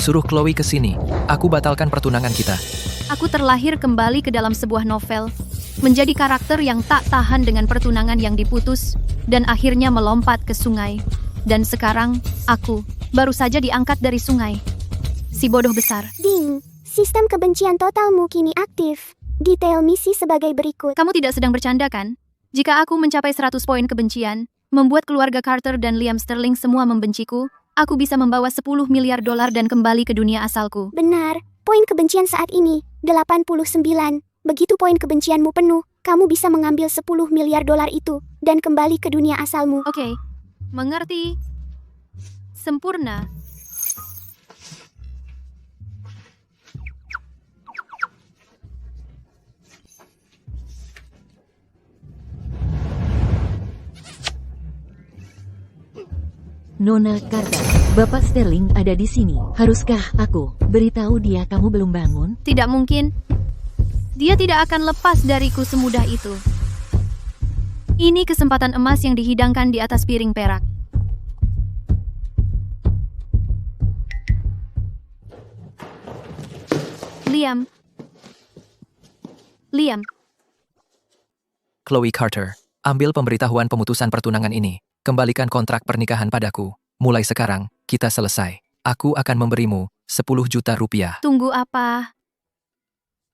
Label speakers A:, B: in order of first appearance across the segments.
A: Suruh Chloe ke sini. Aku batalkan pertunangan kita.
B: Aku terlahir kembali ke dalam sebuah novel, menjadi karakter yang tak tahan dengan pertunangan yang diputus, dan akhirnya melompat ke sungai. Dan sekarang, aku baru saja diangkat dari sungai. Si bodoh besar.
C: Ding, sistem kebencian totalmu kini aktif. Detail misi sebagai berikut.
B: Kamu tidak sedang bercanda kan? Jika aku mencapai 100 poin kebencian, membuat keluarga Carter dan Liam Sterling semua membenciku, aku bisa membawa 10 miliar dolar dan kembali ke dunia asalku.
C: Benar, poin kebencian saat ini, 89. Begitu poin kebencianmu penuh, kamu bisa mengambil 10 miliar dolar itu, dan kembali ke dunia asalmu.
B: Oke, mengerti. Sempurna.
D: Nona Carter, Bapak Sterling ada di sini. Haruskah aku beritahu dia kamu belum bangun?
B: Tidak mungkin. Dia tidak akan lepas dariku semudah itu. Ini kesempatan emas yang dihidangkan di atas piring perak. Liam.
A: Chloe Carter, ambil pemberitahuan pemutusan pertunangan ini. Kembalikan kontrak pernikahan padaku. Mulai sekarang, kita selesai. Aku akan memberimu 10 juta rupiah.
B: Tunggu apa?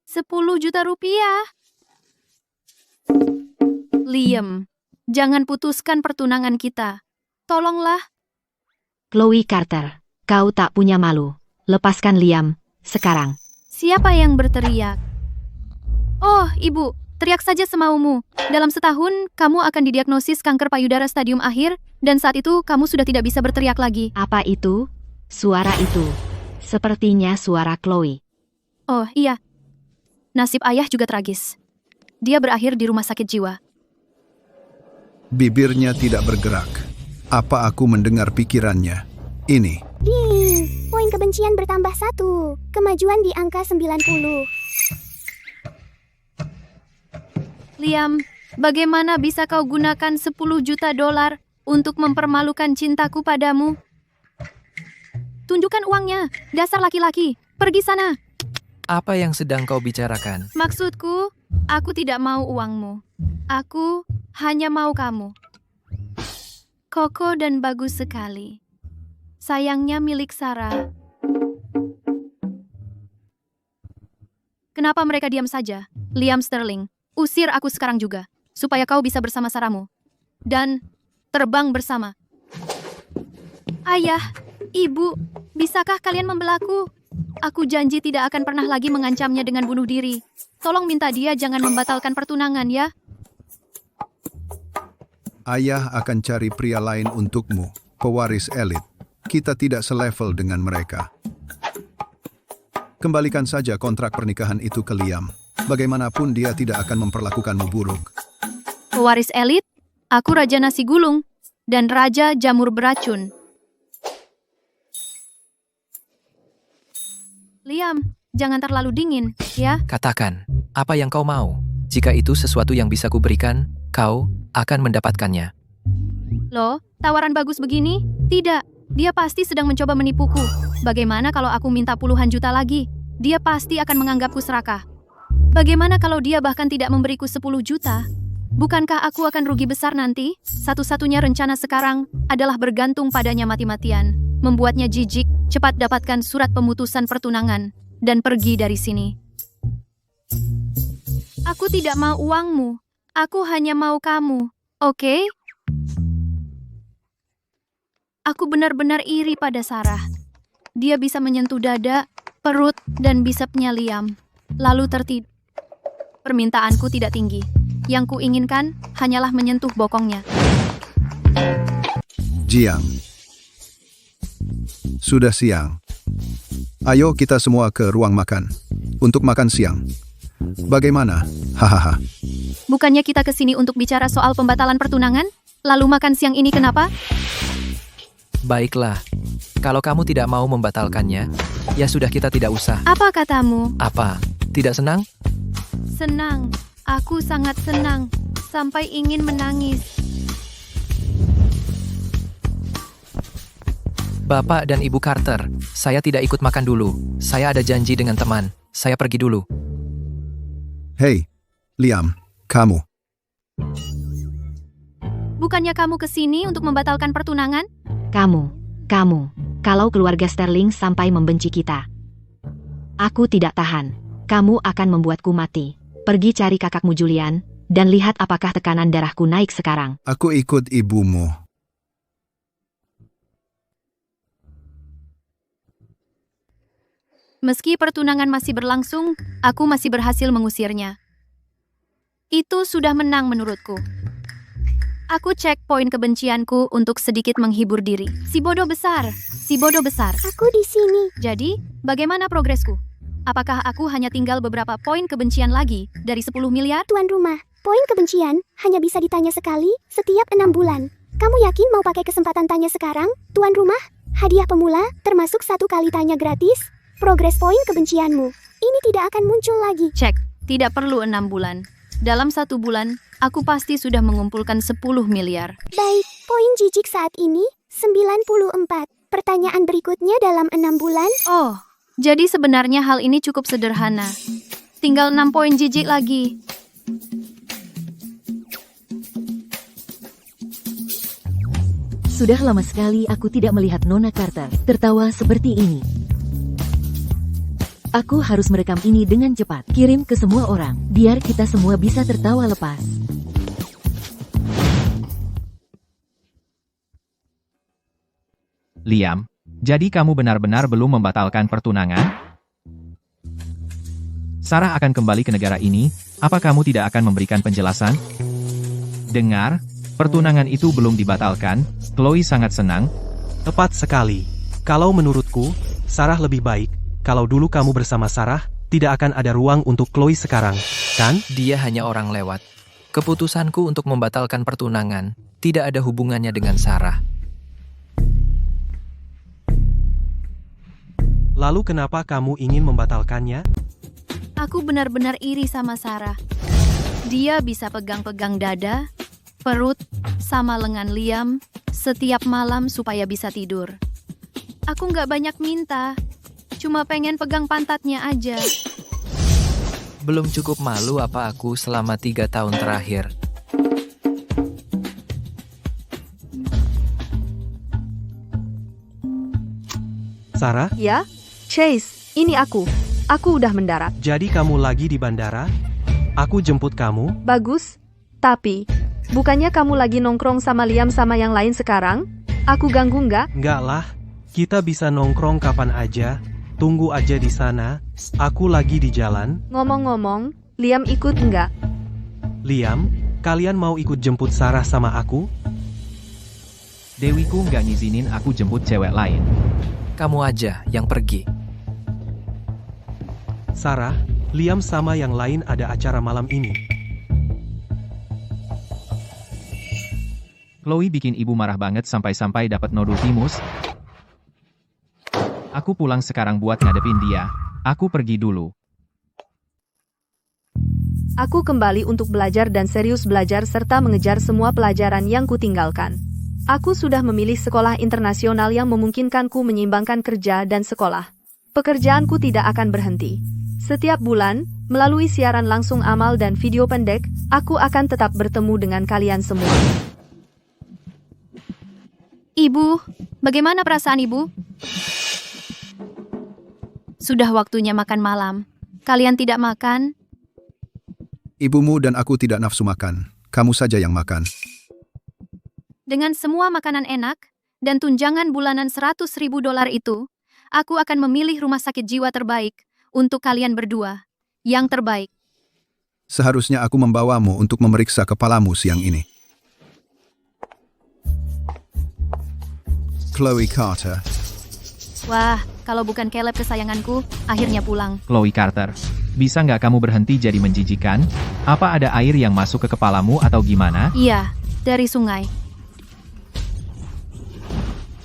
B: 10 juta rupiah? Liam, jangan putuskan pertunangan kita. Tolonglah.
D: Chloe Carter, kau tak punya malu. Lepaskan Liam, sekarang.
B: Siapa yang berteriak? Oh, ibu, teriak saja semaumu. Dalam setahun, kamu akan didiagnosis kanker payudara stadium akhir, dan saat itu kamu sudah tidak bisa berteriak lagi.
D: Apa itu? Suara itu. Sepertinya suara Chloe.
B: Oh, iya. Nasib ayah juga tragis. Dia berakhir di rumah sakit jiwa.
E: Bibirnya tidak bergerak. Apa aku mendengar pikirannya? Ini.
C: Ding, poin kebencian bertambah 1. Kemajuan di angka 90.
B: Liam, bagaimana bisa kau gunakan 10 juta dolar untuk mempermalukan cintaku padamu? Tunjukkan uangnya, dasar laki-laki. Pergi sana.
A: Apa yang sedang kau bicarakan?
B: Maksudku, aku tidak mau uangmu. Aku hanya mau kamu. Kokoh dan bagus sekali. Sayangnya milik Sarah. Kenapa mereka diam saja? Liam Sterling, usir aku sekarang juga, supaya kau bisa bersama Sarahmu. Dan terbang bersama. Ayah, ibu, bisakah kalian membelaku? Aku janji tidak akan pernah lagi mengancamnya dengan bunuh diri. Tolong minta dia jangan membatalkan pertunangan ya.
E: Ayah akan cari pria lain untukmu, pewaris elit. Kita tidak selevel dengan mereka. Kembalikan saja kontrak pernikahan itu ke Liam. Bagaimanapun dia tidak akan memperlakukanmu buruk.
B: Pewaris elit, aku raja nasi gulung, dan raja jamur beracun. Liam, jangan terlalu dingin, ya.
A: Katakan, apa yang kau mau? Jika itu sesuatu yang bisa kuberikan, kau akan mendapatkannya.
B: Loh, tawaran bagus begini? Tidak, dia pasti sedang mencoba menipuku. Bagaimana kalau aku minta puluhan juta lagi? Dia pasti akan menganggapku serakah. Bagaimana kalau dia bahkan tidak memberiku 10 juta? Bukankah aku akan rugi besar nanti? Satu-satunya rencana sekarang adalah bergantung padanya mati-matian. Membuatnya jijik, cepat dapatkan surat pemutusan pertunangan, dan pergi dari sini. Aku tidak mau uangmu. Aku hanya mau kamu. Oke? Aku benar-benar iri pada Sarah. Dia bisa menyentuh dada, perut, dan bisepnya Liam. Lalu tertidur. Permintaanku tidak tinggi. Yang kuinginkan hanyalah menyentuh bokongnya.
E: Jiang. Sudah siang. Ayo kita semua ke ruang makan. Untuk makan siang. Bagaimana? Hahaha.
B: Bukannya kita kesini untuk bicara soal pembatalan pertunangan? Lalu makan siang ini kenapa?
A: Baiklah, kalau kamu tidak mau membatalkannya, ya sudah kita tidak usah.
B: Apa katamu?
A: Apa? Tidak senang?
B: Senang. Aku sangat senang. Sampai ingin menangis.
A: Bapak dan Ibu Carter, saya tidak ikut makan dulu. Saya ada janji dengan teman. Saya pergi dulu.
E: Hei, Liam, kamu.
B: Bukannya kamu ke sini untuk membatalkan pertunangan?
D: Kamu, kalau keluarga Sterling sampai membenci kita. Aku tidak tahan. Kamu akan membuatku mati. Pergi cari kakakmu Julian, dan lihat apakah tekanan darahku naik sekarang.
E: Aku ikut ibumu.
B: Meski pertunangan masih berlangsung, aku masih berhasil mengusirnya. Itu sudah menang menurutku. Aku cek poin kebencianku untuk sedikit menghibur diri. Si bodoh besar.
C: Aku di sini.
B: Jadi, bagaimana progresku? Apakah aku hanya tinggal beberapa poin kebencian lagi dari 10 miliar?
C: Tuan rumah, poin kebencian hanya bisa ditanya sekali setiap 6 bulan. Kamu yakin mau pakai kesempatan tanya sekarang? Tuan rumah, hadiah pemula termasuk 1 kali tanya gratis. Progres poin kebencianmu ini tidak akan muncul lagi.
B: Cek, tidak perlu 6 bulan. Dalam 1 bulan, aku pasti sudah mengumpulkan 10 miliar.
C: Baik, poin jijik saat ini 94. Pertanyaan berikutnya dalam 6 bulan.
B: Oh, jadi sebenarnya hal ini cukup sederhana. Tinggal 6 poin jijik lagi.
D: Sudah lama sekali aku tidak melihat Nona Carter tertawa seperti ini. Aku harus merekam ini dengan cepat. Kirim ke semua orang, biar kita semua bisa tertawa lepas.
F: Liam, jadi kamu benar-benar belum membatalkan pertunangan? Sarah akan kembali ke negara ini, apa kamu tidak akan memberikan penjelasan? Dengar, pertunangan itu belum dibatalkan, Chloe sangat senang.
G: Tepat sekali. Kalau menurutku, Sarah lebih baik. Kalau dulu kamu bersama Sarah, tidak akan ada ruang untuk Chloe sekarang, kan?
A: Dia hanya orang lewat. Keputusanku untuk membatalkan pertunangan tidak ada hubungannya dengan Sarah.
G: Lalu kenapa kamu ingin membatalkannya?
B: Aku benar-benar iri sama Sarah. Dia bisa pegang-pegang dada, perut, sama lengan Liam setiap malam supaya bisa tidur. Aku nggak banyak minta. Cuma pengen pegang pantatnya aja.
A: Belum cukup malu apa aku selama 3 tahun terakhir.
G: Sarah,
H: Ya, Chase, ini aku. Aku udah mendarat.
G: jadi kamu lagi di bandara? Aku jemput kamu.
H: Bagus. Tapi, bukannya kamu lagi nongkrong sama Liam sama yang lain sekarang? Aku ganggu nggak?
G: Enggak lah, kita bisa nongkrong kapan aja. Tunggu aja di sana, aku lagi di jalan.
H: Ngomong-ngomong, Liam ikut nggak?
G: Liam, kalian mau ikut jemput Sarah sama aku?
F: Dewiku nggak ngizinin aku jemput cewek lain.
A: Kamu aja yang pergi.
G: Sarah, Liam sama yang lain ada acara malam ini.
F: Chloe bikin ibu marah banget sampai-sampai dapat nodul timus. Aku pulang sekarang buat ngadepin dia. Aku pergi dulu.
H: Aku kembali untuk belajar dan serius belajar serta mengejar semua pelajaran yang kutinggalkan. Aku sudah memilih sekolah internasional yang memungkinkanku menyeimbangkan kerja dan sekolah. Pekerjaanku tidak akan berhenti. Setiap bulan, melalui siaran langsung amal dan video pendek, aku akan tetap bertemu dengan kalian semua.
B: Ibu, bagaimana perasaan ibu? Sudah waktunya makan malam. Kalian tidak makan?
E: Ibumu dan aku tidak nafsu makan. Kamu saja yang makan.
B: Dengan semua makanan enak dan tunjangan bulanan $100.000 itu, aku akan memilih rumah sakit jiwa terbaik untuk kalian berdua. Yang terbaik.
E: Seharusnya aku membawamu untuk memeriksa kepalamu siang ini. Chloe Carter.
B: Wah, kalau bukan Caleb kesayanganku, akhirnya pulang.
F: Chloe Carter, bisa nggak kamu berhenti jadi menjijikan? Apa ada air yang masuk ke kepalamu atau gimana?
B: Iya, dari sungai.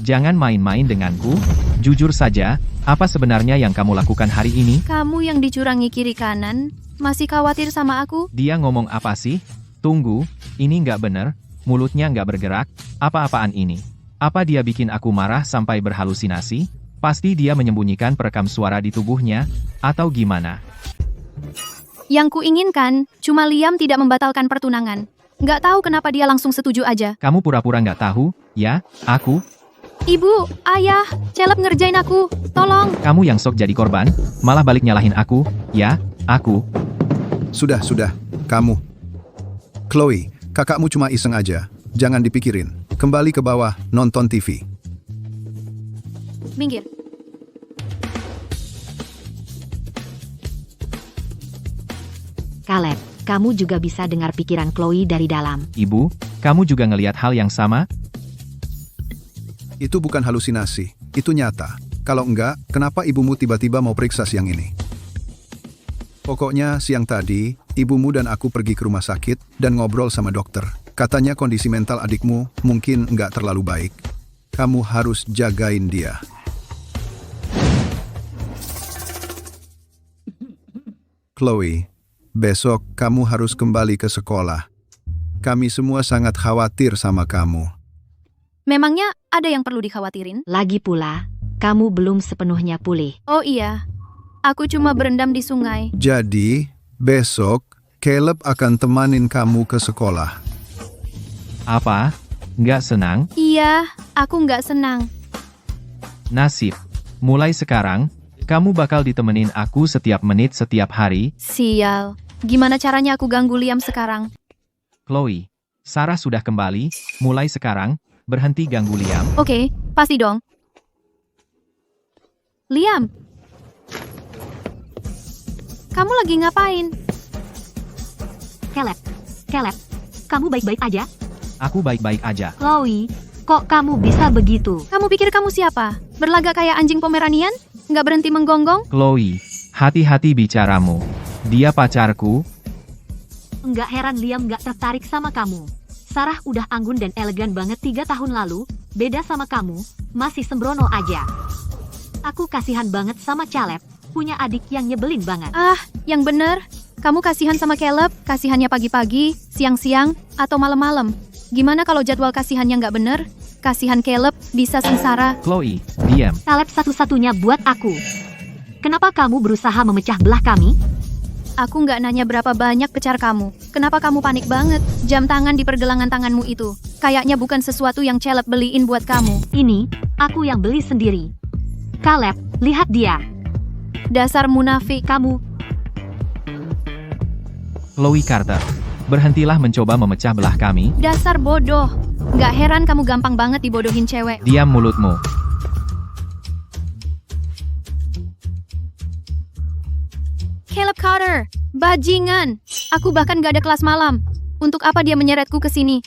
F: Jangan main-main denganku. Jujur saja, apa sebenarnya yang kamu lakukan hari ini?
B: Kamu yang dicurangi kiri kanan, masih khawatir sama aku?
F: Dia ngomong apa sih? Tunggu, ini nggak bener. Mulutnya nggak bergerak. Apa-apaan ini? Apa dia bikin aku marah sampai berhalusinasi? Pasti dia menyembunyikan perekam suara di tubuhnya, atau gimana?
B: Yang kuinginkan, cuma Liam tidak membatalkan pertunangan. Nggak tahu kenapa dia langsung setuju aja.
F: Kamu pura-pura nggak tahu, ya? Aku?
B: Ibu, ayah, Caleb ngerjain aku. Tolong.
F: Kamu yang sok jadi korban, malah balik nyalahin aku, ya? Aku?
E: Sudah, kamu. Chloe, kakakmu cuma iseng aja. Jangan dipikirin. Kembali ke bawah, nonton TV.
B: Minggir.
D: Caleb, kamu juga bisa dengar pikiran Chloe dari dalam.
F: Ibu, kamu juga ngelihat hal yang sama?
E: Itu bukan halusinasi, itu nyata. Kalau enggak, kenapa ibumu tiba-tiba mau periksa siang ini? Pokoknya siang tadi, ibumu dan aku pergi ke rumah sakit dan ngobrol sama dokter. Katanya kondisi mental adikmu mungkin enggak terlalu baik. Kamu harus jagain dia. Chloe, besok kamu harus kembali ke sekolah. Kami semua sangat khawatir sama kamu.
B: Memangnya ada yang perlu dikhawatirin?
D: Lagi pula, kamu belum sepenuhnya pulih.
B: Oh iya, aku cuma berendam di sungai.
E: Jadi, besok Caleb akan temanin kamu ke sekolah.
F: Apa? Nggak senang?
B: Iya, aku nggak senang.
F: Nasib. Mulai sekarang, kamu bakal ditemenin aku setiap menit setiap hari.
B: Sial. Gimana caranya aku ganggu Liam sekarang?
F: Chloe, Sarah sudah kembali, mulai sekarang, berhenti ganggu Liam.
B: Oke, pasti dong. Liam. Kamu lagi ngapain?
D: Caleb, kamu baik-baik aja?
F: Aku baik-baik aja.
D: Chloe, kok kamu bisa begitu?
B: Kamu pikir kamu siapa? Berlagak kayak anjing Pomeranian? Nggak berhenti menggonggong?
F: Chloe, hati-hati bicaramu. Dia pacarku.
D: Enggak heran Liam gak tertarik sama kamu. Sarah udah anggun dan elegan banget 3 tahun lalu, beda sama kamu, masih sembrono aja. Aku kasihan banget sama Caleb, punya adik yang nyebelin banget.
B: Ah, yang bener. Kamu kasihan sama Caleb, kasihannya pagi-pagi, siang-siang, atau malam-malam. Gimana kalau jadwal kasihannya nggak bener? Kasihan Caleb bisa sengsara.
F: Chloe, diam.
D: Caleb satu-satunya buat aku. Kenapa kamu berusaha memecah belah kami?
B: Aku nggak nanya berapa banyak pecar kamu. Kenapa kamu panik banget? Jam tangan di pergelangan tanganmu itu. Kayaknya bukan sesuatu yang Caleb beliin buat kamu.
D: Ini, aku yang beli sendiri. Caleb, lihat dia.
B: Dasar munafik.
D: Kamu,
F: Chloe Carter, berhentilah mencoba memecah belah kami.
B: Dasar bodoh. Nggak heran kamu gampang banget dibodohin cewek.
F: Diam mulutmu.
B: Caleb Carter, bajingan. Aku bahkan gak ada kelas malam. Untuk apa dia menyeretku ke sini?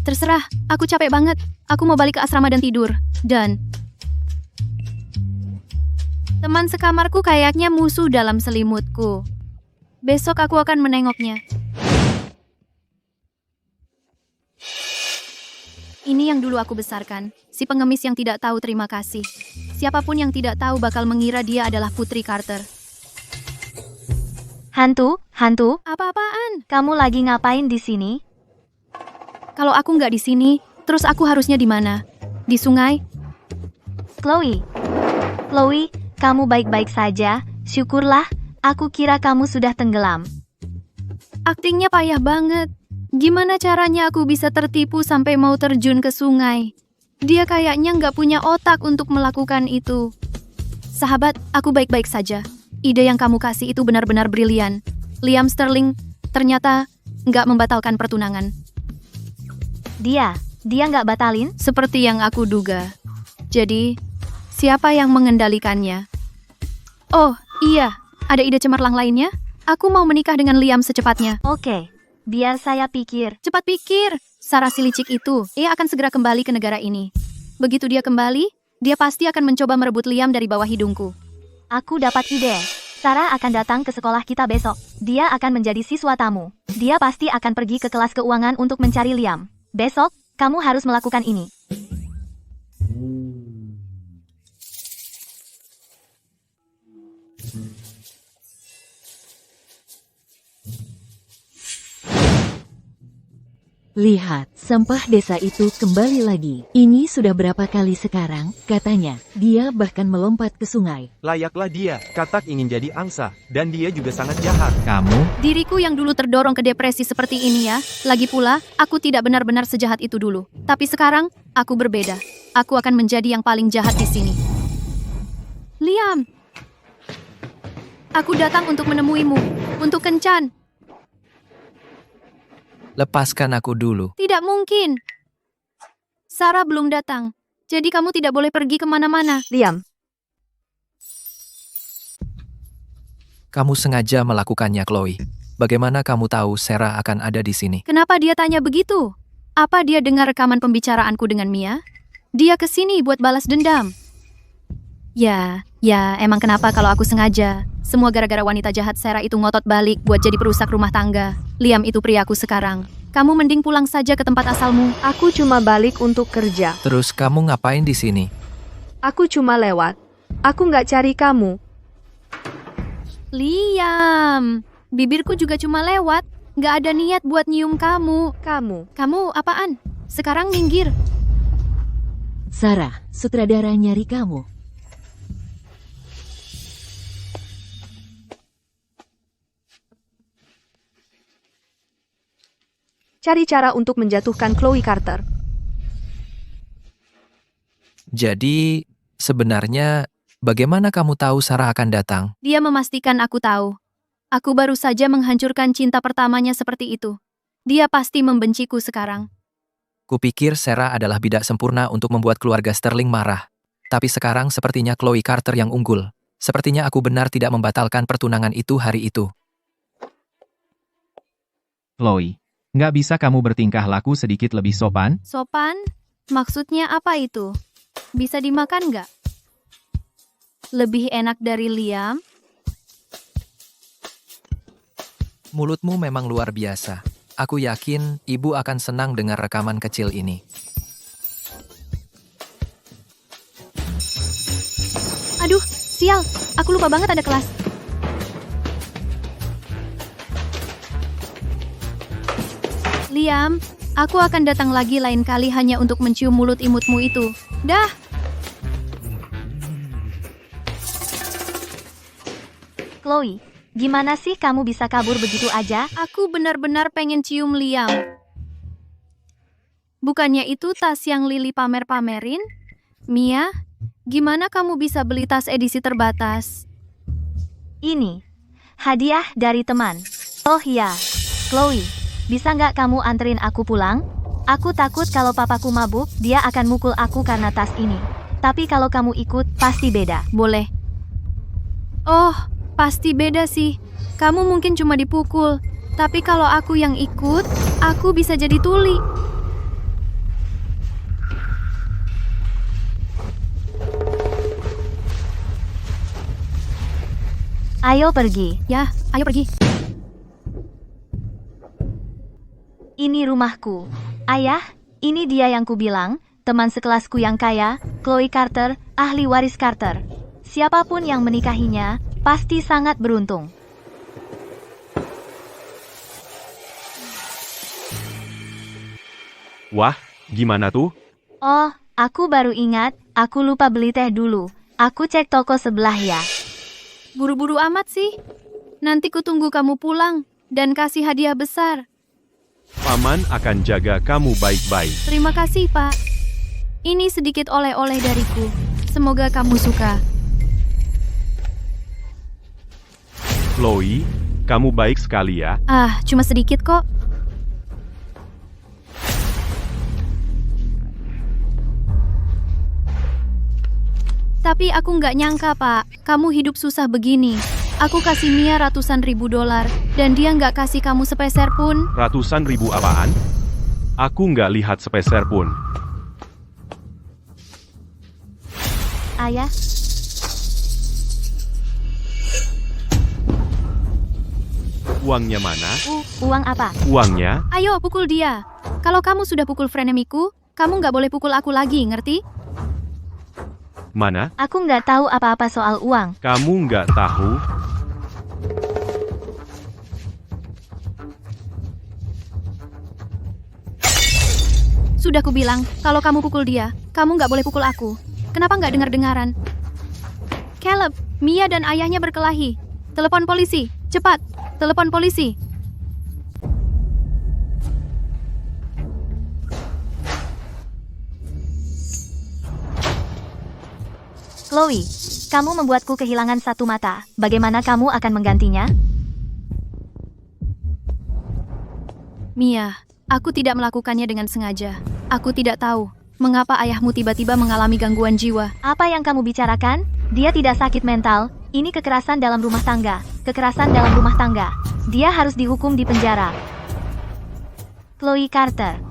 B: Terserah, aku capek banget. Aku mau balik ke asrama dan tidur. Dan teman sekamarku kayaknya musuh dalam selimutku. Besok aku akan menengoknya. Ini yang dulu aku besarkan, si pengemis yang tidak tahu terima kasih. Siapapun yang tidak tahu bakal mengira dia adalah Putri Carter.
H: Hantu?
B: Apa-apaan?
H: Kamu lagi ngapain di sini?
B: Kalau aku nggak di sini, terus aku harusnya di mana? Di sungai?
H: Chloe, kamu baik-baik saja? Syukurlah, aku kira kamu sudah tenggelam.
B: Aktingnya payah banget. Gimana caranya aku bisa tertipu sampai mau terjun ke sungai? Dia kayaknya nggak punya otak untuk melakukan itu. Sahabat, aku baik-baik saja. Ide yang kamu kasih itu benar-benar brilian. Liam Sterling ternyata nggak membatalkan pertunangan.
H: Dia nggak batalin?
B: Seperti yang aku duga. Jadi, siapa yang mengendalikannya? Oh, iya. Ada ide cemerlang lainnya? Aku mau menikah dengan Liam secepatnya.
H: Oke, biar saya pikir.
B: Cepat pikir. Sarah si licik itu, ia akan segera kembali ke negara ini. Begitu dia kembali, dia pasti akan mencoba merebut Liam dari bawah hidungku.
H: Aku dapat ide. Sarah akan datang ke sekolah kita besok. Dia akan menjadi siswa tamu. Dia pasti akan pergi ke kelas keuangan untuk mencari Liam. Besok, kamu harus melakukan ini.
I: Lihat, sampah desa itu kembali lagi. Ini sudah berapa kali sekarang, katanya. Dia bahkan melompat ke sungai.
G: Layaklah dia, Katak ingin jadi angsa, dan dia juga sangat jahat.
F: Kamu,
B: Diriku yang dulu terdorong ke depresi seperti ini ya. Lagi pula, aku tidak benar-benar sejahat itu dulu. Tapi sekarang, aku berbeda. Aku akan menjadi yang paling jahat di sini. Liam! Aku datang untuk menemuimu. Untuk kencan.
A: Lepaskan aku dulu.
B: Tidak mungkin. Sarah belum datang. Jadi kamu tidak boleh pergi kemana-mana.
H: Liam,
A: Kamu sengaja melakukannya, Chloe. Bagaimana kamu tahu Sarah akan ada di sini?
B: Kenapa dia tanya begitu? Apa dia dengar rekaman pembicaraanku dengan Mia? Dia kesini buat balas dendam. Ya, emang kenapa kalau aku sengaja? Semua gara-gara wanita jahat Sarah itu ngotot balik buat jadi perusak rumah tangga. Liam itu priaku sekarang. Kamu mending pulang saja ke tempat asalmu.
H: aku cuma balik untuk kerja.
A: Terus kamu ngapain di sini?
H: Aku cuma lewat. Aku nggak cari kamu.
B: Liam, bibirku juga cuma lewat. Nggak ada niat buat nyium kamu. Kamu apaan? Sekarang minggir.
I: Sarah, sutradara nyari kamu.
H: Cari cara untuk menjatuhkan Chloe Carter.
A: Jadi, sebenarnya, bagaimana kamu tahu Sarah akan datang?
B: Dia memastikan aku tahu. Aku baru saja menghancurkan cinta pertamanya seperti itu. Dia pasti membenciku sekarang.
A: Kupikir Sarah adalah bidak sempurna untuk membuat keluarga Sterling marah. Tapi sekarang sepertinya Chloe Carter yang unggul. Sepertinya aku benar tidak membatalkan pertunangan itu hari itu.
F: Chloe, nggak bisa kamu bertingkah laku sedikit lebih sopan?
B: Sopan? Maksudnya apa itu? Bisa dimakan nggak? Lebih enak dari Liam?
A: Mulutmu memang luar biasa. Aku yakin ibu akan senang dengar rekaman kecil ini.
B: Aduh, sial. Aku lupa banget ada kelas. Liam, aku akan datang lagi lain kali hanya untuk mencium mulut imutmu itu. Dah.
J: Chloe, gimana sih kamu bisa kabur begitu aja?
B: Aku benar-benar pengen cium Liam. Bukannya itu tas yang Lily pamer-pamerin? Mia, gimana kamu bisa beli tas edisi terbatas?
J: Ini, hadiah dari teman. Oh ya, Chloe, bisa nggak kamu anterin aku pulang? Aku takut kalau papaku mabuk, dia akan mukul aku karena tas ini. Tapi kalau kamu ikut, pasti beda.
B: Boleh. Oh, pasti beda sih. Kamu mungkin cuma dipukul. Tapi kalau aku yang ikut, aku bisa jadi tuli.
J: Ayo pergi.
B: Ya, ayo pergi.
J: Ini rumahku. Ayah, ini dia yang kubilang, teman sekelasku yang kaya, Chloe Carter, ahli waris Carter. Siapapun yang menikahinya, pasti sangat beruntung.
G: Wah, gimana tuh?
J: Oh, aku baru ingat, aku lupa beli teh dulu. Aku cek toko sebelah ya.
B: Buru-buru amat sih. Nanti kutunggu kamu pulang dan kasih hadiah besar.
G: Paman akan jaga kamu baik-baik.
B: Terima kasih, Pak. Ini sedikit oleh-oleh dariku. Semoga kamu suka.
G: Chloe, kamu baik sekali ya.
B: Ah, cuma sedikit kok. Tapi aku nggak nyangka, Pak. Kamu hidup susah begini. Aku kasih Mia ratusan ribu dolar, dan dia nggak kasih kamu sepeser pun.
G: Ratusan ribu apaan? Aku nggak lihat sepeser pun.
J: Ayah,
G: Uangnya mana?
J: uang apa?
G: Uangnya?
B: Ayo, pukul dia. Kalau kamu sudah pukul frenemiku, kamu nggak boleh pukul aku lagi, ngerti?
G: Mana?
J: Aku nggak tahu apa-apa soal uang.
G: Kamu nggak tahu?
B: Sudah kubilang, kalau kamu pukul dia, kamu nggak boleh pukul aku. Kenapa nggak dengar-dengaran? Caleb, Mia dan ayahnya berkelahi. Telepon polisi, cepat. Telepon polisi.
J: Chloe, kamu membuatku kehilangan satu mata. Bagaimana kamu akan menggantinya?
B: Mia, aku tidak melakukannya dengan sengaja. Aku tidak tahu mengapa ayahmu tiba-tiba mengalami gangguan jiwa.
J: Apa yang kamu bicarakan? Dia tidak sakit mental. Ini kekerasan dalam rumah tangga. Kekerasan dalam rumah tangga. Dia harus dihukum di penjara. Chloe Carter,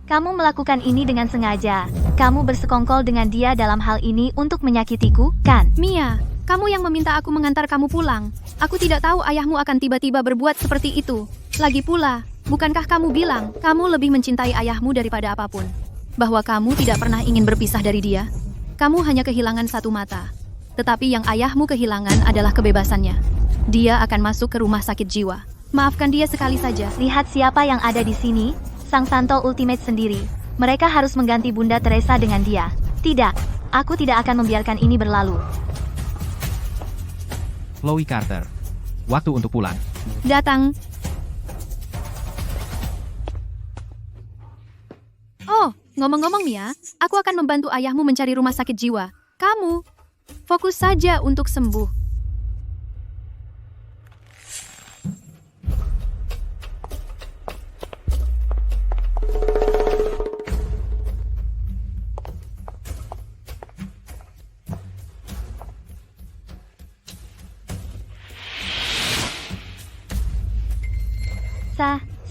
J: kamu melakukan ini dengan sengaja. Kamu bersekongkol dengan dia dalam hal ini untuk menyakitiku, kan?
B: Mia, kamu yang meminta aku mengantar kamu pulang. Aku tidak tahu ayahmu akan tiba-tiba berbuat seperti itu. Lagi pula, bukankah kamu bilang kamu lebih mencintai ayahmu daripada apapun? Bahwa kamu tidak pernah ingin berpisah dari dia? Kamu hanya kehilangan satu mata. Tetapi yang ayahmu kehilangan adalah kebebasannya. Dia akan masuk ke rumah sakit jiwa. Maafkan dia sekali saja.
J: Lihat siapa yang ada di sini. Sang Santo Ultimate sendiri. Mereka harus mengganti Bunda Teresa dengan dia. Tidak, aku tidak akan membiarkan ini berlalu.
F: Chloe Carter. Waktu untuk pulang.
B: Datang. Oh, ngomong-ngomong Mia, aku akan membantu ayahmu mencari rumah sakit jiwa. Kamu, fokus saja untuk sembuh.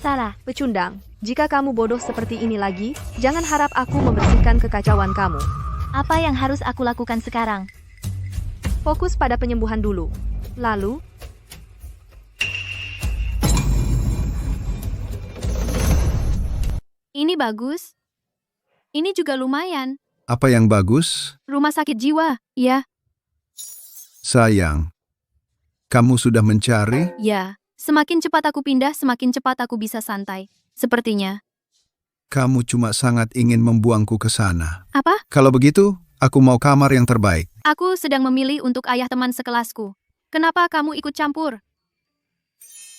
H: Sarah, pecundang. Jika kamu bodoh seperti ini lagi, jangan harap aku membersihkan kekacauan kamu.
J: Apa yang harus aku lakukan sekarang?
H: Fokus pada penyembuhan dulu. Lalu,
B: Ini bagus. Ini juga lumayan.
E: Apa yang bagus?
B: Rumah sakit jiwa, ya?
E: Sayang, kamu sudah mencari?
B: Ya. Semakin cepat aku pindah, semakin cepat aku bisa santai. Sepertinya.
E: Kamu cuma sangat ingin membuangku ke sana.
B: Apa?
E: Kalau begitu, aku mau kamar yang terbaik.
B: Aku sedang memilih untuk ayah teman sekelasku. Kenapa kamu ikut campur?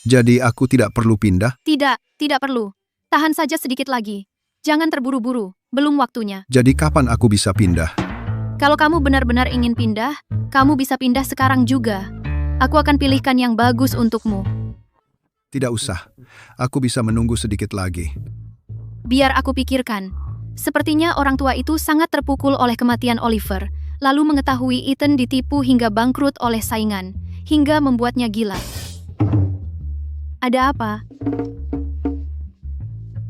E: Jadi aku tidak perlu pindah?
B: Tidak perlu. Tahan saja sedikit lagi. Jangan terburu-buru, belum waktunya.
E: Jadi kapan aku bisa pindah?
B: Kalau kamu benar-benar ingin pindah, kamu bisa pindah sekarang juga. Aku akan pilihkan yang bagus untukmu.
E: Tidak usah, aku bisa menunggu sedikit lagi.
B: Biar aku pikirkan. Sepertinya orang tua itu sangat terpukul oleh kematian Oliver, lalu mengetahui Ethan ditipu hingga bangkrut oleh saingan, hingga membuatnya gila. Ada apa?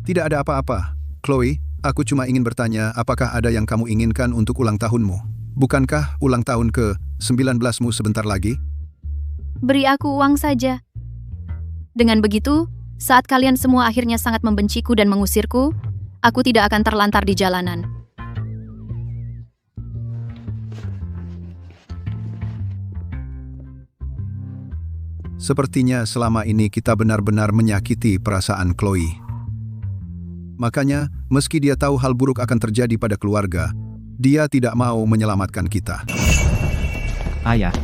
E: Tidak ada apa-apa. Chloe, aku cuma ingin bertanya apakah ada yang kamu inginkan untuk ulang tahunmu. Bukankah ulang tahun ke-19mu sebentar lagi?
B: Beri aku uang saja. Dengan begitu, saat kalian semua akhirnya sangat membenciku dan mengusirku, aku tidak akan terlantar di jalanan.
E: Sepertinya selama ini kita benar-benar menyakiti perasaan Chloe. Makanya, meski dia tahu hal buruk akan terjadi pada keluarga, dia tidak mau menyelamatkan kita.
F: Ayah.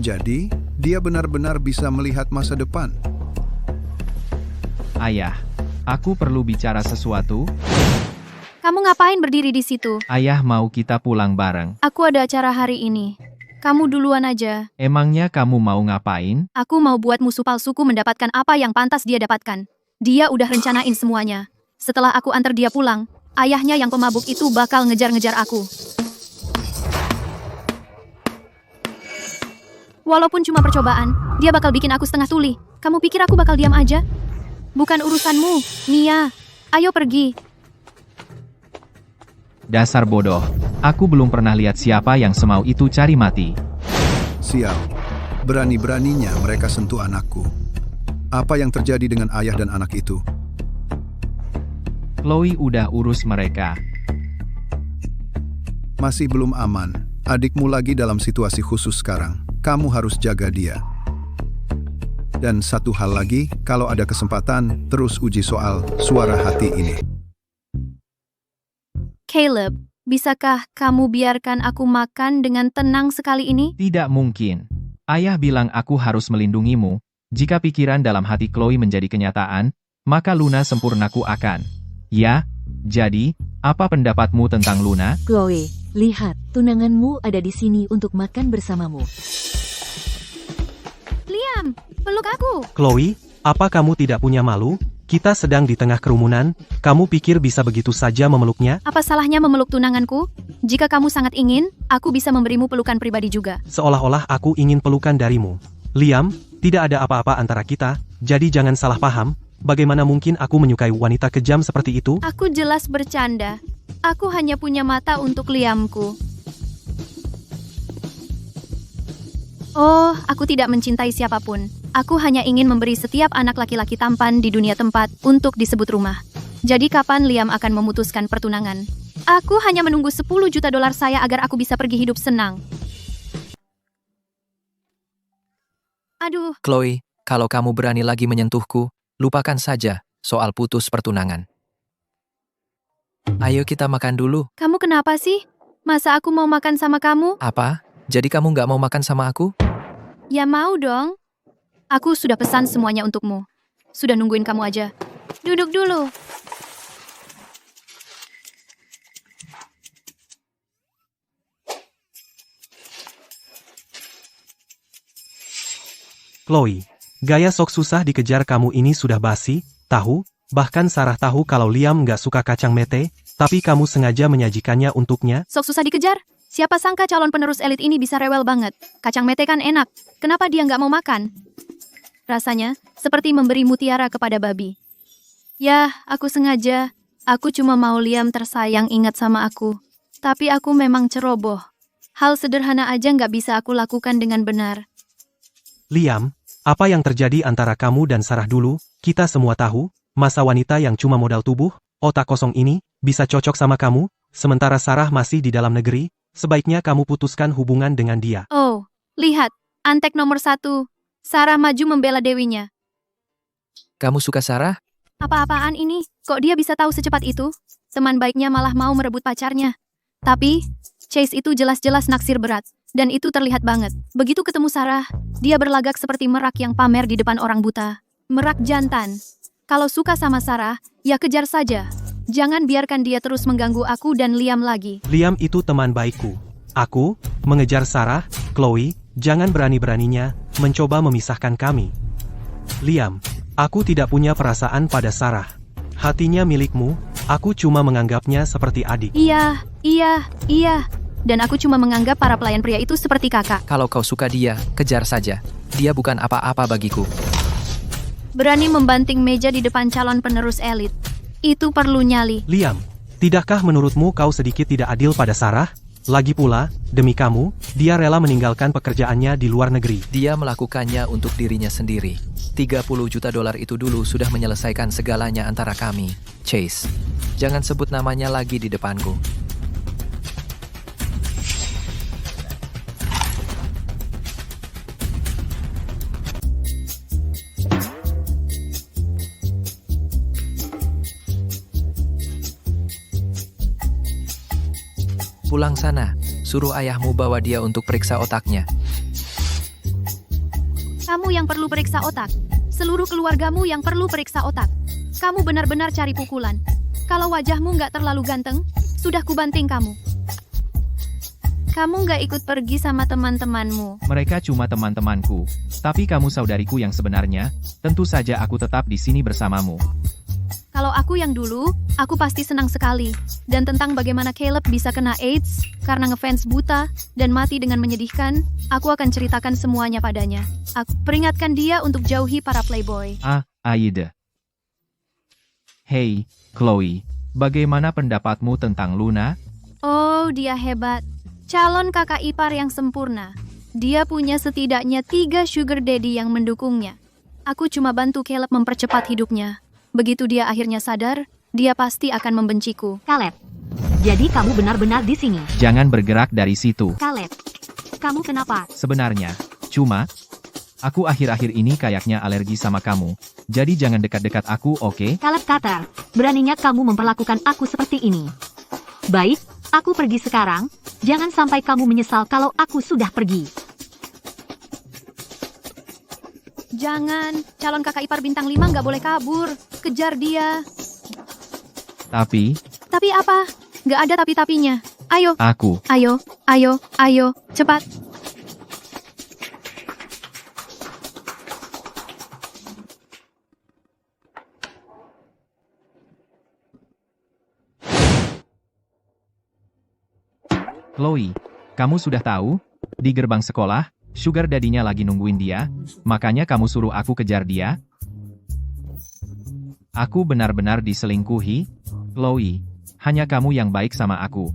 E: Jadi, dia benar-benar bisa melihat masa depan.
F: Ayah, aku perlu bicara sesuatu.
B: Kamu ngapain berdiri di situ?
F: Ayah mau kita pulang bareng.
B: Aku ada acara hari ini. Kamu duluan aja.
F: Emangnya kamu mau ngapain?
B: Aku mau buat musuh palsuku mendapatkan apa yang pantas dia dapatkan. Dia udah rencanain semuanya. Setelah aku antar dia pulang, ayahnya yang pemabuk itu bakal ngejar-ngejar aku. Walaupun cuma percobaan, dia bakal bikin aku setengah tuli. Kamu pikir aku bakal diam aja? Bukan urusanmu, Mia. Ayo pergi.
F: Dasar bodoh. Aku belum pernah lihat siapa yang semau itu cari mati.
E: Sial. Berani-beraninya mereka sentuh anakku. Apa yang terjadi dengan ayah dan anak itu?
F: Chloe udah urus mereka.
E: Masih belum aman. Adikmu lagi dalam situasi khusus sekarang. Kamu harus jaga dia. Dan satu hal lagi, kalau ada kesempatan, terus uji soal suara hati ini.
B: Caleb, bisakah kamu biarkan aku makan dengan tenang sekali ini?
F: Tidak mungkin. Ayah bilang aku harus melindungimu. Jika pikiran dalam hati Chloe menjadi kenyataan, maka Luna sempurnaku akan. Ya, jadi, apa pendapatmu tentang Luna?
I: Chloe, lihat, tunanganmu ada di sini untuk makan bersamamu.
B: Liam, peluk aku.
G: Chloe, apa kamu tidak punya malu? Kita sedang di tengah kerumunan, kamu pikir bisa begitu saja memeluknya?
B: Apa salahnya memeluk tunanganku? Jika kamu sangat ingin, aku bisa memberimu pelukan pribadi juga.
G: Seolah-olah aku ingin pelukan darimu. Liam, tidak ada apa-apa antara kita, jadi jangan salah paham. Bagaimana mungkin aku menyukai wanita kejam seperti itu?
B: Aku jelas bercanda. Aku hanya punya mata untuk Liamku. Oh, aku tidak mencintai siapapun. Aku hanya ingin memberi setiap anak laki-laki tampan di dunia tempat untuk disebut rumah. Jadi kapan Liam akan memutuskan pertunangan? Aku hanya menunggu 10 juta dolar saya agar aku bisa pergi hidup senang. Aduh.
A: Chloe, kalau kamu berani lagi menyentuhku, lupakan saja soal putus pertunangan. Ayo kita makan dulu.
B: Kamu kenapa sih? Masa aku mau makan sama kamu?
A: Apa? Jadi kamu nggak mau makan sama aku?
B: Ya mau dong. Aku sudah pesan semuanya untukmu. Sudah nungguin kamu aja. Duduk dulu.
G: Chloe, gaya sok susah dikejar kamu ini sudah basi, tahu? Bahkan Sarah tahu kalau Liam nggak suka kacang mete, tapi kamu sengaja menyajikannya untuknya?
B: Sok susah dikejar? Siapa sangka calon penerus elit ini bisa rewel banget. Kacang mete kan enak. Kenapa dia nggak mau makan? Rasanya seperti memberi mutiara kepada babi. Ya, aku sengaja. Aku cuma mau Liam tersayang ingat sama aku. Tapi aku memang ceroboh. Hal sederhana aja nggak bisa aku lakukan dengan benar.
G: Liam, apa yang terjadi antara kamu dan Sarah dulu? Kita semua tahu, masa wanita yang cuma modal tubuh, otak kosong ini, bisa cocok sama kamu, sementara Sarah masih di dalam negeri. Sebaiknya kamu putuskan hubungan dengan dia.
B: Oh, lihat, antek nomor 1. Sarah maju membela dewinya.
A: Kamu suka Sarah?
B: Apa-apaan ini? Kok dia bisa tahu secepat itu? Teman baiknya malah mau merebut pacarnya. Tapi, Chase itu jelas-jelas naksir berat. Dan itu terlihat banget. Begitu ketemu Sarah, dia berlagak seperti merak yang pamer di depan orang buta. Merak jantan. Kalau suka sama Sarah, ya kejar saja. Jangan biarkan dia terus mengganggu aku dan Liam lagi.
G: Liam itu teman baikku. Aku, mengejar Sarah, Chloe, jangan berani-beraninya mencoba memisahkan kami. Liam, aku tidak punya perasaan pada Sarah. Hatinya milikmu, aku cuma menganggapnya seperti adik.
B: Iya. Dan aku cuma menganggap para pelayan pria itu seperti kakak.
A: Kalau kau suka dia, kejar saja. Dia bukan apa-apa bagiku.
B: Berani membanting meja di depan calon penerus elit. Itu perlu nyali.
G: Liam, tidakkah menurutmu kau sedikit tidak adil pada Sarah? Lagi pula, demi kamu, dia rela meninggalkan pekerjaannya di luar negeri.
A: Dia melakukannya untuk dirinya sendiri. 30 juta dolar itu dulu sudah menyelesaikan segalanya antara kami. Chase, jangan sebut namanya lagi di depanku. Pulang sana, suruh ayahmu bawa dia untuk periksa otaknya.
B: Kamu yang perlu periksa otak. Seluruh keluargamu yang perlu periksa otak. Kamu benar-benar cari pukulan. Kalau wajahmu nggak terlalu ganteng, sudah kubanting kamu. Kamu nggak ikut pergi sama teman-temanmu.
F: Mereka cuma teman-temanku. Tapi kamu saudariku yang sebenarnya, tentu saja aku tetap di sini bersamamu.
B: Kalau aku yang dulu, aku pasti senang sekali. Dan tentang bagaimana Caleb bisa kena AIDS karena ngefans buta dan mati dengan menyedihkan, aku akan ceritakan semuanya padanya. Aku peringatkan dia untuk jauhi para playboy.
F: Aida. Hey, Chloe, bagaimana pendapatmu tentang Luna?
B: Oh, dia hebat. Calon kakak ipar yang sempurna. Dia punya setidaknya 3 sugar daddy yang mendukungnya. Aku cuma bantu Caleb mempercepat hidupnya. Begitu dia akhirnya sadar, dia pasti akan membenciku.
D: Caleb, jadi kamu benar-benar di sini.
F: Jangan bergerak dari situ.
D: Caleb, kamu kenapa?
F: Sebenarnya, cuma, aku akhir-akhir ini kayaknya alergi sama kamu. Jadi jangan dekat-dekat aku, oke?
D: Caleb Carter, beraninya kamu memperlakukan aku seperti ini.
I: Baik, aku pergi sekarang. Jangan sampai kamu menyesal kalau aku sudah pergi.
B: Jangan, calon kakak ipar bintang 5 nggak boleh kabur. Kejar dia.
F: Tapi,
B: Tapi apa? Nggak ada tapi-tapinya. Ayo,
F: aku,
B: ayo, cepat.
F: Chloe, kamu sudah tahu? Di gerbang sekolah, Sugar Daddy-nya lagi nungguin dia, makanya kamu suruh aku kejar dia? Aku benar-benar diselingkuhi? Chloe, hanya kamu yang baik sama aku.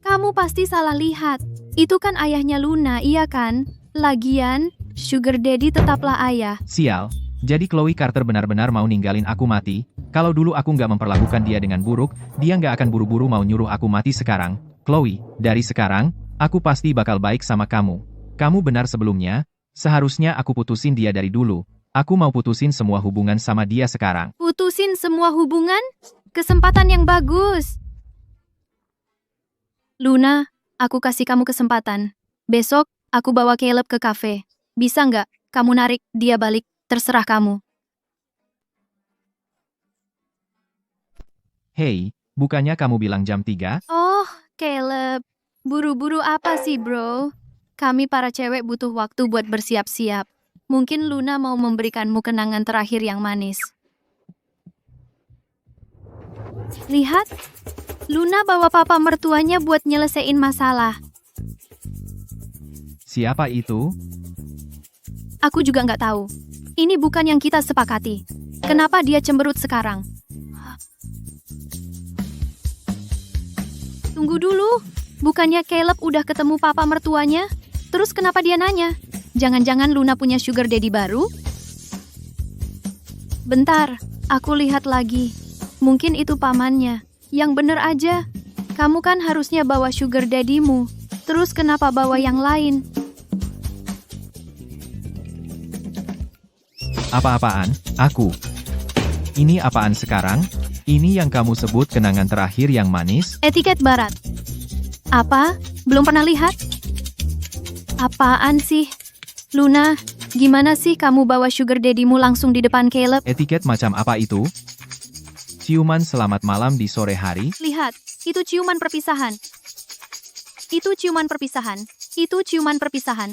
B: Kamu pasti salah lihat. Itu kan ayahnya Luna, iya kan? Lagian, Sugar Daddy tetaplah ayah.
F: Sial, jadi Chloe Carter benar-benar mau ninggalin aku mati? Kalau dulu aku nggak memperlakukan dia dengan buruk, dia nggak akan buru-buru mau nyuruh aku mati sekarang. Chloe, dari sekarang, aku pasti bakal baik sama kamu. Kamu benar sebelumnya, seharusnya aku putusin dia dari dulu. Aku mau putusin semua hubungan sama dia sekarang.
B: Putusin semua hubungan? Kesempatan yang bagus. Luna, aku kasih kamu kesempatan. Besok, aku bawa Caleb ke kafe. Bisa nggak kamu narik dia balik? Terserah kamu.
F: Hei, bukannya kamu bilang jam 3?
B: Oh, Caleb. Buru-buru apa sih, bro? Kami para cewek butuh waktu buat bersiap-siap. Mungkin Luna mau memberikanmu kenangan terakhir yang manis. Lihat, Luna bawa papa mertuanya buat nyelesain masalah.
F: Siapa itu?
B: Aku juga nggak tahu. Ini bukan yang kita sepakati. Kenapa dia cemberut sekarang? Tunggu dulu. Bukannya Caleb udah ketemu papa mertuanya? Terus kenapa dia nanya? Jangan-jangan Luna punya sugar daddy baru? Bentar, aku lihat lagi. Mungkin itu pamannya. Yang bener aja. Kamu kan harusnya bawa sugar daddy-mu. Terus kenapa bawa yang lain?
F: Apa-apaan? Aku. Ini apaan sekarang? Ini yang kamu sebut kenangan terakhir yang manis?
B: Etiket barat. Apa? Belum pernah lihat? Apaan sih? Luna, gimana sih kamu bawa sugar daddy-mu langsung di depan Caleb?
F: Etiket macam apa itu? Ciuman selamat malam di sore hari?
B: Lihat, itu ciuman perpisahan. Itu ciuman perpisahan. Itu ciuman perpisahan.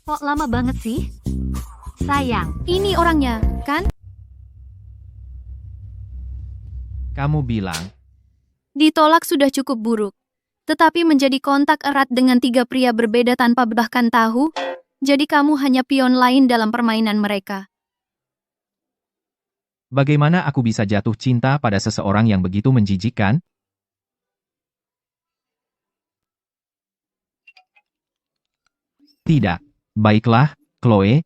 I: Kok lama banget sih? Sayang,
B: Ini orangnya, kan?
F: Kamu bilang,
B: Ditolak sudah cukup buruk. Tetapi menjadi kontak erat dengan 3 pria berbeda tanpa bahkan tahu, jadi kamu hanya pion lain dalam permainan mereka.
F: bagaimana aku bisa jatuh cinta pada seseorang yang begitu menjijikkan? Tidak. Baiklah, Chloe.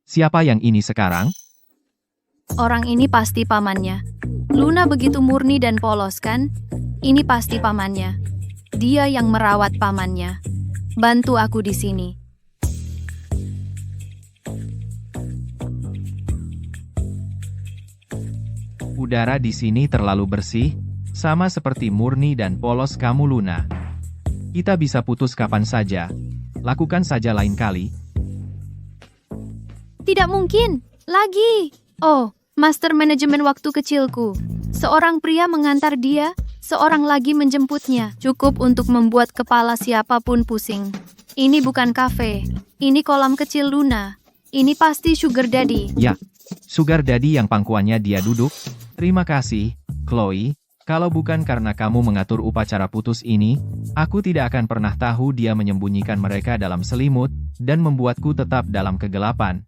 F: Siapa yang ini sekarang?
B: Orang ini pasti pamannya. Luna begitu murni dan polos kan? Ini pasti pamannya. Dia yang merawat pamannya. Bantu aku di sini.
F: Udara di sini terlalu bersih, sama seperti murni dan polos kamu Luna. Kita bisa putus kapan saja. Lakukan saja lain kali.
B: Tidak mungkin. Lagi. Oh, master manajemen waktu kecilku. Seorang pria mengantar dia, seorang lagi menjemputnya. Cukup untuk membuat kepala siapapun pusing. Ini bukan kafe. Ini kolam kecil Luna. Ini pasti sugar daddy.
F: Ya, sugar daddy yang pangkuannya dia duduk. Terima kasih, Chloe. Kalau bukan karena kamu mengatur upacara putus ini, aku tidak akan pernah tahu dia menyembunyikan mereka dalam selimut, dan membuatku tetap dalam kegelapan.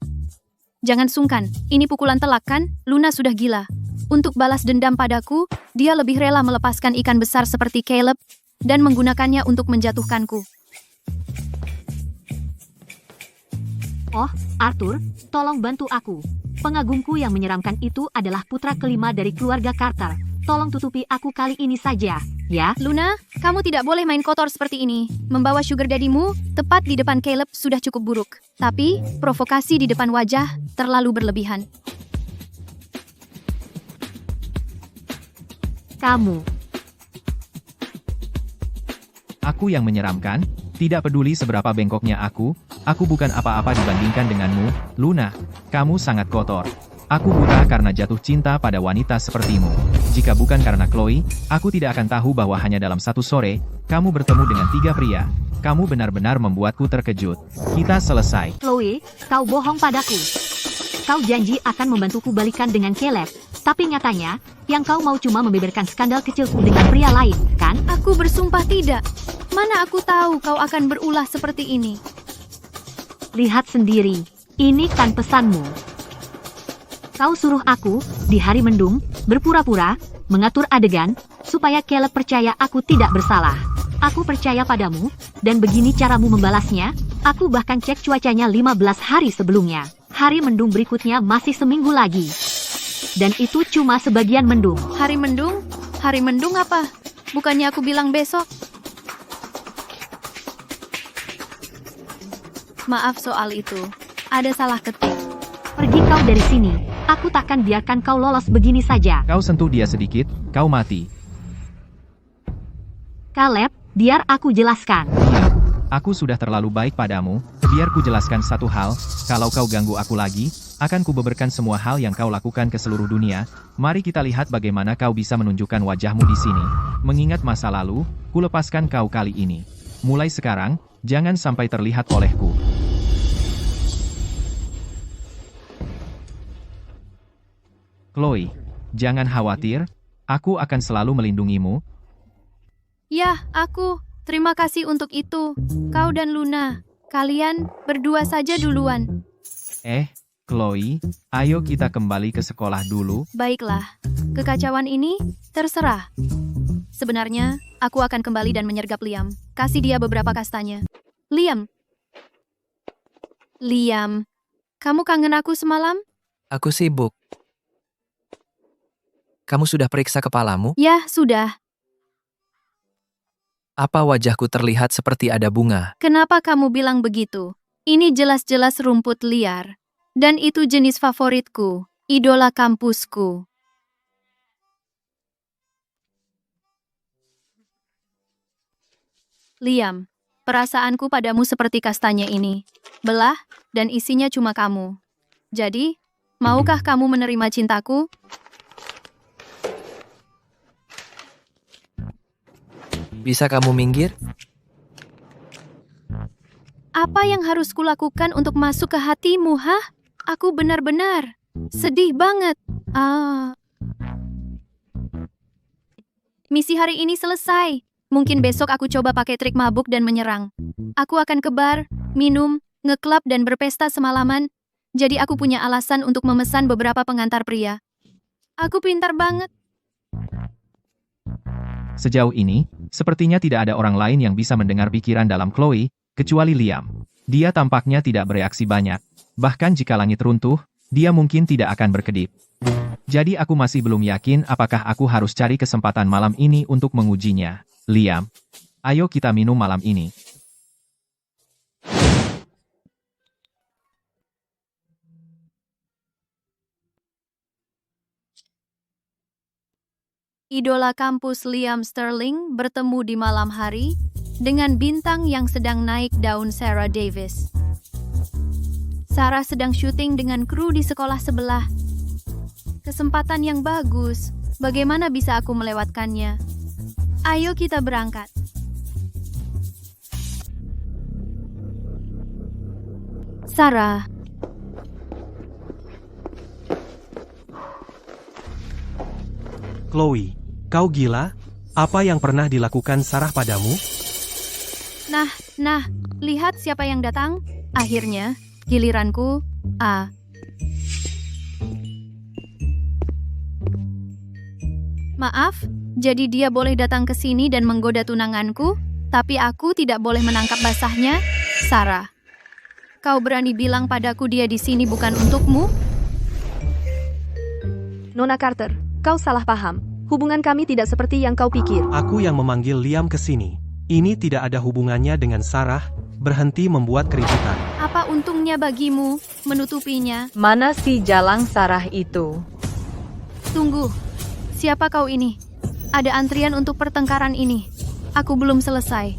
B: Jangan sungkan, ini pukulan telak kan? Luna sudah gila. Untuk balas dendam padaku, dia lebih rela melepaskan ikan besar seperti Caleb, dan menggunakannya untuk menjatuhkanku.
I: Oh, Arthur, tolong bantu aku. Pengagumku yang menyeramkan itu adalah putra kelima dari keluarga Carter.
D: tolong tutupi aku kali ini saja, ya?
B: Luna, kamu tidak boleh main kotor seperti ini. Membawa sugar daddy-mu tepat di depan Caleb sudah cukup buruk. Tapi, provokasi di depan wajah terlalu berlebihan.
D: Kamu.
F: Aku yang menyeramkan, tidak peduli seberapa bengkoknya aku bukan apa-apa dibandingkan denganmu, Luna. Kamu sangat kotor. Aku buta karena jatuh cinta pada wanita sepertimu. Jika bukan karena Chloe, aku tidak akan tahu bahwa hanya dalam satu sore, kamu bertemu dengan 3 pria. Kamu benar-benar membuatku terkejut. Kita selesai.
D: Chloe, kau bohong padaku. Kau janji akan membantuku balikan dengan Caleb. Tapi nyatanya, yang kau mau cuma membeberkan skandal kecilku dengan pria lain, kan?
B: Aku bersumpah tidak. Mana aku tahu kau akan berulah seperti ini.
D: Lihat sendiri. Ini kan pesanmu. Kau suruh aku, di hari mendung, berpura-pura, mengatur adegan, supaya Caleb percaya aku tidak bersalah. Aku percaya padamu, dan begini caramu membalasnya. Aku bahkan cek cuacanya 15 hari sebelumnya. Hari mendung berikutnya masih seminggu lagi. Dan itu cuma sebagian mendung.
B: Hari mendung? Hari mendung apa? Bukannya aku bilang besok? Maaf soal itu. Ada salah ketik.
D: Pergi kau dari sini. Aku takkan biarkan kau lolos begini saja.
F: Kau sentuh dia sedikit, kau mati.
D: Caleb, biar aku jelaskan.
F: Aku sudah terlalu baik padamu, biar ku jelaskan satu hal, kalau kau ganggu aku lagi, akan kubeberkan semua hal yang kau lakukan ke seluruh dunia. Mari kita lihat bagaimana kau bisa menunjukkan wajahmu di sini. Mengingat masa lalu, ku lepaskan kau kali ini. Mulai sekarang, jangan sampai terlihat olehku. Chloe, jangan khawatir, aku akan selalu melindungimu.
B: Ya, aku. Terima kasih untuk itu. Kau dan Luna, kalian berdua saja duluan.
F: Chloe, ayo kita kembali ke sekolah dulu.
B: Baiklah, kekacauan ini terserah. Sebenarnya, aku akan kembali dan menyergap Liam. Kasih dia beberapa kastanya. Liam, kamu kangen aku semalam?
A: Aku sibuk. Kamu sudah periksa kepalamu?
B: Ya, sudah.
A: Apa wajahku terlihat seperti ada bunga?
B: Kenapa kamu bilang begitu? Ini jelas-jelas rumput liar. Dan itu jenis favoritku, idola kampusku. Liam, perasaanku padamu seperti kastanya ini. Belah, dan isinya cuma kamu. Jadi, maukah kamu menerima cintaku?
A: Bisa kamu minggir?
B: Apa yang harus kulakukan untuk masuk ke hatimu, hah? Aku benar-benar sedih banget. Misi hari ini selesai. Mungkin besok aku coba pakai trik mabuk dan menyerang. Aku akan ke bar, minum, ngeklub dan berpesta semalaman. Jadi aku punya alasan untuk memesan beberapa pengantar pria. Aku pintar banget.
F: Sejauh ini, sepertinya tidak ada orang lain yang bisa mendengar pikiran dalam Chloe, kecuali Liam. Dia tampaknya tidak bereaksi banyak. Bahkan jika langit runtuh, dia mungkin tidak akan berkedip. Jadi aku masih belum yakin apakah aku harus cari kesempatan malam ini untuk mengujinya. Liam, ayo kita minum malam ini.
B: Idola kampus Liam Sterling bertemu di malam hari dengan bintang yang sedang naik daun Sarah Davis. Sarah sedang syuting dengan kru di sekolah sebelah. Kesempatan yang bagus. Bagaimana bisa aku melewatkannya? Ayo kita berangkat. Sarah.
G: Chloe, kau gila? Apa yang pernah dilakukan Sarah padamu?
B: Nah, lihat siapa yang datang. Akhirnya, giliranku. Maaf, jadi dia boleh datang ke sini dan menggoda tunanganku, tapi aku tidak boleh menangkap basahnya. Sarah, kau berani bilang padaku dia di sini bukan untukmu?
H: Nona Carter, kau salah paham. Hubungan kami tidak seperti yang kau pikir.
G: Aku yang memanggil Liam ke sini. Ini tidak ada hubungannya dengan Sarah. Berhenti membuat keributan.
B: Apa untungnya bagimu menutupinya?
K: Mana si jalang Sarah itu?
B: Tunggu, siapa kau ini? Ada antrian untuk pertengkaran ini. Aku belum selesai.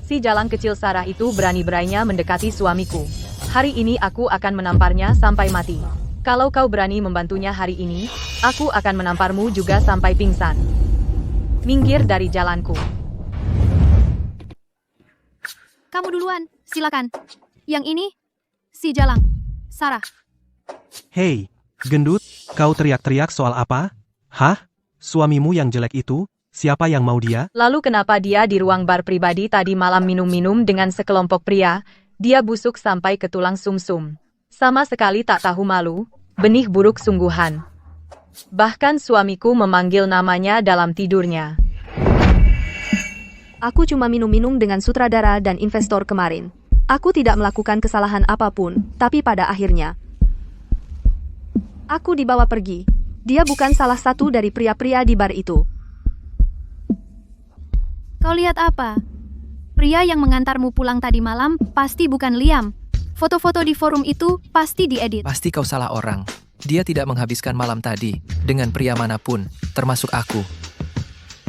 K: Si jalang kecil Sarah itu berani-beraninya mendekati suamiku. Hari ini aku akan menamparnya sampai mati. Kalau kau berani membantunya hari ini, aku akan menamparmu juga sampai pingsan. Minggir dari jalanku.
B: Kamu duluan, silakan. Yang ini, si jalang, Sarah.
G: Hei, gendut, kau teriak-teriak soal apa? Hah? Suamimu yang jelek itu? Siapa yang mau dia?
K: Lalu kenapa dia di ruang bar pribadi tadi malam minum-minum dengan sekelompok pria? Dia busuk sampai ke tulang sumsum. Sama sekali tak tahu malu, benih buruk sungguhan. Bahkan suamiku memanggil namanya dalam tidurnya.
H: Aku cuma minum-minum dengan sutradara dan investor kemarin. Aku tidak melakukan kesalahan apapun, tapi pada akhirnya aku dibawa pergi. Dia bukan salah satu dari pria-pria di bar itu.
B: Kau lihat apa? Pria yang mengantarmu pulang tadi malam pasti bukan Liam. Foto-foto di forum itu pasti diedit.
A: Pasti kau salah orang. Dia tidak menghabiskan malam tadi dengan pria manapun, termasuk aku.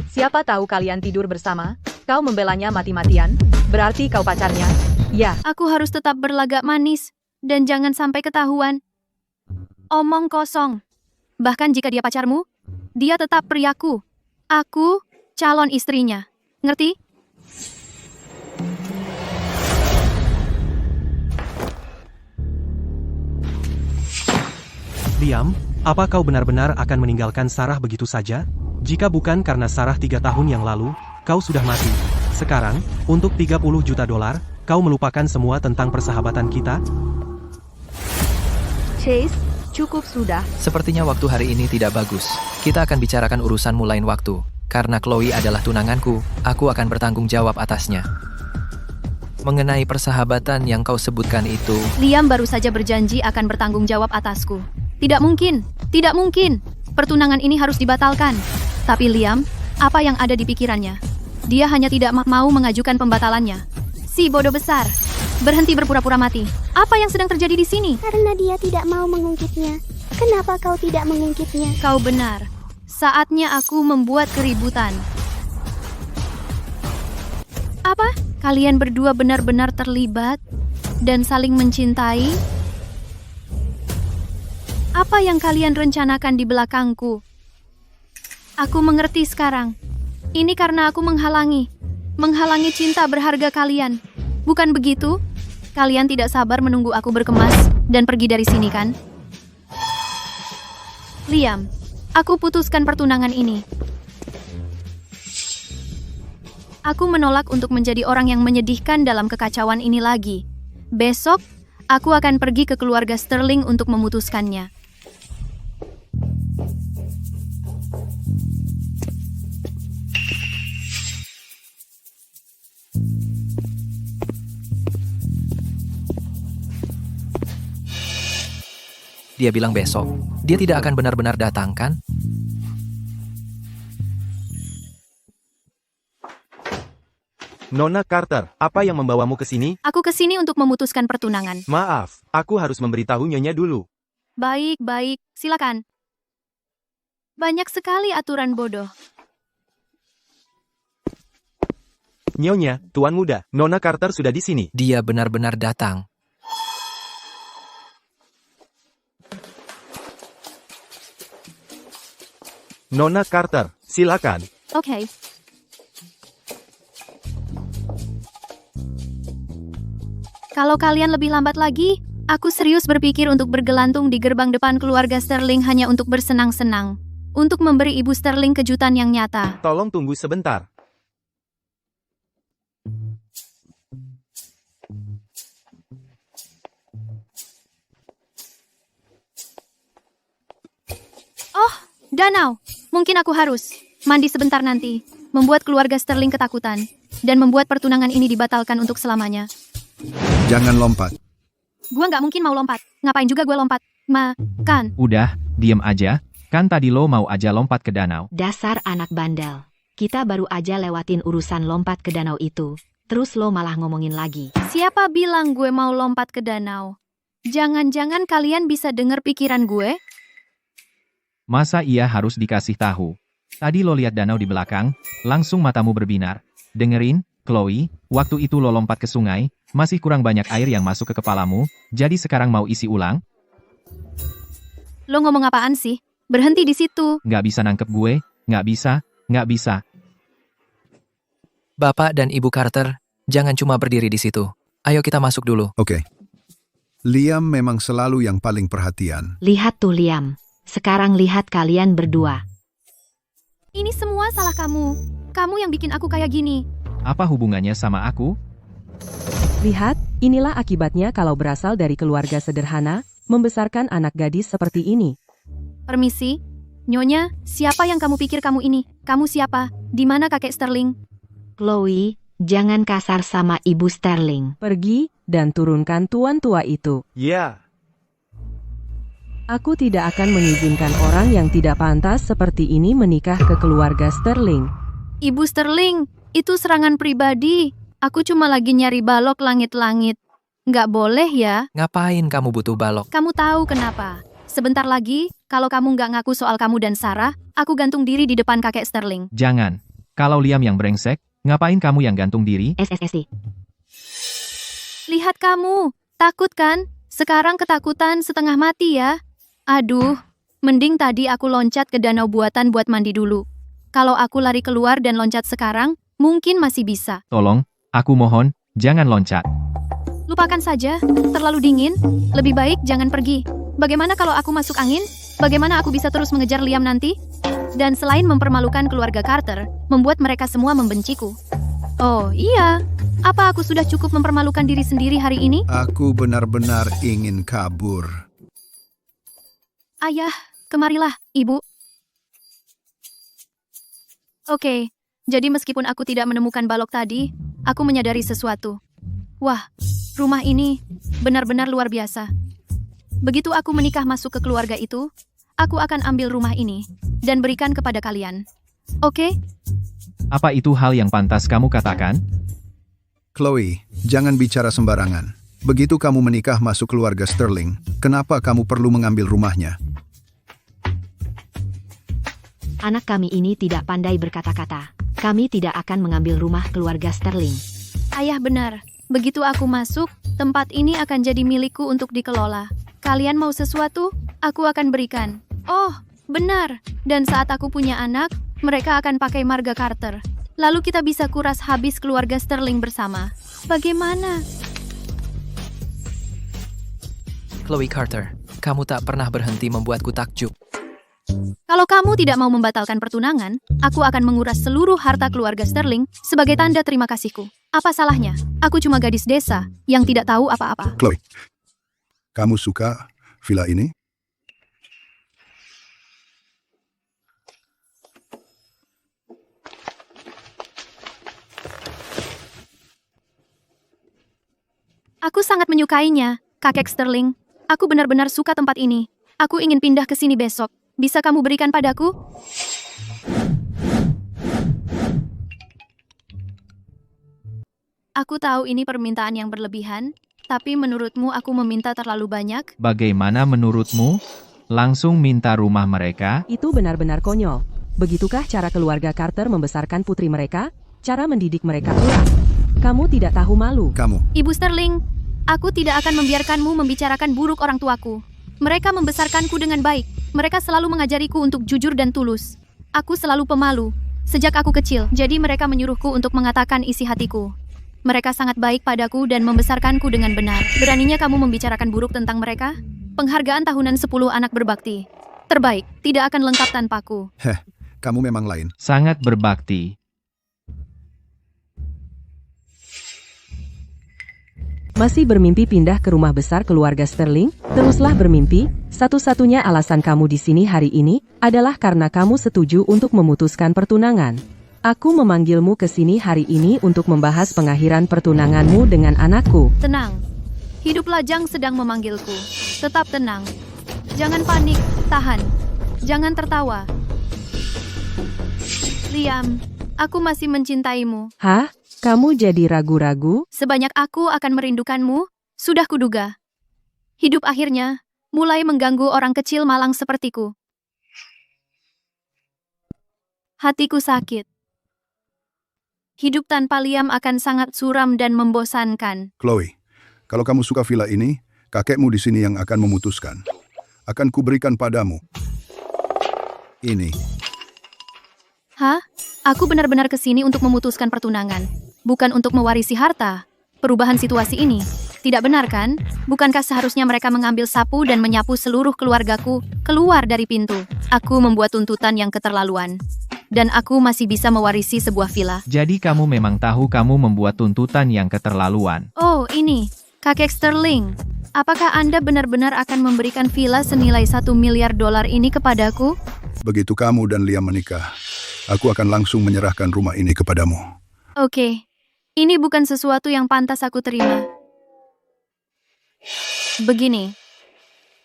K: Siapa tahu kalian tidur bersama? Kau membelanya mati-matian? Berarti kau pacarnya? Ya.
B: Aku harus tetap berlagak manis, dan jangan sampai ketahuan. Omong kosong. Bahkan jika dia pacarmu, dia tetap priaku. Aku calon istrinya. Ngerti?
G: Liam, apa kau benar-benar akan meninggalkan Sarah begitu saja? Jika bukan karena Sarah 3 tahun yang lalu, kau sudah mati. Sekarang, untuk 30 juta dolar, kau melupakan semua tentang persahabatan kita?
H: Chase, cukup sudah.
A: Sepertinya waktu hari ini tidak bagus. Kita akan bicarakan urusanmu lain waktu. Karena Chloe adalah tunanganku, aku akan bertanggung jawab atasnya. Mengenai persahabatan yang kau sebutkan itu,
B: Liam baru saja berjanji akan bertanggung jawab atasku. Tidak mungkin, tidak mungkin. Pertunangan ini harus dibatalkan. Tapi Liam, apa yang ada di pikirannya? Dia hanya tidak mau mengajukan pembatalannya. Si bodoh besar. Berhenti berpura-pura mati. Apa yang sedang terjadi di sini?
C: Karena dia tidak mau mengungkitnya. Kenapa kau tidak mengungkitnya?
B: Kau benar. Saatnya aku membuat keributan. Apa? Kalian berdua benar-benar terlibat dan saling mencintai? Apa yang kalian rencanakan di belakangku? Aku mengerti sekarang. Ini karena aku menghalangi cinta berharga kalian. Bukan begitu? Kalian tidak sabar menunggu aku berkemas dan pergi dari sini, kan? Liam, aku putuskan pertunangan ini. Aku menolak untuk menjadi orang yang menyedihkan dalam kekacauan ini lagi. Besok, aku akan pergi ke keluarga Sterling untuk memutuskannya.
A: dia bilang besok. Dia tidak akan benar-benar datang, kan?
L: Nona Carter, apa yang membawamu ke sini?
B: Aku ke sini untuk memutuskan pertunangan.
L: Maaf, aku harus memberitahu Nyonya dulu.
B: Baik, silakan. Banyak sekali aturan bodoh.
L: Nyonya, Tuan Muda, Nona Carter sudah di sini.
A: Dia benar-benar datang.
L: Nona Carter, silakan.
B: Oke. Kalau kalian lebih lambat lagi, aku serius berpikir untuk bergelantung di gerbang depan keluarga Sterling hanya untuk bersenang-senang. Untuk memberi Ibu Sterling kejutan yang nyata.
L: Tolong tunggu sebentar.
B: Oh, danau. Mungkin aku harus mandi sebentar nanti, membuat keluarga Sterling ketakutan, dan membuat pertunangan ini dibatalkan untuk selamanya.
E: Jangan lompat.
B: Gua nggak mungkin mau lompat. Ngapain juga gue lompat? Kan.
F: Udah, diem aja. Kan tadi lo mau aja lompat ke danau.
D: Dasar anak bandel. Kita baru aja lewatin urusan lompat ke danau itu. Terus lo malah ngomongin lagi.
B: Siapa bilang gue mau lompat ke danau? Jangan-jangan kalian bisa dengar pikiran gue?
F: Masa iya harus dikasih tahu? Tadi lo lihat danau di belakang, langsung matamu berbinar. Dengerin, Chloe, waktu itu lo lompat ke sungai, masih kurang banyak air yang masuk ke kepalamu, jadi sekarang mau isi ulang?
B: Lo ngomong apaan sih? Berhenti di situ.
F: Nggak bisa nangkep gue, nggak bisa.
A: Bapak dan Ibu Carter, jangan cuma berdiri di situ. Ayo kita masuk dulu.
E: Oke. Liam memang selalu yang paling perhatian.
D: Lihat tuh Liam. Sekarang lihat kalian berdua.
B: Ini semua salah kamu. Kamu yang bikin aku kayak gini.
F: Apa hubungannya sama aku?
M: Lihat, inilah akibatnya kalau berasal dari keluarga sederhana, membesarkan anak gadis seperti ini.
B: Permisi, Nyonya, siapa yang kamu pikir kamu ini? Kamu siapa? Di mana kakek Sterling?
D: Chloe, jangan kasar sama Ibu Sterling.
M: Pergi, dan turunkan tuan tua itu.
L: Ya.
M: Aku tidak akan mengizinkan orang yang tidak pantas seperti ini menikah ke keluarga Sterling.
B: Ibu Sterling, itu serangan pribadi. Aku cuma lagi nyari balok langit-langit. Nggak boleh ya?
A: Ngapain kamu butuh balok?
B: Kamu tahu kenapa? Sebentar lagi, kalau kamu nggak ngaku soal kamu dan Sarah, aku gantung diri di depan kakek Sterling.
F: Jangan. Kalau Liam yang brengsek, ngapain kamu yang gantung diri?
D: SSSI.
B: Lihat kamu, takut kan? Sekarang ketakutan setengah mati ya. Aduh, mending tadi aku loncat ke danau buatan buat mandi dulu. Kalau aku lari keluar dan loncat sekarang, mungkin masih bisa.
F: Tolong, aku mohon, jangan loncat.
B: Lupakan saja, terlalu dingin. Lebih baik jangan pergi. Bagaimana kalau aku masuk angin? Bagaimana aku bisa terus mengejar Liam nanti? Dan selain mempermalukan keluarga Carter, membuat mereka semua membenciku. Oh iya, apa aku sudah cukup mempermalukan diri sendiri hari ini?
E: Aku benar-benar ingin kabur.
B: Ayah, kemarilah, Ibu. Oke, jadi meskipun aku tidak menemukan balok tadi, aku menyadari sesuatu. Wah, rumah ini benar-benar luar biasa. Begitu aku menikah masuk ke keluarga itu, aku akan ambil rumah ini dan berikan kepada kalian. Oke?
F: Apa itu hal yang pantas kamu katakan?
E: Chloe, jangan bicara sembarangan. Begitu kamu menikah masuk keluarga Sterling, kenapa kamu perlu mengambil rumahnya?
D: Anak kami ini tidak pandai berkata-kata. Kami tidak akan mengambil rumah keluarga Sterling.
B: Ayah benar. Begitu aku masuk, tempat ini akan jadi milikku untuk dikelola. Kalian mau sesuatu? Aku akan berikan. Oh, benar. Dan saat aku punya anak, mereka akan pakai marga Carter. Lalu kita bisa kuras habis keluarga Sterling bersama. Bagaimana?
A: Chloe Carter, kamu tak pernah berhenti membuatku takjub.
B: Kalau kamu tidak mau membatalkan pertunangan, aku akan menguras seluruh harta keluarga Sterling sebagai tanda terima kasihku. Apa salahnya? Aku cuma gadis desa yang tidak tahu apa-apa.
E: Chloe, kamu suka villa ini?
B: Aku sangat menyukainya, kakek Sterling. Aku benar-benar suka tempat ini. Aku ingin pindah ke sini besok. Bisa kamu berikan padaku? Aku tahu ini permintaan yang berlebihan, tapi menurutmu aku meminta terlalu banyak?
F: Bagaimana menurutmu? Langsung minta rumah mereka?
M: Itu benar-benar konyol. Begitukah cara keluarga Carter membesarkan putri mereka? Cara mendidik mereka pula? Kamu tidak tahu malu.
E: Kamu.
B: Ibu Sterling, aku tidak akan membiarkanmu membicarakan buruk orang tuaku. Mereka membesarkanku dengan baik. Mereka selalu mengajariku untuk jujur dan tulus. Aku selalu pemalu. Sejak aku kecil, jadi mereka menyuruhku untuk mengatakan isi hatiku. Mereka sangat baik padaku dan membesarkanku dengan benar. Beraninya kamu membicarakan buruk tentang mereka? Penghargaan tahunan 10 anak berbakti. Terbaik, tidak akan lengkap tanpaku.
E: Heh, kamu memang lain.
F: Sangat berbakti.
M: Masih bermimpi pindah ke rumah besar keluarga Sterling? Teruslah bermimpi. Satu-satunya alasan kamu di sini hari ini adalah karena kamu setuju untuk memutuskan pertunangan. Aku memanggilmu ke sini hari ini untuk membahas pengakhiran pertunanganmu dengan anakku.
B: Tenang. Hidup lajang sedang memanggilku. Tetap tenang. Jangan panik, tahan. Jangan tertawa. Liam, aku masih mencintaimu.
M: Hah? Kamu jadi ragu-ragu?
B: Sebanyak aku akan merindukanmu, sudah kuduga. Hidup akhirnya mulai mengganggu orang kecil malang sepertiku. Hatiku sakit. Hidup tanpa Liam akan sangat suram dan membosankan.
E: Chloe, kalau kamu suka villa ini, kakekmu di sini yang akan memutuskan. Akan kuberikan padamu. Ini.
B: Hah? Aku benar-benar kesini untuk memutuskan pertunangan, bukan untuk mewarisi harta. Perubahan situasi ini, tidak benar kan? Bukankah seharusnya mereka mengambil sapu dan menyapu seluruh keluargaku keluar dari pintu? Aku membuat tuntutan yang keterlaluan. Dan aku masih bisa mewarisi sebuah villa.
F: Jadi kamu memang tahu kamu membuat tuntutan yang keterlaluan.
B: Oh, ini, kakek Sterling. Apakah Anda benar-benar akan memberikan villa senilai $1 miliar ini kepadaku?
E: Begitu kamu dan Liam menikah, aku akan langsung menyerahkan rumah ini kepadamu.
B: Oke, ini bukan sesuatu yang pantas aku terima. Begini,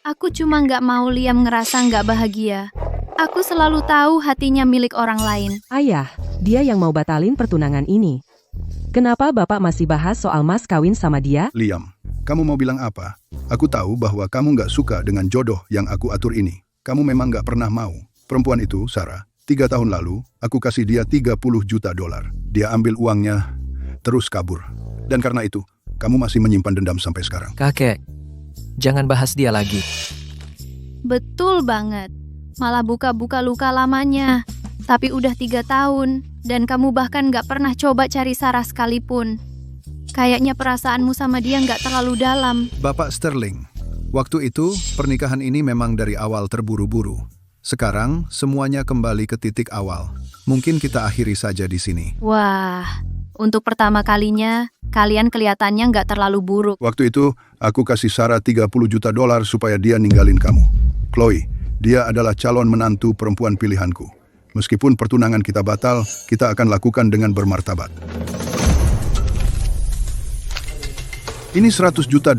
B: aku cuma nggak mau Liam ngerasa nggak bahagia. Aku selalu tahu hatinya milik orang lain.
M: Ayah, dia yang mau batalin pertunangan ini. Kenapa Bapak masih bahas soal mas kawin sama dia?
E: Liam, kamu mau bilang apa? Aku tahu bahwa kamu nggak suka dengan jodoh yang aku atur ini. Kamu memang nggak pernah mau. Perempuan itu, Sarah, 3 tahun lalu, aku kasih dia $30 juta. Dia ambil uangnya, terus kabur. Dan karena itu, kamu masih menyimpan dendam sampai sekarang.
A: Kakek, jangan bahas dia lagi.
B: Betul banget. Malah buka-buka luka lamanya. Tapi udah 3 tahun, dan kamu bahkan nggak pernah coba cari Sarah sekalipun. Kayaknya perasaanmu sama dia nggak terlalu dalam.
E: Bapak Sterling, waktu itu pernikahan ini memang dari awal terburu-buru. Sekarang semuanya kembali ke titik awal. Mungkin kita akhiri saja di sini.
B: Wah, untuk pertama kalinya, kalian kelihatannya nggak terlalu buruk.
E: Waktu itu, aku kasih Sarah $30 juta supaya dia ninggalin kamu. Chloe, dia adalah calon menantu perempuan pilihanku. Meskipun pertunangan kita batal, kita akan lakukan dengan bermartabat. Ini $100 juta.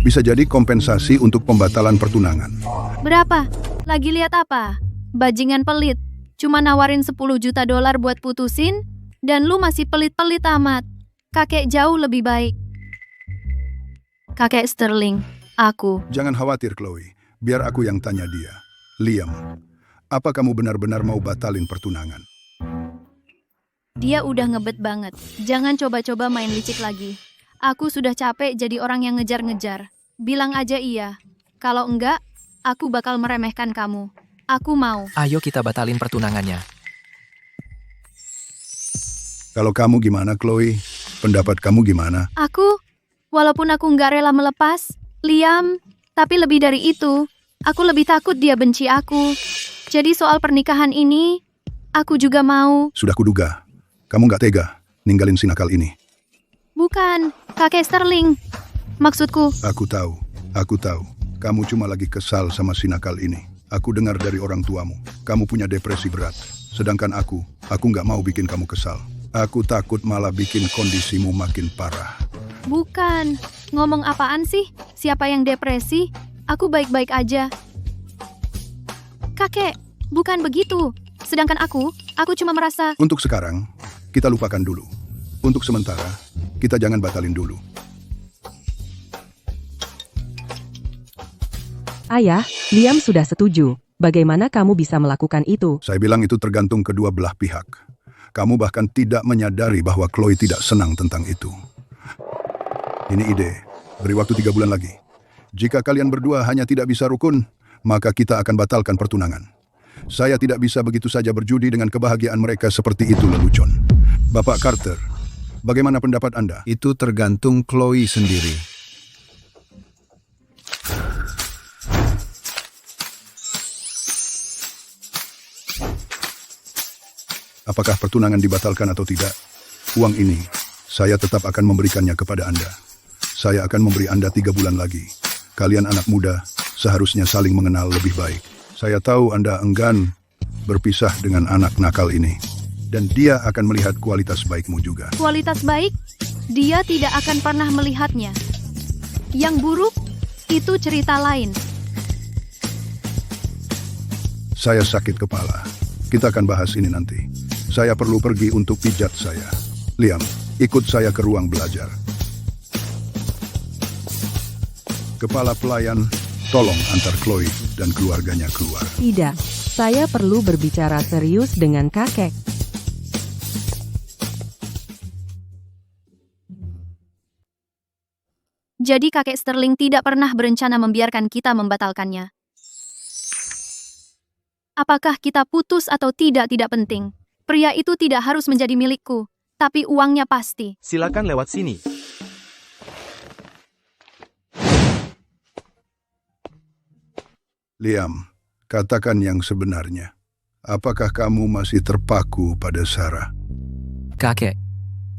E: Bisa jadi kompensasi untuk pembatalan pertunangan.
B: Berapa? Lagi lihat apa? Bajingan pelit. Cuma nawarin $10 juta buat putusin, dan lu masih pelit-pelit amat. Kakek jauh lebih baik. Kakek Sterling, aku.
E: Jangan khawatir, Chloe. Biar aku yang tanya dia. Liam, apa kamu benar-benar mau batalin pertunangan?
B: Dia udah ngebet banget. Jangan coba-coba main licik lagi. Aku sudah capek jadi orang yang ngejar-ngejar. Bilang aja iya. Kalau enggak, aku bakal meremehkan kamu. Aku mau.
A: Ayo kita batalin pertunangannya.
E: Kalau kamu gimana, Chloe? Pendapat kamu gimana?
B: Aku, walaupun aku nggak rela melepas, Liam, tapi lebih dari itu, aku lebih takut dia benci aku. Jadi soal pernikahan ini, aku juga mau.
E: Sudah kuduga. Kamu nggak tega ninggalin si nakal ini.
B: Bukan, kakek Sterling. Maksudku.
E: Aku tahu. Kamu cuma lagi kesal sama si nakal ini. Aku dengar dari orang tuamu. Kamu punya depresi berat. Sedangkan aku nggak mau bikin kamu kesal. Aku takut malah bikin kondisimu makin parah.
B: Bukan. Ngomong apaan sih? Siapa yang depresi? Aku baik-baik aja. Kakek, bukan begitu. Sedangkan aku cuma merasa...
E: Untuk sekarang, kita lupakan dulu. Untuk sementara, kita jangan batalin dulu.
M: Ayah, Liam sudah setuju. Bagaimana kamu bisa melakukan itu?
E: Saya bilang itu tergantung kedua belah pihak. Kamu bahkan tidak menyadari bahwa Chloe tidak senang tentang itu. Ini ide. Beri waktu 3 bulan lagi. Jika kalian berdua hanya tidak bisa rukun, maka kita akan batalkan pertunangan. Saya tidak bisa begitu saja berjudi dengan kebahagiaan mereka seperti itu, lelucon. Bapak Carter, bagaimana pendapat Anda? Itu tergantung Chloe sendiri. Apakah pertunangan dibatalkan atau tidak? Uang ini, saya tetap akan memberikannya kepada Anda. Saya akan memberi Anda 3 bulan lagi. Kalian anak muda, seharusnya saling mengenal lebih baik. Saya tahu Anda enggan berpisah dengan anak nakal ini. Dan dia akan melihat kualitas baikmu juga.
B: Kualitas baik? Dia tidak akan pernah melihatnya. Yang buruk, itu cerita lain.
E: Saya sakit kepala. Kita akan bahas ini nanti. Saya perlu pergi untuk pijat saya. Liam, ikut saya ke ruang belajar. Kepala pelayan, tolong antar Chloe dan keluarganya keluar.
M: Tidak, saya perlu berbicara serius dengan kakek.
B: Jadi kakek Sterling tidak pernah berencana membiarkan kita membatalkannya. Apakah kita putus atau tidak penting. Pria itu tidak harus menjadi milikku, tapi uangnya pasti.
L: Silakan lewat sini.
E: Liam, katakan yang sebenarnya. Apakah kamu masih terpaku pada Sarah?
A: Kakek,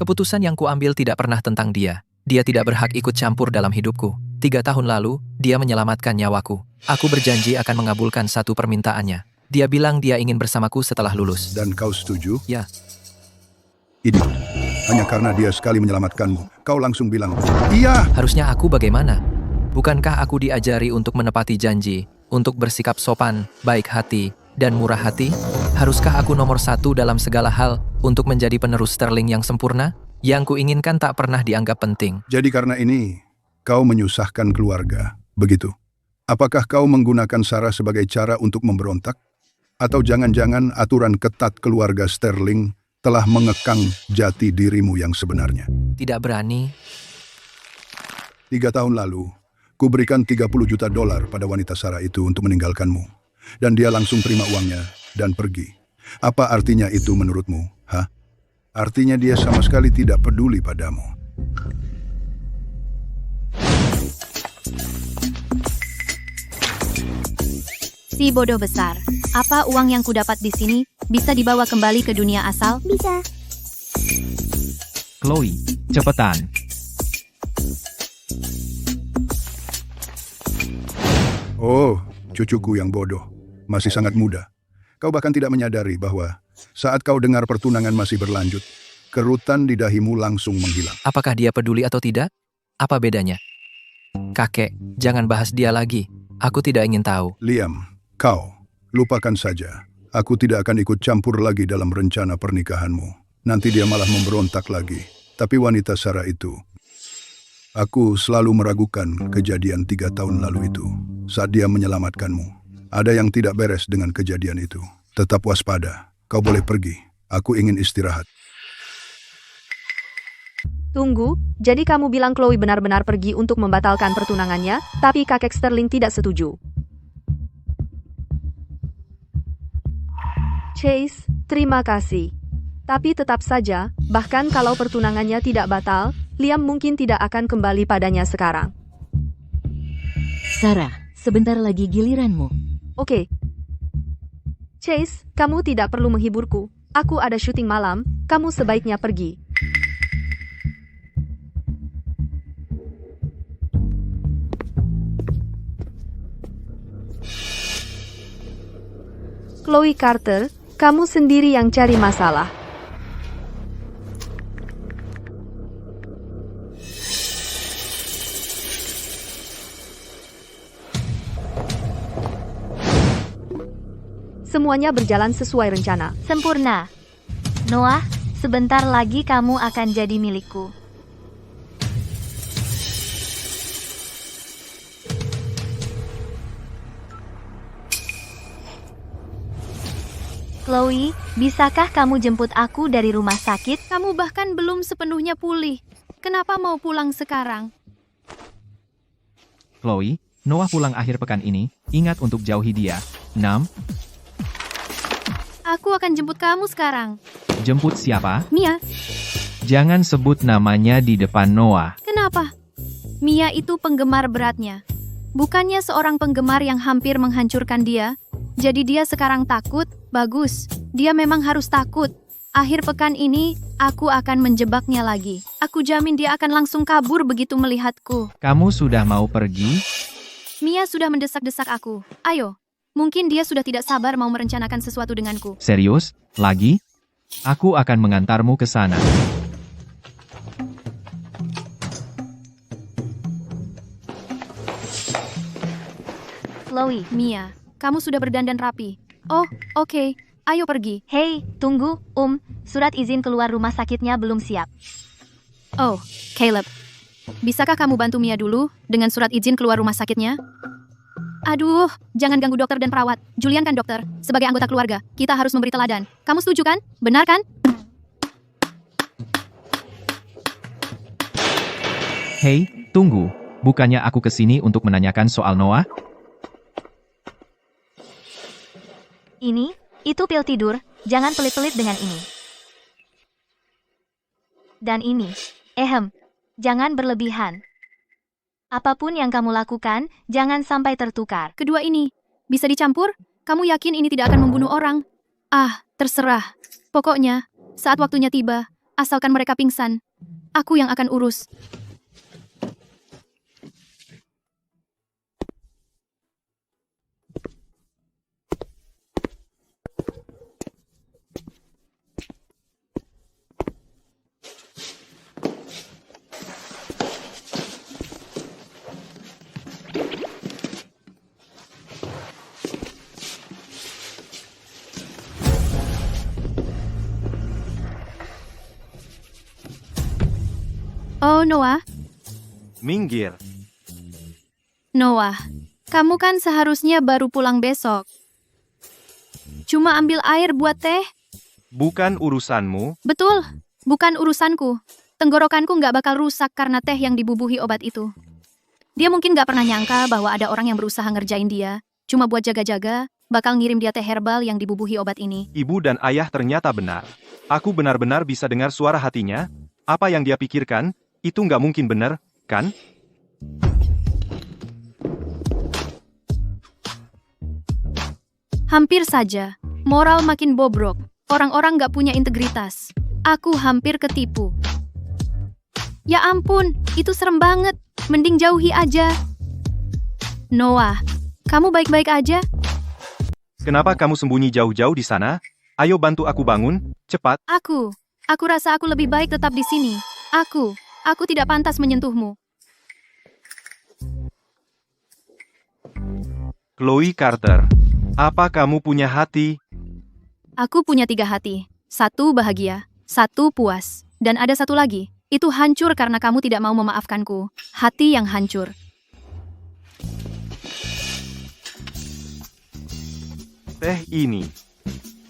A: keputusan yang kuambil tidak pernah tentang dia. Dia tidak berhak ikut campur dalam hidupku. 3 tahun lalu, dia menyelamatkan nyawaku. Aku berjanji akan mengabulkan satu permintaannya. Dia bilang dia ingin bersamaku setelah lulus.
E: Dan kau setuju?
A: Ya.
E: Idiot. Hanya karena dia sekali menyelamatkanmu, kau langsung bilang, iya!
A: Harusnya aku bagaimana? Bukankah aku diajari untuk menepati janji, untuk bersikap sopan, baik hati, dan murah hati? Haruskah aku nomor 1 dalam segala hal untuk menjadi penerus Sterling yang sempurna? Yang kuinginkan tak pernah dianggap penting.
E: Jadi karena ini, kau menyusahkan keluarga, begitu? Apakah kau menggunakan Sarah sebagai cara untuk memberontak? Atau jangan-jangan aturan ketat keluarga Sterling telah mengekang jati dirimu yang sebenarnya?
A: Tidak berani.
E: 3 tahun lalu, ku berikan $30 juta pada wanita Sarah itu untuk meninggalkanmu. Dan dia langsung terima uangnya dan pergi. Apa artinya itu menurutmu, ha? Artinya dia sama sekali tidak peduli padamu.
B: Si bodoh besar. Apa uang yang kudapat di sini bisa dibawa kembali ke dunia asal?
C: Bisa.
F: Chloe, cepetan.
E: Oh, cucuku yang bodoh. Masih sangat muda. Kau bahkan tidak menyadari bahwa saat kau dengar pertunangan masih berlanjut, kerutan di dahimu langsung menghilang.
A: Apakah dia peduli atau tidak? Apa bedanya? Kakek, jangan bahas dia lagi. Aku tidak ingin tahu.
E: Liam, kau, lupakan saja. Aku tidak akan ikut campur lagi dalam rencana pernikahanmu. Nanti dia malah memberontak lagi. Tapi wanita Sarah itu, aku selalu meragukan kejadian 3 tahun lalu itu. Saat dia menyelamatkanmu. Ada yang tidak beres dengan kejadian itu. Tetap waspada. Kau boleh pergi. Aku ingin istirahat.
H: Tunggu, jadi kamu bilang Chloe benar-benar pergi untuk membatalkan pertunangannya, tapi kakek Sterling tidak setuju. Chase, terima kasih. Tapi tetap saja, bahkan kalau pertunangannya tidak batal, Liam mungkin tidak akan kembali padanya sekarang.
I: Sarah, sebentar lagi giliranmu.
H: Oke. Chase, kamu tidak perlu menghiburku. Aku ada syuting malam, kamu sebaiknya pergi. Chloe Carter, kamu sendiri yang cari masalah. Semuanya berjalan sesuai rencana.
J: Sempurna. Noah, sebentar lagi kamu akan jadi milikku. Chloe, bisakah kamu jemput aku dari rumah sakit?
B: Kamu bahkan belum sepenuhnya pulih. Kenapa mau pulang sekarang?
F: Chloe, Noah pulang akhir pekan ini. Ingat untuk jauhi dia. 6.
B: Aku akan jemput kamu sekarang.
F: Jemput siapa?
B: Mia,
F: Jangan sebut namanya di depan Noah.
B: kenapa? Mia itu penggemar beratnya. Bukannya seorang penggemar yang hampir menghancurkan dia. Jadi dia sekarang takut? Bagus, dia memang harus takut. Akhir pekan ini, aku akan menjebaknya lagi. Aku jamin dia akan langsung kabur begitu melihatku.
F: Kamu sudah mau pergi?
B: Mia sudah mendesak-desak aku. Ayo, mungkin dia sudah tidak sabar mau merencanakan sesuatu denganku.
F: Serius? Lagi? Aku akan mengantarmu ke sana.
B: Chloe, Mia, kamu sudah berdandan rapi. Oh, oke. Ayo pergi.
J: Hei, tunggu, surat izin keluar rumah sakitnya belum siap.
B: Oh, Caleb. Bisakah kamu bantu Mia dulu dengan surat izin keluar rumah sakitnya? Aduh, jangan ganggu dokter dan perawat. Julian kan dokter. Sebagai anggota keluarga, kita harus memberi teladan. Kamu setuju kan? Benar kan?
F: Hei, tunggu. Bukannya aku kesini untuk menanyakan soal Noah?
J: Itu pil tidur. Jangan pelit-pelit dengan ini. Dan ini. Jangan berlebihan. Apapun yang kamu lakukan, jangan sampai tertukar.
B: Kedua ini, bisa dicampur? Kamu yakin ini tidak akan membunuh orang? Ah, terserah. Pokoknya, saat waktunya tiba, asalkan mereka pingsan, aku yang akan urus. Oh, Noah.
L: Minggir.
B: Noah, kamu kan seharusnya baru pulang besok. Cuma ambil air buat teh.
L: Bukan urusanmu.
B: Betul, bukan urusanku. Tenggorokanku nggak bakal rusak karena teh yang dibubuhi obat itu. Dia mungkin nggak pernah nyangka bahwa ada orang yang berusaha ngerjain dia, cuma buat jaga-jaga, bakal ngirim dia teh herbal yang dibubuhi obat ini.
L: Ibu dan ayah ternyata benar. Aku benar-benar bisa dengar suara hatinya. Apa yang dia pikirkan, itu nggak mungkin benar, kan?
B: Hampir saja. Moral makin bobrok. Orang-orang nggak punya integritas. Aku hampir ketipu. Ya ampun, itu serem banget. Mending jauhi aja. Noah, kamu baik-baik aja?
L: Kenapa kamu sembunyi jauh-jauh di sana? Ayo bantu aku bangun, cepat.
B: Aku rasa aku lebih baik tetap di sini. Aku tidak pantas menyentuhmu.
L: Chloe Carter, apa kamu punya hati?
B: Aku punya 3 hati. 1 bahagia, 1 puas, dan ada 1 lagi. Itu hancur karena kamu tidak mau memaafkanku. Hati yang hancur.
L: Teh ini.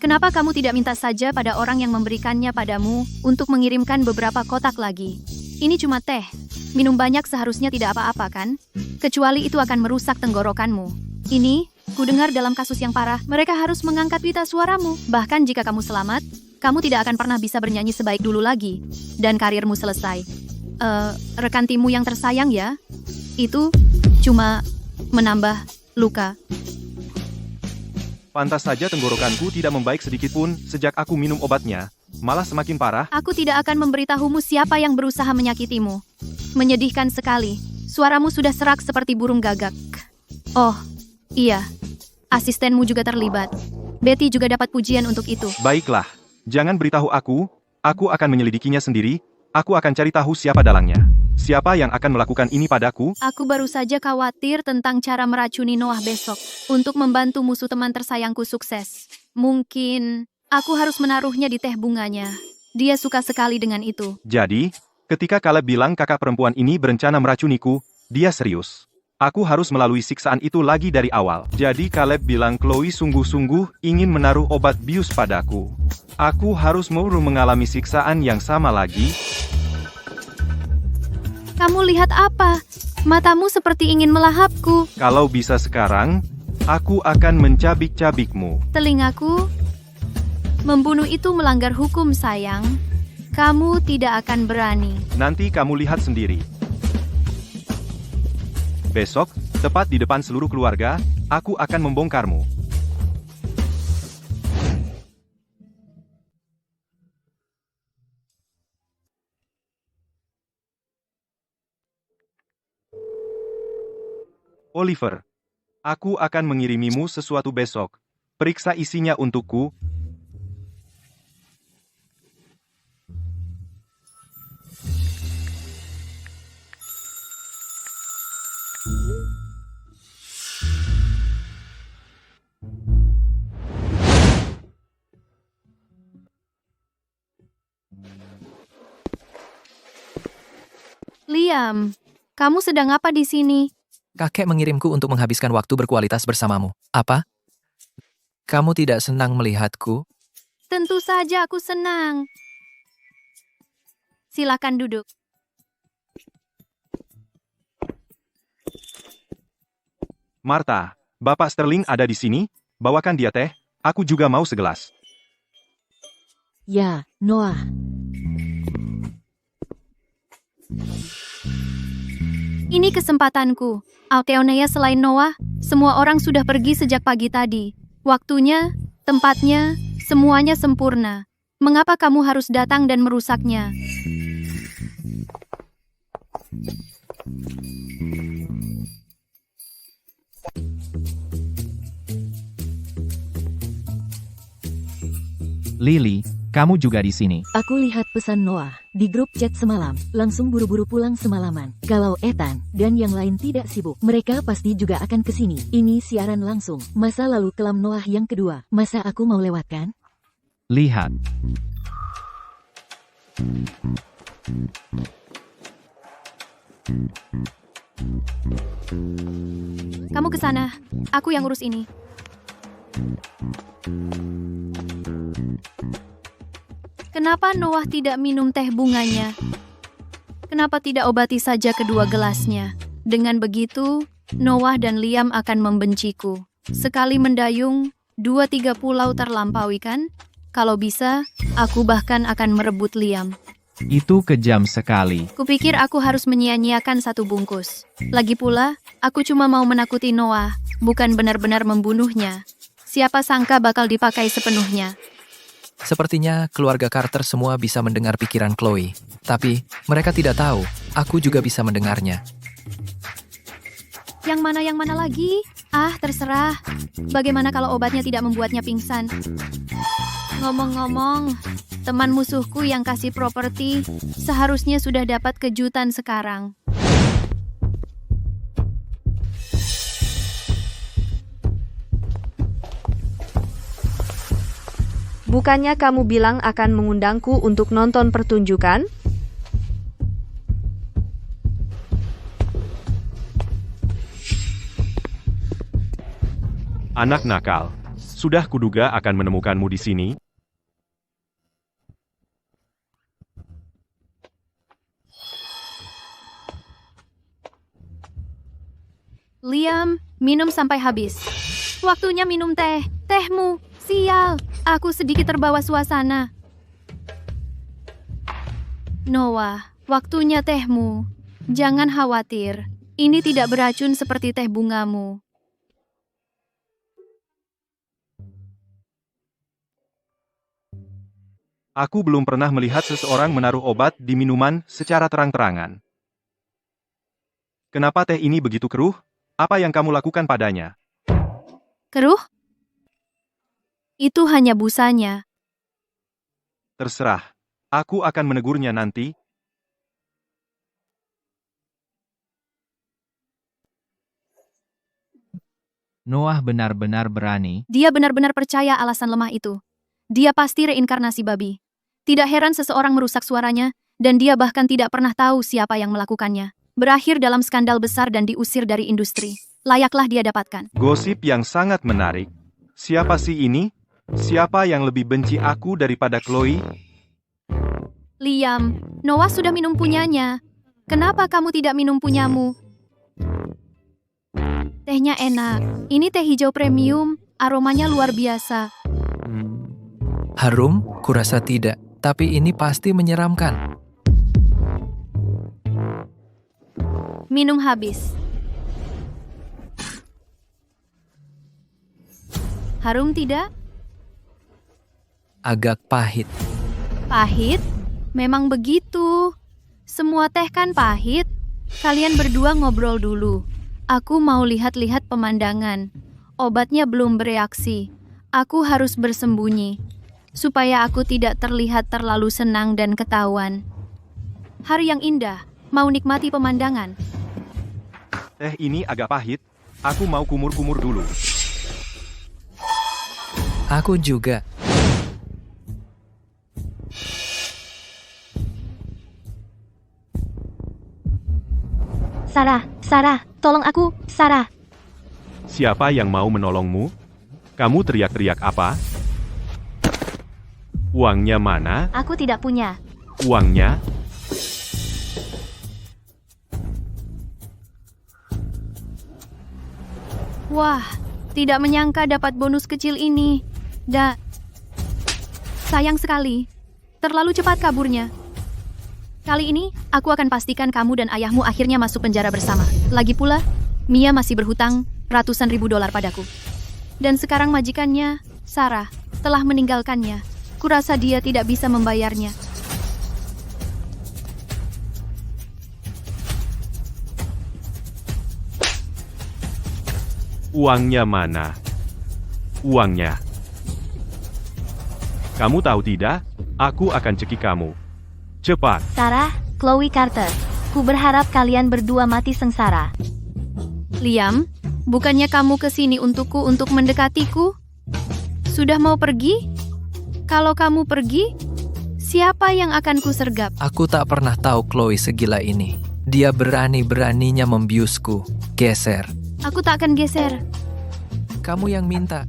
B: Kenapa kamu tidak minta saja pada orang yang memberikannya padamu untuk mengirimkan beberapa kotak lagi? Ini cuma teh. Minum banyak seharusnya tidak apa-apa kan? Kecuali itu akan merusak tenggorokanmu. Ini, ku dengar dalam kasus yang parah, mereka harus mengangkat pita suaramu. Bahkan jika kamu selamat, kamu tidak akan pernah bisa bernyanyi sebaik dulu lagi. Dan karirmu selesai. Rekan timmu yang tersayang ya? Itu cuma menambah luka.
L: Pantas saja tenggorokanku tidak membaik sedikitpun sejak aku minum obatnya. Malah semakin parah.
B: Aku tidak akan memberitahumu siapa yang berusaha menyakitimu. Menyedihkan sekali. Suaramu sudah serak seperti burung gagak. Oh, iya. Asistenmu juga terlibat. Betty juga dapat pujian untuk itu.
L: Baiklah. Jangan beritahu aku akan menyelidikinya sendiri. Aku akan cari tahu siapa dalangnya. Siapa yang akan melakukan ini padaku?
B: Aku baru saja khawatir tentang cara meracuni Noah besok. Untuk membantu musuh teman tersayangku sukses. Mungkin aku harus menaruhnya di teh bunganya. Dia suka sekali dengan itu.
L: Jadi, ketika Caleb bilang kakak perempuan ini berencana meracuniku, dia serius. Aku harus melalui siksaan itu lagi dari awal. Jadi Caleb bilang Chloe sungguh-sungguh ingin menaruh obat bius padaku. Aku harus mengalami siksaan yang sama lagi.
B: Kamu lihat apa? Matamu seperti ingin melahapku.
L: Kalau bisa sekarang, aku akan mencabik-cabikmu.
B: Telingaku? Membunuh itu melanggar hukum, sayang. Kamu tidak akan berani.
L: Nanti kamu lihat sendiri. Besok, tepat di depan seluruh keluarga, aku akan membongkarmu. Oliver, aku akan mengirimimu sesuatu besok. Periksa isinya untukku.
B: Liam, kamu sedang apa di sini?
A: Kakek mengirimku untuk menghabiskan waktu berkualitas bersamamu. Apa? Kamu tidak senang melihatku?
B: Tentu saja aku senang. Silakan duduk.
L: Martha, Bapak Sterling ada di sini, bawakan dia teh, aku juga mau segelas.
I: Ya, Noah.
B: Ini kesempatanku. Alkeoneia selain Noah, semua orang sudah pergi sejak pagi tadi. Waktunya, tempatnya, semuanya sempurna. Mengapa kamu harus datang dan merusaknya?
F: Lily, kamu juga di sini.
I: Aku lihat pesan Noah di grup chat semalam. Langsung buru-buru pulang semalaman. Kalau Ethan dan yang lain tidak sibuk, mereka pasti juga akan ke sini. Ini siaran langsung. Masa lalu kelam Noah yang kedua. Masa aku mau lewatkan?
F: Lihat.
B: Kamu ke sana. Aku yang urus ini. Kenapa Noah tidak minum teh bunganya? Kenapa tidak obati saja kedua gelasnya? Dengan begitu, Noah dan Liam akan membenciku. Sekali mendayung, 2-3 pulau terlampaui kan? Kalau bisa, aku bahkan akan merebut Liam.
F: Itu kejam sekali.
B: Kupikir aku harus menyia-nyiakan 1 bungkus. Lagi pula, aku cuma mau menakuti Noah, bukan benar-benar membunuhnya. Siapa sangka bakal dipakai sepenuhnya.
A: Sepertinya keluarga Carter semua bisa mendengar pikiran Chloe. Tapi, mereka tidak tahu, aku juga bisa mendengarnya.
B: Yang mana lagi? Ah, terserah. Bagaimana kalau obatnya tidak membuatnya pingsan? Ngomong-ngomong, teman musuhku yang kasih properti seharusnya sudah dapat kejutan sekarang.
H: Bukannya kamu bilang akan mengundangku untuk nonton pertunjukan?
L: Anak nakal, sudah kuduga akan menemukanmu di sini.
B: Liam, minum sampai habis. Waktunya minum teh. Tehmu, sial. Aku sedikit terbawa suasana. Noah, waktunya tehmu. Jangan khawatir. Ini tidak beracun seperti teh bungamu.
L: Aku belum pernah melihat seseorang menaruh obat di minuman secara terang-terangan. Kenapa teh ini begitu keruh? Apa yang kamu lakukan padanya?
B: Keruh? Itu hanya busanya.
L: Terserah. Aku akan menegurnya nanti.
F: Noah benar-benar berani.
B: Dia benar-benar percaya alasan lemah itu. Dia pasti reinkarnasi babi. Tidak heran seseorang merusak suaranya, dan dia bahkan tidak pernah tahu siapa yang melakukannya. Berakhir dalam skandal besar dan diusir dari industri. Layaklah dia dapatkan.
L: Gosip yang sangat menarik. Siapa sih ini? Siapa yang lebih benci aku daripada Chloe?
B: Liam, Noah sudah minum punyanya. Kenapa kamu tidak minum punyamu? Tehnya enak. Ini teh hijau premium. Aromanya luar biasa.
A: Harum? Kurasa tidak. Tapi ini pasti menyeramkan.
B: Minum habis. Harum tidak?
A: Agak pahit.
B: Pahit? Memang begitu. Semua teh kan pahit. Kalian berdua ngobrol dulu. Aku mau lihat-lihat pemandangan. Obatnya belum bereaksi. Aku harus bersembunyi. Supaya aku tidak terlihat terlalu senang dan ketahuan. Hari yang indah. Mau nikmati pemandangan.
L: Teh ini agak pahit. Aku mau kumur-kumur dulu.
A: Aku juga.
J: Sarah, tolong aku, Sarah.
L: Siapa yang mau menolongmu? Kamu teriak-teriak apa? Uangnya mana?
J: Aku tidak punya.
L: Uangnya?
B: Wah, tidak menyangka dapat bonus kecil ini. Sayang sekali. Terlalu cepat kaburnya. Kali ini, aku akan pastikan kamu dan ayahmu akhirnya masuk penjara bersama. Lagi pula, Mia masih berhutang ratusan ribu dolar padaku. Dan sekarang majikannya, Sarah, telah meninggalkannya. Kurasa dia tidak bisa membayarnya.
L: Uangnya mana? Uangnya. Kamu tahu tidak? Aku akan cekik kamu. Cepat.
J: Sarah, Chloe Carter. Ku berharap kalian berdua mati sengsara.
B: Liam, bukannya kamu kesini untukku untuk mendekatiku? Sudah mau pergi? Kalau kamu pergi, siapa yang akan kusergap?
A: Aku tak pernah tahu Chloe segila ini. Dia berani-beraninya membiusku. Geser.
B: Aku tak akan geser.
A: Kamu yang minta.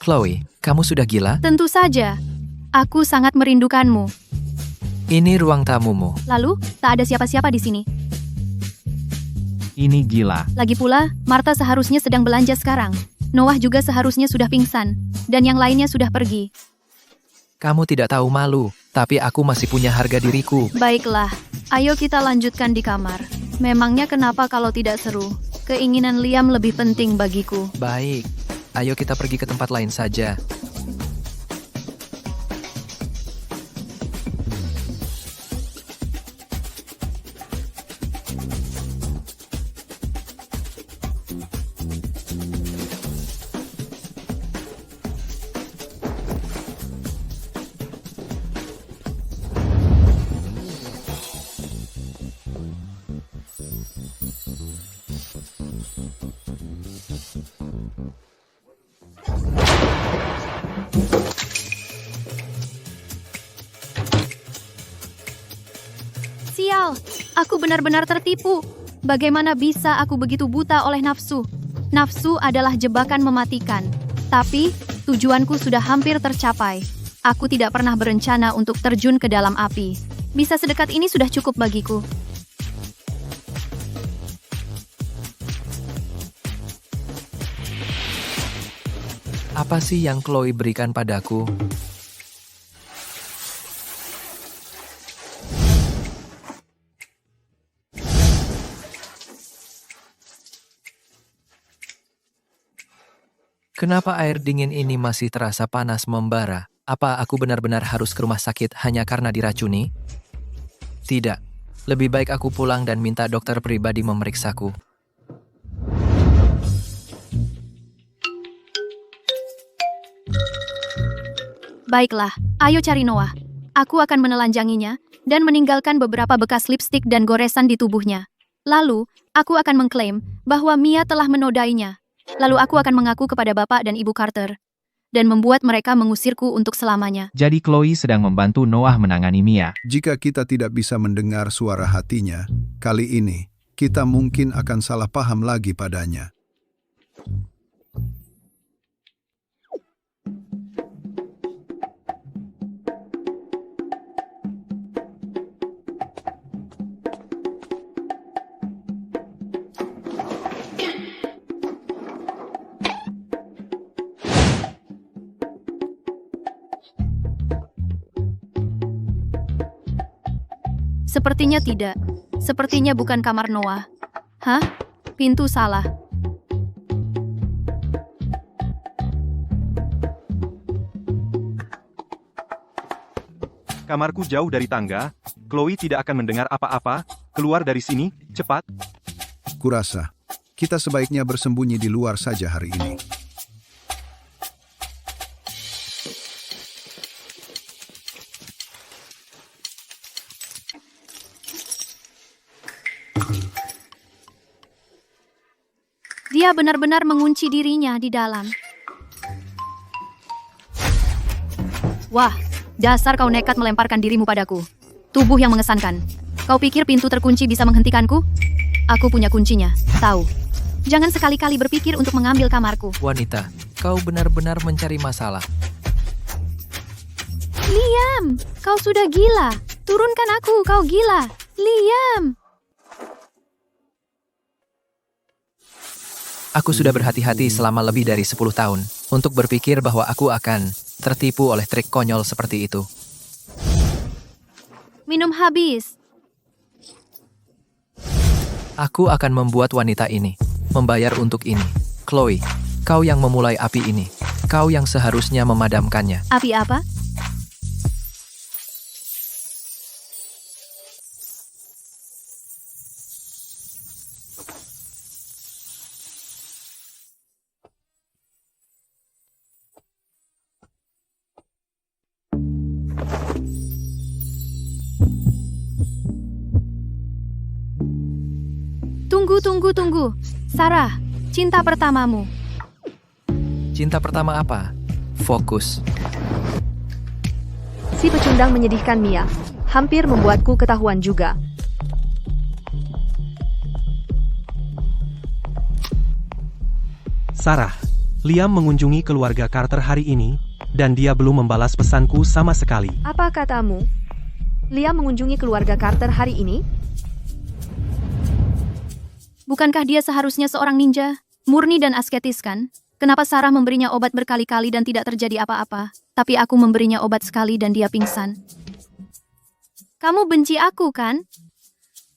A: Chloe, kamu sudah gila?
B: Tentu saja. Aku sangat merindukanmu.
A: Ini ruang tamumu.
B: Lalu, tak ada siapa-siapa di sini.
F: Ini gila.
B: Lagi pula, Martha seharusnya sedang belanja sekarang. Noah juga seharusnya sudah pingsan. Dan yang lainnya sudah pergi.
A: Kamu tidak tahu malu, tapi aku masih punya harga diriku.
B: Baiklah, ayo kita lanjutkan di kamar. Memangnya kenapa kalau tidak seru? Keinginan Liam lebih penting bagiku.
A: Baik, ayo kita pergi ke tempat lain saja.
B: Sial, aku benar-benar tertipu. Bagaimana bisa aku begitu buta oleh nafsu? Nafsu adalah jebakan mematikan. Tapi, tujuanku sudah hampir tercapai. Aku tidak pernah berencana untuk terjun ke dalam api. Bisa sedekat ini sudah cukup bagiku.
A: Apa sih yang Chloe berikan padaku? Kenapa air dingin ini masih terasa panas membara? Apa aku benar-benar harus ke rumah sakit hanya karena diracuni? Tidak. Lebih baik aku pulang dan minta dokter pribadi memeriksaku.
B: Baiklah, ayo cari Noah. Aku akan menelanjanginya dan meninggalkan beberapa bekas lipstik dan goresan di tubuhnya. Lalu, aku akan mengklaim bahwa Mia telah menodainya. Lalu aku akan mengaku kepada Bapak dan Ibu Carter dan membuat mereka mengusirku untuk selamanya.
F: Jadi Chloe sedang membantu Noah menangani Mia.
E: Jika kita tidak bisa mendengar suara hatinya, kali ini kita mungkin akan salah paham lagi padanya.
B: Sepertinya tidak. Sepertinya bukan kamar Noah. Hah? Pintu salah.
L: Kamarku jauh dari tangga. Chloe tidak akan mendengar apa-apa. Keluar dari sini, cepat.
E: Kurasa, kita sebaiknya bersembunyi di luar saja hari ini.
B: Dia benar-benar mengunci dirinya di dalam. Wah, dasar kau nekat melemparkan dirimu padaku. Tubuh yang mengesankan. Kau pikir pintu terkunci bisa menghentikanku? Aku punya kuncinya, tahu. Jangan sekali-kali berpikir untuk mengambil kamarku.
A: Wanita, kau benar-benar mencari masalah.
B: Liam, kau sudah gila. Turunkan aku, kau gila. Liam.
A: Aku sudah berhati-hati selama lebih dari 10 tahun untuk berpikir bahwa aku akan tertipu oleh trik konyol seperti itu.
B: Minum habis.
A: Aku akan membuat wanita ini membayar untuk ini. Chloe, kau yang memulai api ini. Kau yang seharusnya memadamkannya.
B: Api apa? Tunggu. Sarah, cinta pertamamu.
A: Cinta pertama apa? Fokus.
H: Si pecundang menyedihkan Mia. Hampir membuatku ketahuan juga.
G: Sarah, Liam mengunjungi keluarga Carter hari ini, dan dia belum membalas pesanku sama sekali.
H: Apa katamu? Liam mengunjungi keluarga Carter hari ini?
B: Bukankah dia seharusnya seorang ninja? Murni dan asketis kan? Kenapa Sarah memberinya obat berkali-kali dan tidak terjadi apa-apa? Tapi aku memberinya obat sekali dan dia pingsan. Kamu benci aku kan?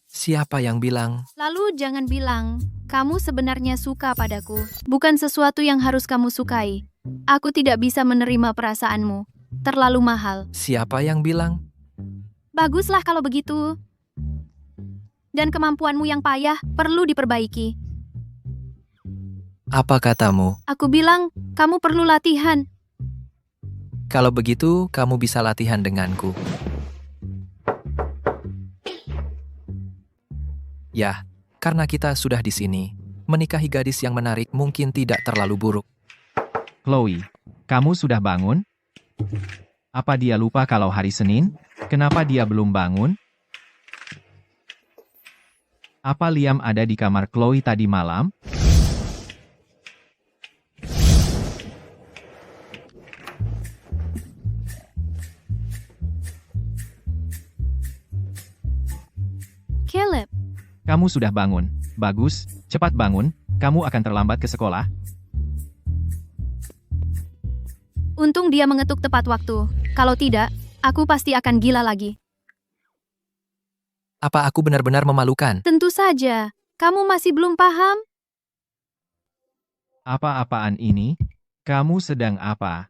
A: Siapa yang bilang?
B: Lalu jangan bilang, kamu sebenarnya suka padaku. Bukan sesuatu yang harus kamu sukai. Aku tidak bisa menerima perasaanmu. Terlalu mahal.
A: Siapa yang bilang?
B: Baguslah kalau begitu. Dan kemampuanmu yang payah perlu diperbaiki.
A: Apa katamu?
B: Aku bilang, kamu perlu latihan.
A: Kalau begitu, kamu bisa latihan denganku. Ya, karena kita sudah di sini, menikahi gadis yang menarik mungkin tidak terlalu buruk.
F: Chloe, kamu sudah bangun? Apa dia lupa kalau hari Senin? Kenapa dia belum bangun? Apa Liam ada di kamar Chloe tadi malam?
B: Caleb.
F: Kamu sudah bangun. Bagus, cepat bangun. Kamu akan terlambat ke sekolah.
B: Untung dia mengetuk tepat waktu. Kalau tidak, aku pasti akan gila lagi.
A: Apa aku benar-benar memalukan?
B: Tentu saja. Kamu masih belum paham?
F: Apa-apaan ini? Kamu sedang apa?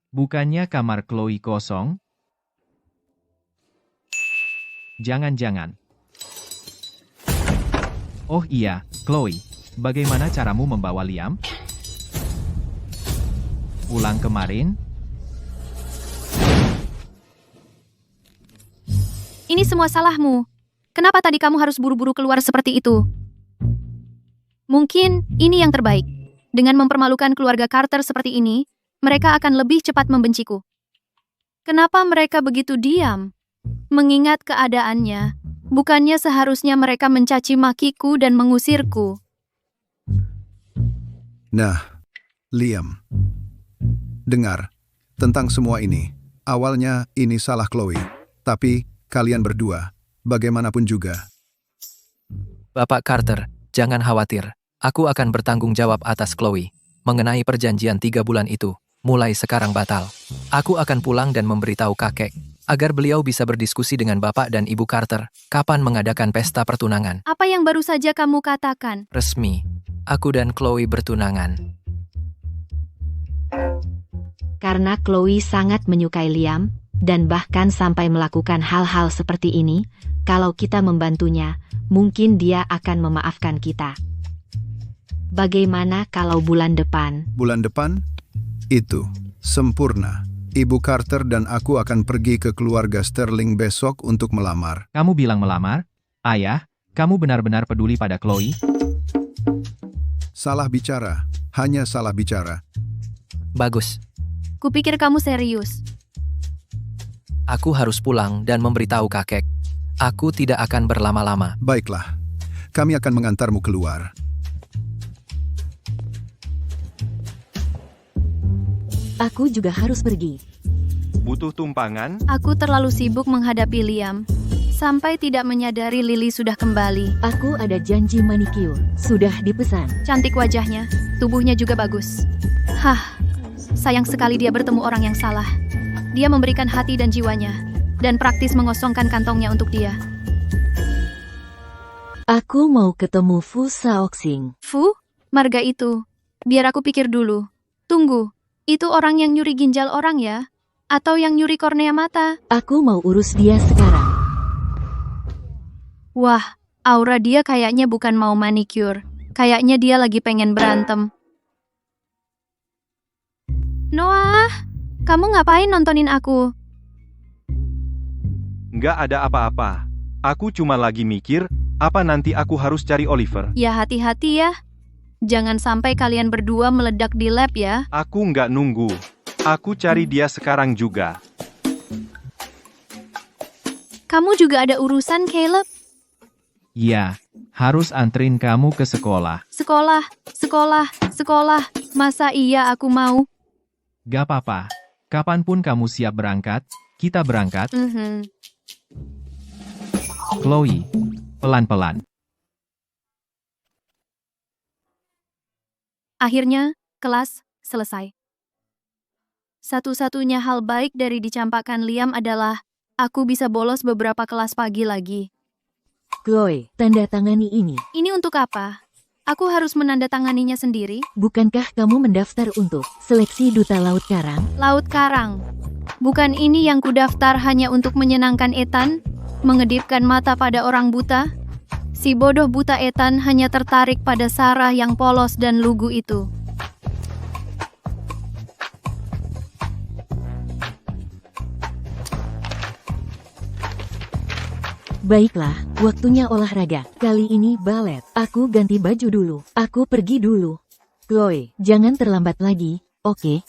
F: Bukannya kamar Chloe kosong? Jangan-jangan. Oh iya, Chloe. Bagaimana caramu membawa Liam? Pulang kemarin?
B: Ini semua salahmu. Kenapa tadi kamu harus buru-buru keluar seperti itu? Mungkin ini yang terbaik. Dengan mempermalukan keluarga Carter seperti ini, mereka akan lebih cepat membenciku. Kenapa mereka begitu diam? Mengingat keadaannya, bukannya seharusnya mereka mencaci makiku dan mengusirku.
E: Nah, Liam. Dengar, tentang semua ini. Awalnya ini salah Chloe. Tapi, kalian berdua, bagaimanapun juga.
A: Bapak Carter, jangan khawatir. Aku akan bertanggung jawab atas Chloe. Mengenai perjanjian 3 bulan itu, mulai sekarang batal. Aku akan pulang dan memberitahu kakek, agar beliau bisa berdiskusi dengan Bapak dan Ibu Carter, kapan mengadakan pesta pertunangan.
B: Apa yang baru saja kamu katakan?
A: Resmi, aku dan Chloe bertunangan.
D: Karena Chloe sangat menyukai Liam, dan bahkan sampai melakukan hal-hal seperti ini, kalau kita membantunya, mungkin dia akan memaafkan kita. Bagaimana kalau bulan depan?
E: Bulan depan? Itu, sempurna. Ibu Carter dan aku akan pergi ke keluarga Sterling besok untuk melamar.
F: Kamu bilang melamar? Ayah, kamu benar-benar peduli pada Chloe?
E: Salah bicara, hanya salah bicara.
A: Bagus.
B: Kupikir kamu serius.
A: Aku harus pulang dan memberitahu kakek. Aku tidak akan berlama-lama.
E: Baiklah, kami akan mengantarmu keluar.
I: Aku juga harus pergi.
L: Butuh tumpangan?
B: Aku terlalu sibuk menghadapi Liam. Sampai tidak menyadari Lily sudah kembali.
I: Aku ada janji manicure. Sudah dipesan.
B: Cantik wajahnya, tubuhnya juga bagus. Hah, sayang sekali dia bertemu orang yang salah. Dia memberikan hati dan jiwanya, dan praktis mengosongkan kantongnya untuk dia.
I: Aku mau ketemu Fu Shaoxing.
B: Fu? Marga itu. Biar aku pikir dulu. Tunggu, itu orang yang nyuri ginjal orang ya? Atau yang nyuri kornea mata?
I: Aku mau urus dia sekarang.
B: Wah, aura dia kayaknya bukan mau manicure. Kayaknya dia lagi pengen berantem. Noah, kamu ngapain nontonin aku?
L: Nggak ada apa-apa. Aku cuma lagi mikir, apa nanti aku harus cari Oliver.
B: Ya hati-hati ya. Jangan sampai kalian berdua meledak di lab ya.
L: Aku nggak nunggu. Aku cari dia sekarang juga.
B: Kamu juga ada urusan, Caleb?
F: Ya, harus anterin kamu ke sekolah.
B: Sekolah, sekolah, sekolah. Masa iya aku mau?
F: Gak apa-apa. Kapanpun kamu siap berangkat, kita berangkat. Chloe, pelan-pelan.
B: Akhirnya, kelas selesai. Satu-satunya hal baik dari dicampakkan Liam adalah aku bisa bolos beberapa kelas pagi lagi.
I: Chloe, tanda tangani ini.
B: Ini untuk apa? Aku harus menandatanganinya sendiri?
I: Bukankah kamu mendaftar untuk seleksi duta Laut Karang?
B: Laut Karang. Bukan ini yang kudaftar hanya untuk menyenangkan Ethan? Mengedipkan mata pada orang buta? Si bodoh buta Ethan hanya tertarik pada Sarah yang polos dan lugu itu.
I: Baiklah, waktunya olahraga. Kali ini balet. Aku ganti baju dulu. Aku pergi dulu. Chloe, jangan terlambat lagi, oke?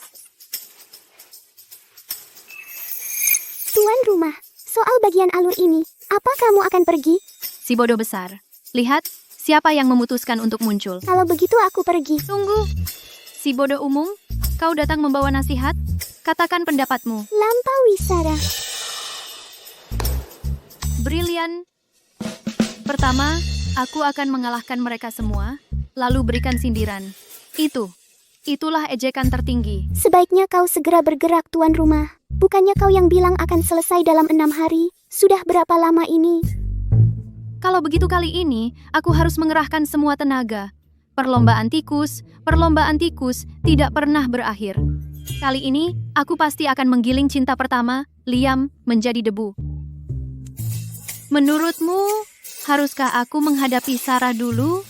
C: Tuan rumah, soal bagian alur ini, apa kamu akan pergi?
B: Si bodoh besar. Lihat, siapa yang memutuskan untuk muncul.
C: Kalau begitu aku pergi.
B: Tunggu. Si bodoh umum, kau datang membawa nasihat? Katakan pendapatmu.
C: Lampaui Sarah.
B: Brilian. Pertama, aku akan mengalahkan mereka semua, lalu berikan sindiran. Itulah ejekan tertinggi.
C: Sebaiknya kau segera bergerak, tuan rumah. Bukannya kau yang bilang akan selesai dalam 6 hari? Sudah berapa lama ini?
B: Kalau begitu kali ini, aku harus mengerahkan semua tenaga. Perlombaan tikus tidak pernah berakhir. Kali ini, aku pasti akan menggiling cinta pertama, Liam, menjadi debu. Menurutmu, haruskah aku menghadapi Sarah dulu?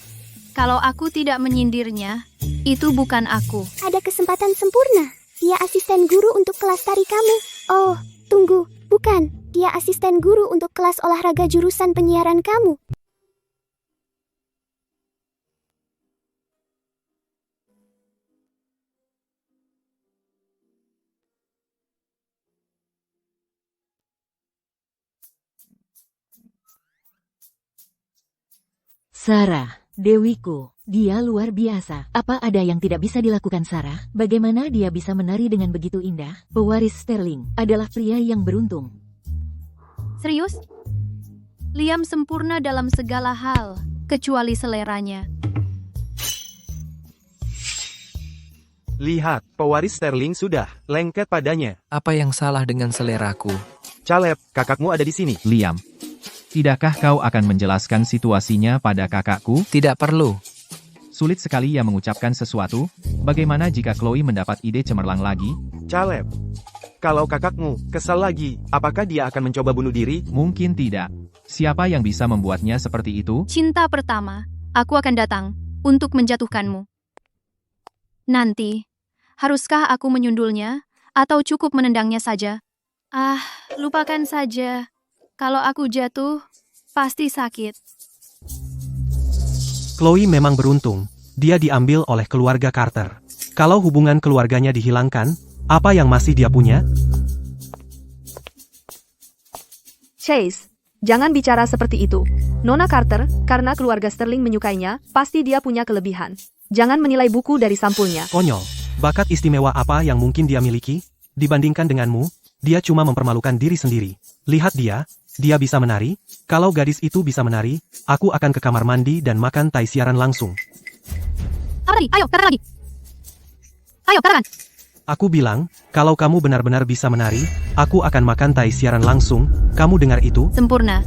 B: Kalau aku tidak menyindirnya, itu bukan aku.
C: Ada kesempatan sempurna. Dia asisten guru untuk kelas tari kamu. Oh, tunggu. Bukan. Dia asisten guru untuk kelas olahraga jurusan penyiaran kamu.
I: Sarah, Dewiku, dia luar biasa. Apa ada yang tidak bisa dilakukan Sarah? Bagaimana dia bisa menari dengan begitu indah? Pewaris Sterling adalah pria yang beruntung.
B: Serius? Liam sempurna dalam segala hal, kecuali seleranya.
G: Lihat, pewaris Sterling sudah lengket padanya.
A: Apa yang salah dengan seleraku?
G: Caleb, kakakmu ada di sini.
F: Liam, tidakkah kau akan menjelaskan situasinya pada kakakku?
A: Tidak perlu.
F: Sulit sekali ia mengucapkan sesuatu. Bagaimana jika Chloe mendapat ide cemerlang lagi?
G: Caleb, kalau kakakmu kesal lagi, apakah dia akan mencoba bunuh diri?
F: Mungkin tidak. Siapa yang bisa membuatnya seperti itu?
B: Cinta pertama, aku akan datang untuk menjatuhkanmu. Nanti, haruskah aku menyundulnya atau cukup menendangnya saja? Ah, lupakan saja. Kalau aku jatuh, pasti sakit.
G: Chloe memang beruntung. dia diambil oleh keluarga Carter. Kalau hubungan keluarganya dihilangkan, apa yang masih dia punya?
H: Chase, jangan bicara seperti itu. Nona Carter, karena keluarga Sterling menyukainya, pasti dia punya kelebihan. Jangan menilai buku dari sampulnya.
G: Konyol. Bakat istimewa apa yang mungkin dia miliki? Dibandingkan denganmu, dia cuma mempermalukan diri sendiri. Lihat dia bisa menari. Kalau gadis itu bisa menari, aku akan ke kamar mandi dan makan tai siaran langsung.
B: Apa tadi? Ayo, katakan lagi. Ayo, katakan.
G: Aku bilang, kalau kamu benar-benar bisa menari, aku akan makan tai siaran langsung. Kamu dengar itu?
B: Sempurna.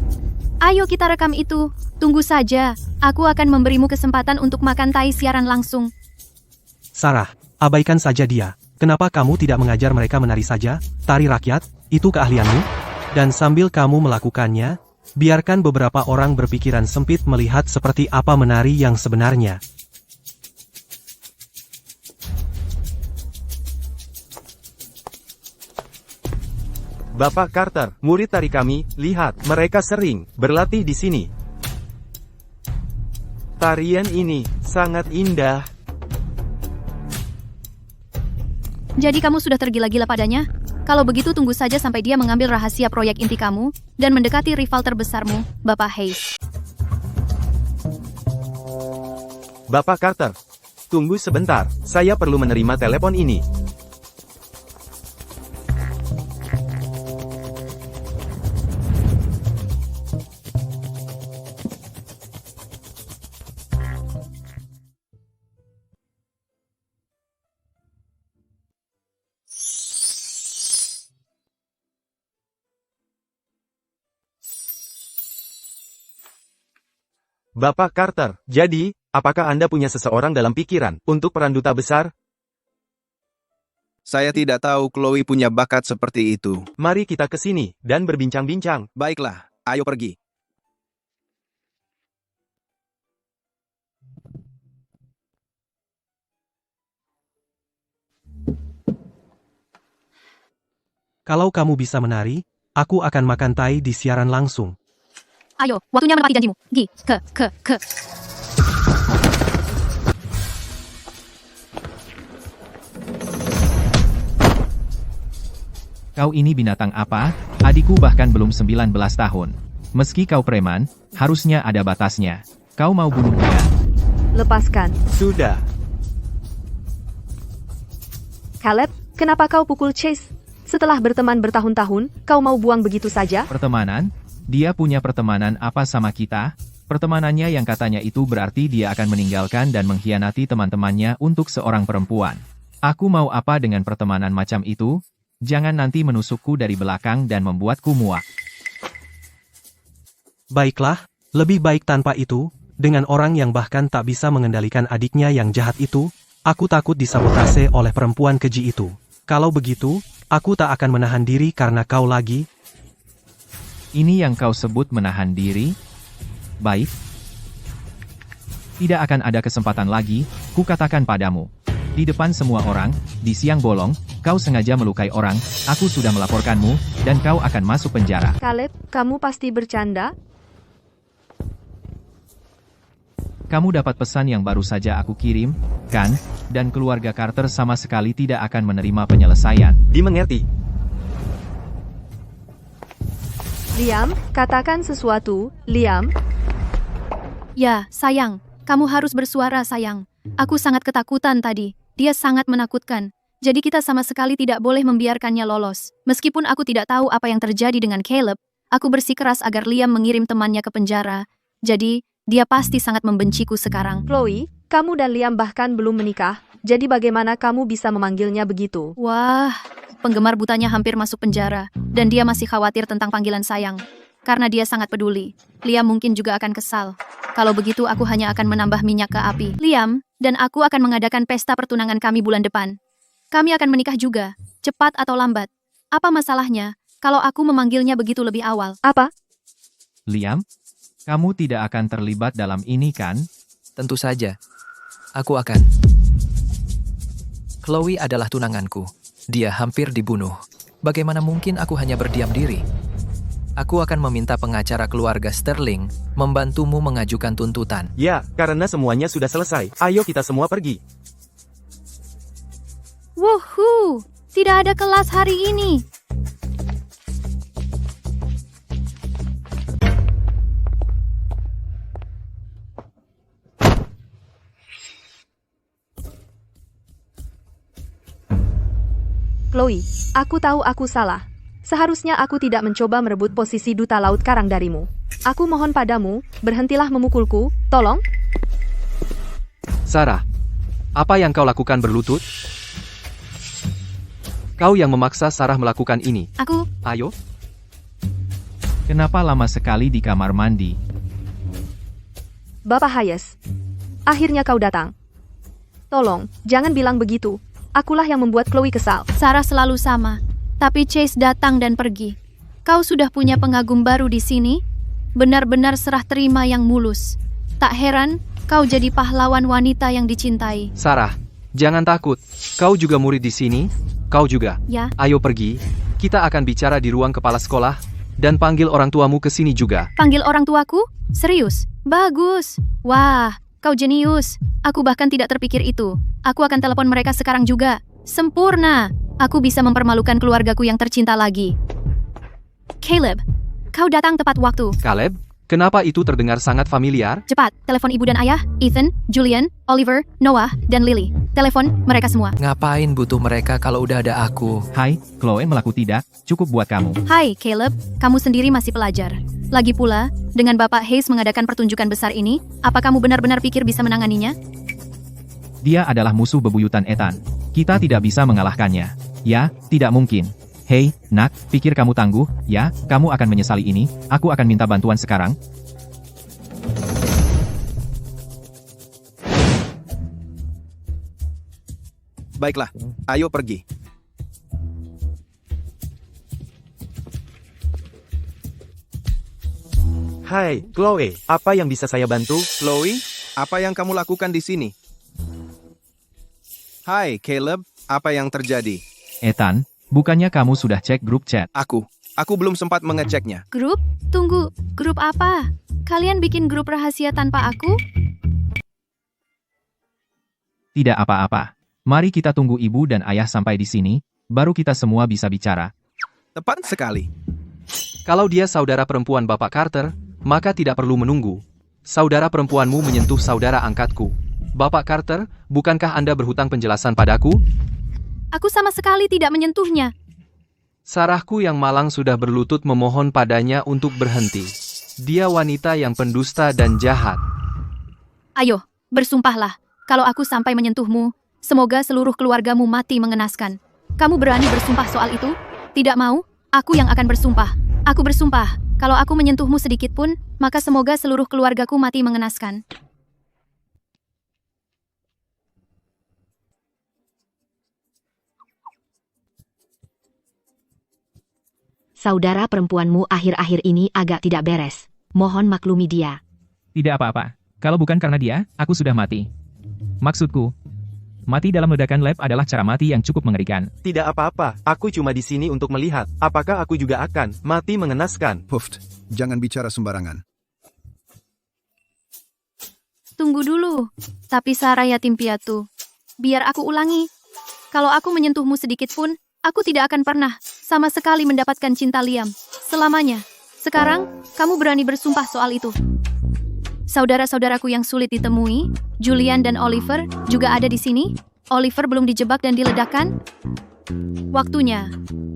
B: Ayo kita rekam itu. Tunggu saja. Aku akan memberimu kesempatan untuk makan tai siaran langsung.
G: Sarah, abaikan saja dia. Kenapa kamu tidak mengajar mereka menari saja? Tari rakyat, itu keahlianmu? Dan sambil kamu melakukannya, biarkan beberapa orang berpikiran sempit melihat seperti apa menari yang sebenarnya.
L: Bapak Carter, murid tari kami, lihat, mereka sering berlatih di sini. Tarian ini sangat indah.
B: Jadi kamu sudah tergila-gila padanya? Kalau begitu tunggu saja sampai dia mengambil rahasia proyek inti kamu dan mendekati rival terbesarmu, Bapak Hayes.
L: Bapak Carter, tunggu sebentar, saya perlu menerima telepon ini. Bapak Carter, jadi, apakah Anda punya seseorang dalam pikiran untuk peran duta besar?
E: Saya tidak tahu Chloe punya bakat seperti itu.
L: Mari kita ke sini dan berbincang-bincang.
E: Baiklah, ayo pergi.
G: Kalau kamu bisa menari, aku akan makan tai di siaran langsung.
B: Ayo, waktunya menepati janjimu. Gi, ke.
F: Kau ini binatang apa? Adikku bahkan belum 19 tahun. Meski kau preman, harusnya ada batasnya. Kau mau bunuh dia?
H: Lepaskan.
L: Sudah.
H: Caleb, kenapa kau pukul Chase? Setelah berteman bertahun-tahun, kau mau buang begitu saja?
F: Pertemanan? Dia punya pertemanan apa sama kita? Pertemanannya yang katanya itu berarti dia akan meninggalkan dan mengkhianati teman-temannya untuk seorang perempuan. Aku mau apa dengan pertemanan macam itu? Jangan nanti menusukku dari belakang dan membuatku muak.
G: Baiklah, lebih baik tanpa itu, dengan orang yang bahkan tak bisa mengendalikan adiknya yang jahat itu, aku takut disabotase oleh perempuan keji itu. Kalau begitu, aku tak akan menahan diri karena kau lagi.
F: Ini yang kau sebut menahan diri? Baik. Tidak akan ada kesempatan lagi, kukatakan padamu. Di depan semua orang, di siang bolong, kau sengaja melukai orang, aku sudah melaporkanmu, dan kau akan masuk penjara.
H: Caleb, kamu pasti bercanda?
F: Kamu dapat pesan yang baru saja aku kirim, kan? Dan keluarga Carter sama sekali tidak akan menerima penyelesaian.
L: Dimengerti.
H: Liam, katakan sesuatu, Liam.
B: Ya, sayang. Kamu harus bersuara, sayang. Aku sangat ketakutan tadi. Dia sangat menakutkan. Jadi kita sama sekali tidak boleh membiarkannya lolos. Meskipun aku tidak tahu apa yang terjadi dengan Caleb, aku bersikeras agar Liam mengirim temannya ke penjara. Jadi, dia pasti sangat membenciku sekarang.
H: Chloe, kamu dan Liam bahkan belum menikah, jadi bagaimana kamu bisa memanggilnya begitu?
B: Wah, penggemar butanya hampir masuk penjara, dan dia masih khawatir tentang panggilan sayang. Karena dia sangat peduli, Liam mungkin juga akan kesal. Kalau begitu aku hanya akan menambah minyak ke api. Liam dan aku akan mengadakan pesta pertunangan kami bulan depan. Kami akan menikah juga, cepat atau lambat. Apa masalahnya kalau aku memanggilnya begitu lebih awal?
H: Apa?
F: Liam, kamu tidak akan terlibat dalam ini kan?
A: Tentu saja. Aku akan. Chloe adalah tunanganku. Dia hampir dibunuh. Bagaimana mungkin aku hanya berdiam diri? Aku akan meminta pengacara keluarga Sterling membantumu mengajukan tuntutan.
G: Ya, karena semuanya sudah selesai. Ayo kita semua pergi.
B: Wuhu, tidak ada kelas hari ini.
H: Chloe, aku tahu aku salah. Seharusnya aku tidak mencoba merebut posisi duta laut karang darimu. Aku mohon padamu, berhentilah memukulku, tolong.
G: Sarah, apa yang kau lakukan berlutut? Kau yang memaksa Sarah melakukan ini.
B: Aku...
G: Ayo.
F: Kenapa lama sekali di kamar mandi?
H: Bapak Hayes, akhirnya kau datang. Tolong, jangan bilang begitu. Akulah yang membuat Chloe kesal.
B: Sarah selalu sama. Tapi Chase datang dan pergi. Kau sudah punya pengagum baru di sini? Benar-benar serah terima yang mulus. Tak heran, kau jadi pahlawan wanita yang dicintai.
G: Sarah, jangan takut. Kau juga murid di sini. Kau juga.
B: Ya.
G: Ayo pergi. Kita akan bicara di ruang kepala sekolah. Dan panggil orang tuamu ke sini juga.
B: Panggil orang tuaku? Serius? Bagus. Wah, kau jenius. Aku bahkan tidak terpikir itu. Aku akan telepon mereka sekarang juga. Sempurna. Aku bisa mempermalukan keluargaku yang tercinta lagi. Caleb, kau datang tepat waktu.
G: Caleb, kenapa itu terdengar sangat familiar?
B: Cepat, telepon ibu dan ayah, Ethan, Julian, Oliver, Noah, dan Lily. Telepon mereka semua.
A: Ngapain butuh mereka kalau udah ada aku?
F: Hai, Chloe melaku tidak, cukup buat kamu.
B: Hai, Caleb, kamu sendiri masih pelajar. Lagi pula, dengan Bapak Hayes mengadakan pertunjukan besar ini, apa kamu benar-benar pikir bisa menanganinya?
F: Dia adalah musuh bebuyutan Ethan. Kita tidak bisa mengalahkannya. Ya, tidak mungkin. Hei, nak, pikir kamu tangguh? Ya, kamu akan menyesali ini. Aku akan minta bantuan sekarang.
E: Baiklah, ayo pergi.
G: Hai, Chloe, apa yang bisa saya bantu?
E: Chloe, apa yang kamu lakukan di sini? Hai, Caleb, apa yang terjadi?
F: Ethan, bukannya kamu sudah cek grup chat?
E: Aku belum sempat mengeceknya.
B: Grup? Tunggu, grup apa? Kalian bikin grup rahasia tanpa aku?
F: Tidak apa-apa. Mari kita tunggu ibu dan ayah sampai di sini, baru kita semua bisa bicara.
E: Tepat sekali.
G: Kalau dia saudara perempuan Bapak Carter, maka tidak perlu menunggu. Saudara perempuanmu menyentuh saudara angkatku. Bapak Carter, bukankah Anda berhutang penjelasan padaku?
B: Aku sama sekali tidak menyentuhnya.
G: Sarahku yang malang sudah berlutut memohon padanya untuk berhenti. Dia wanita yang pendusta dan jahat.
B: Ayo, bersumpahlah. Kalau aku sampai menyentuhmu, semoga seluruh keluargamu mati mengenaskan. Kamu berani bersumpah soal itu? Tidak mau? Aku yang akan bersumpah. Aku bersumpah, kalau aku menyentuhmu sedikit pun, maka semoga seluruh keluargaku mati mengenaskan.
D: Saudara perempuanmu akhir-akhir ini agak tidak beres. Mohon maklumi dia.
F: Tidak apa-apa. Kalau bukan karena dia, aku sudah mati. Maksudku, mati dalam ledakan lab adalah cara mati yang cukup mengerikan.
G: Tidak apa-apa, aku cuma di sini untuk melihat. Apakah aku juga akan mati mengenaskan?
E: Huft, jangan bicara sembarangan.
B: Tunggu dulu. Tapi Sarah yatim piatu. Biar aku ulangi. Kalau aku menyentuhmu sedikit pun, aku tidak akan pernah sama sekali mendapatkan cinta Liam. Selamanya. Sekarang, kamu berani bersumpah soal itu. Saudara-saudaraku yang sulit ditemui, Julian dan Oliver, juga ada di sini. Oliver belum dijebak dan diledakkan. Waktunya.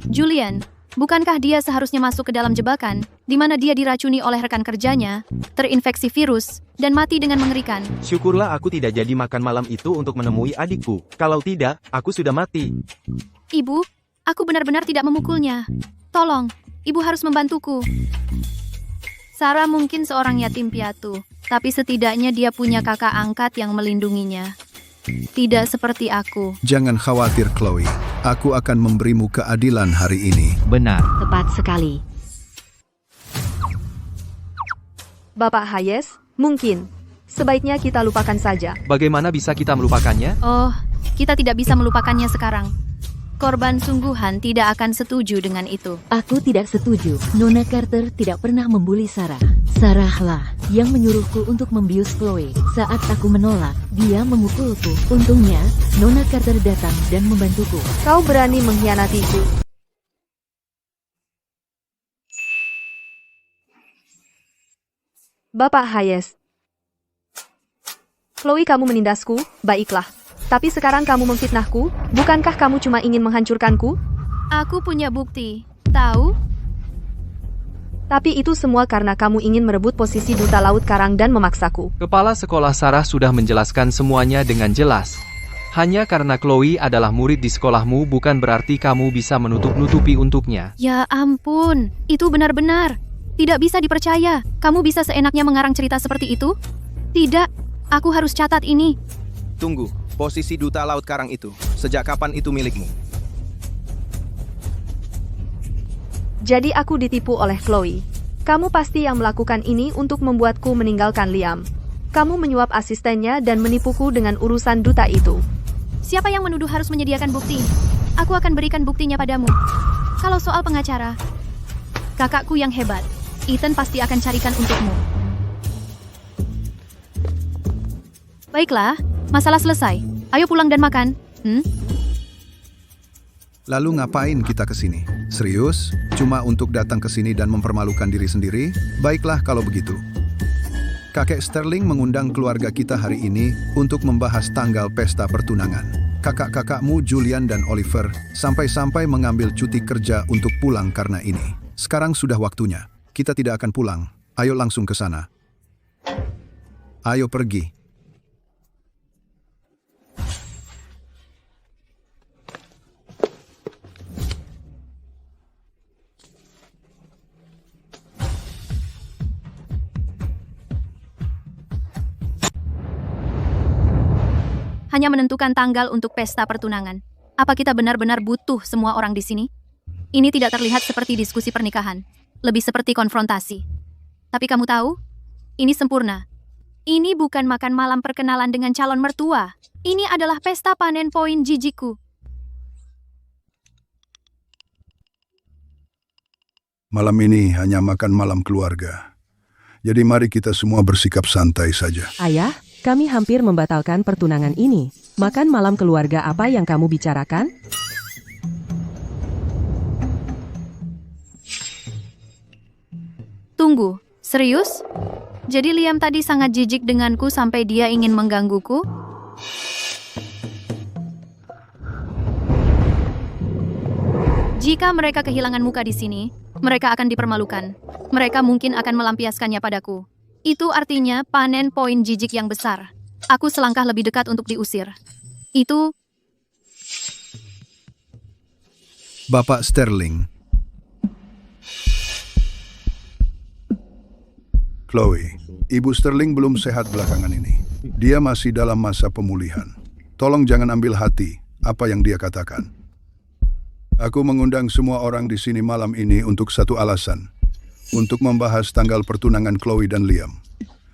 B: Julian, bukankah dia seharusnya masuk ke dalam jebakan, di mana dia diracuni oleh rekan kerjanya, terinfeksi virus, dan mati dengan mengerikan?
G: Syukurlah aku tidak jadi makan malam itu untuk menemui adikku. Kalau tidak, aku sudah mati.
B: Ibu, aku benar-benar tidak memukulnya. Tolong, ibu harus membantuku. Sarah mungkin seorang yatim piatu, tapi setidaknya dia punya kakak angkat yang melindunginya. Tidak seperti aku.
E: Jangan khawatir, Chloe. Aku akan memberimu keadilan hari ini.
F: Benar.
D: Tepat sekali.
H: Bapak Hayes, mungkin. Sebaiknya kita lupakan saja.
G: Bagaimana bisa kita melupakannya?
B: Oh, kita tidak bisa melupakannya sekarang. Korban sungguhan tidak akan setuju dengan itu.
I: Aku tidak setuju. Nona Carter tidak pernah membuli Sarah. Sarahlah yang menyuruhku untuk membius Chloe. Saat aku menolak, dia memukulku. Untungnya, Nona Carter datang dan membantuku.
H: Kau berani mengkhianatiku. Bapak Hayes. Chloe, kamu menindasku, baiklah. Tapi sekarang kamu memfitnahku, bukankah kamu cuma ingin menghancurkanku?
B: Aku punya bukti, tahu?
H: Tapi itu semua karena kamu ingin merebut posisi duta laut karang dan memaksaku.
F: Kepala sekolah Sarah sudah menjelaskan semuanya dengan jelas. Hanya karena Chloe adalah murid di sekolahmu bukan berarti kamu bisa menutup-nutupi untuknya.
B: Ya ampun, itu benar-benar. Tidak bisa dipercaya. Kamu bisa seenaknya mengarang cerita seperti itu? Tidak, aku harus catat ini.
N: Tunggu, posisi duta laut karang itu, sejak kapan itu milikmu?
H: Jadi aku ditipu oleh Chloe. Kamu pasti yang melakukan ini untuk membuatku meninggalkan Liam. Kamu menyuap asistennya dan menipuku dengan urusan duta itu.
B: Siapa yang menuduh harus menyediakan bukti? Aku akan berikan buktinya padamu. Kalau soal pengacara, kakakku yang hebat, Ethan pasti akan carikan untukmu. Baiklah, masalah selesai. Ayo pulang dan makan.
E: Lalu ngapain kita ke sini? Serius? Cuma untuk datang ke sini dan mempermalukan diri sendiri? Baiklah kalau begitu. Kakek Sterling mengundang keluarga kita hari ini untuk membahas tanggal pesta pertunangan. Kakak-kakakmu Julian dan Oliver sampai-sampai mengambil cuti kerja untuk pulang karena ini. Sekarang sudah waktunya. Kita tidak akan pulang. Ayo langsung ke sana. Ayo pergi.
B: Hanya menentukan tanggal untuk pesta pertunangan. Apa kita benar-benar butuh semua orang di sini? Ini tidak terlihat seperti diskusi pernikahan, lebih seperti konfrontasi. Tapi kamu tahu, ini sempurna. Ini bukan makan malam perkenalan dengan calon mertua. Ini adalah pesta panen poin jijiku.
E: Malam ini hanya makan malam keluarga. Jadi mari kita semua bersikap santai saja.
M: Ayah, kami hampir membatalkan pertunangan ini. Makan malam keluarga apa yang kamu bicarakan?
B: Tunggu, serius? Jadi Liam tadi sangat jijik denganku sampai dia ingin menggangguku? Jika mereka kehilangan muka di sini, mereka akan dipermalukan. Mereka mungkin akan melampiaskannya padaku. Itu artinya panen poin jijik yang besar. Aku selangkah lebih dekat untuk diusir. Itu...
E: Bapak Sterling. Chloe, Ibu Sterling belum sehat belakangan ini. Dia masih dalam masa pemulihan. Tolong jangan ambil hati apa yang dia katakan. Aku mengundang semua orang di sini malam ini untuk satu alasan. Untuk membahas tanggal pertunangan Chloe dan Liam.